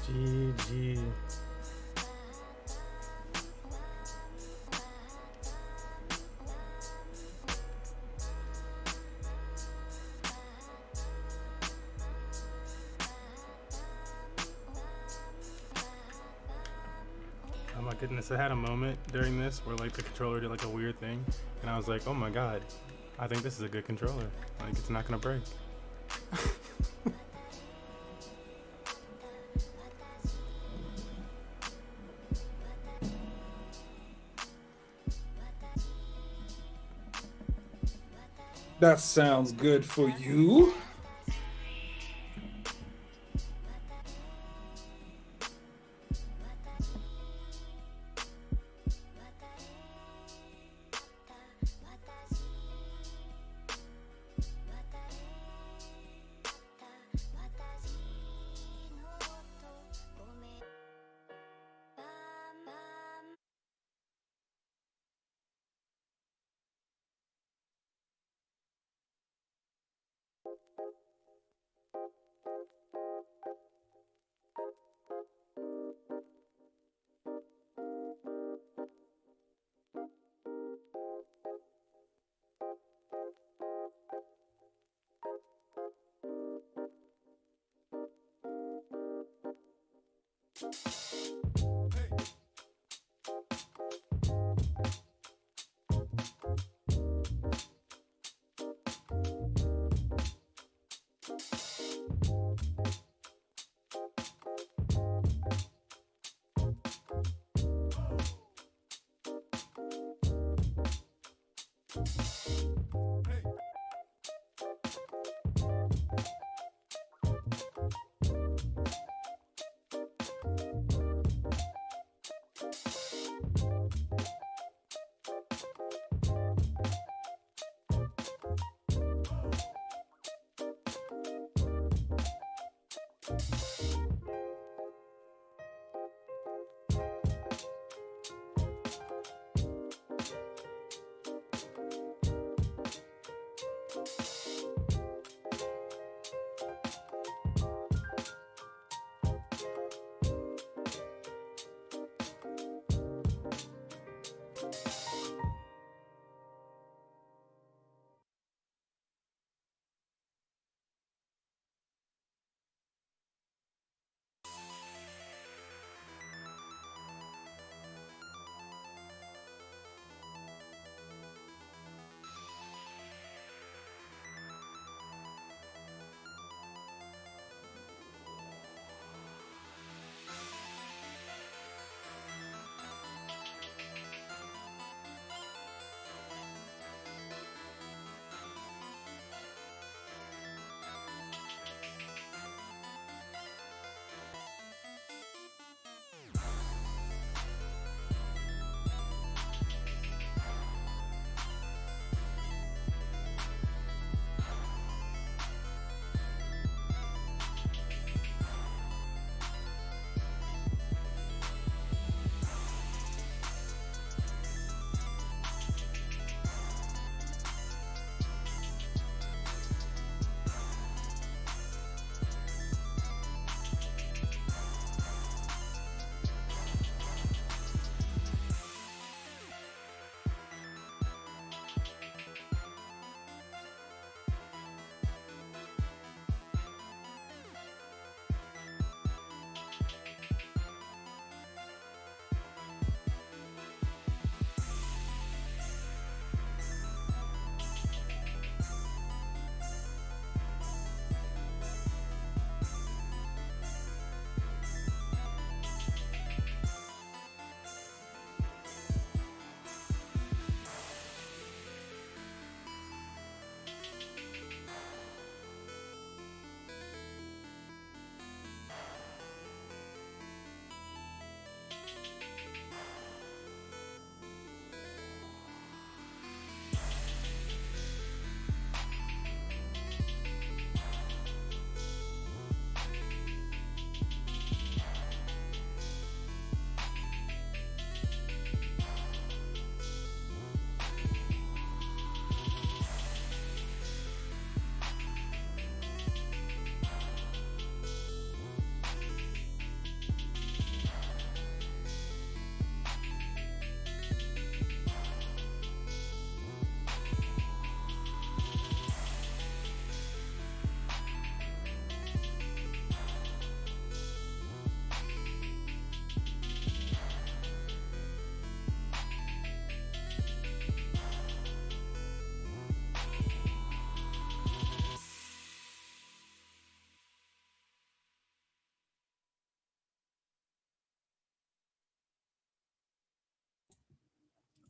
GG. Oh my goodness, I had a moment during this where like the controller did like a weird thing and I was like, oh my god, I think this is a good controller. Like it's not gonna break. That sounds good for you.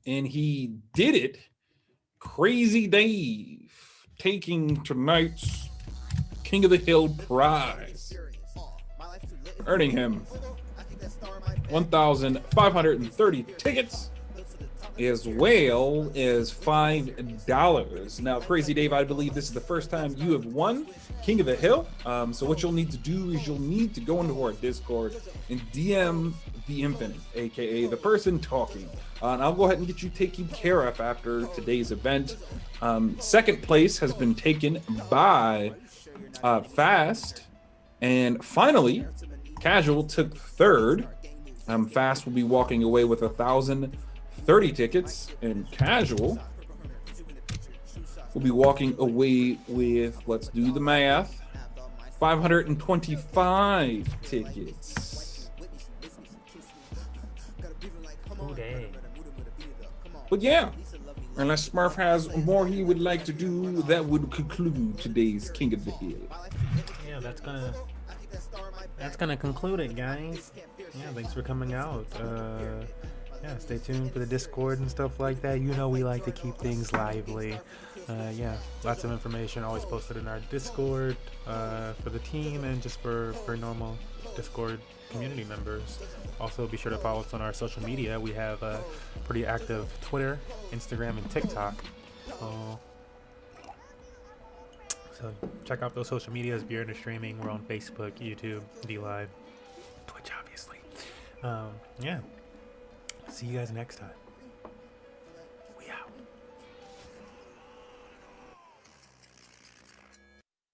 And he did it. Crazy Dave. taking tonight's King of the Hill prize, earning him 1,530 tickets, as well as $5. Now, Crazy Dave, I believe this is the first time you have won King of the Hill. So what you'll need to do is you'll need to go into our Discord and DM the Infinite, aka the person talking. And I'll go ahead and get you taken care of after today's event. Second place has been taken by Fast, and finally, Casual took third. Fast will be walking away with 1,030 tickets, and Casual will be walking away with, let's do the math, 525 tickets. Oh, dang. But yeah, unless Smurf has more he would like to do, that would conclude today's King of the Hill. Yeah, that's gonna conclude it, guys. Yeah, thanks for coming out. Yeah, stay tuned for the Discord and stuff like that. You know we like to keep things lively. Yeah, lots of information always posted in our Discord for the team and just for normal Discord community members. Also, be sure to follow us on our social media. We have a pretty active Twitter, Instagram, and TikTok. So check out those social medias. If you're into streaming, we're on Facebook, YouTube, DLive, Twitch, obviously. Yeah. See you guys next time.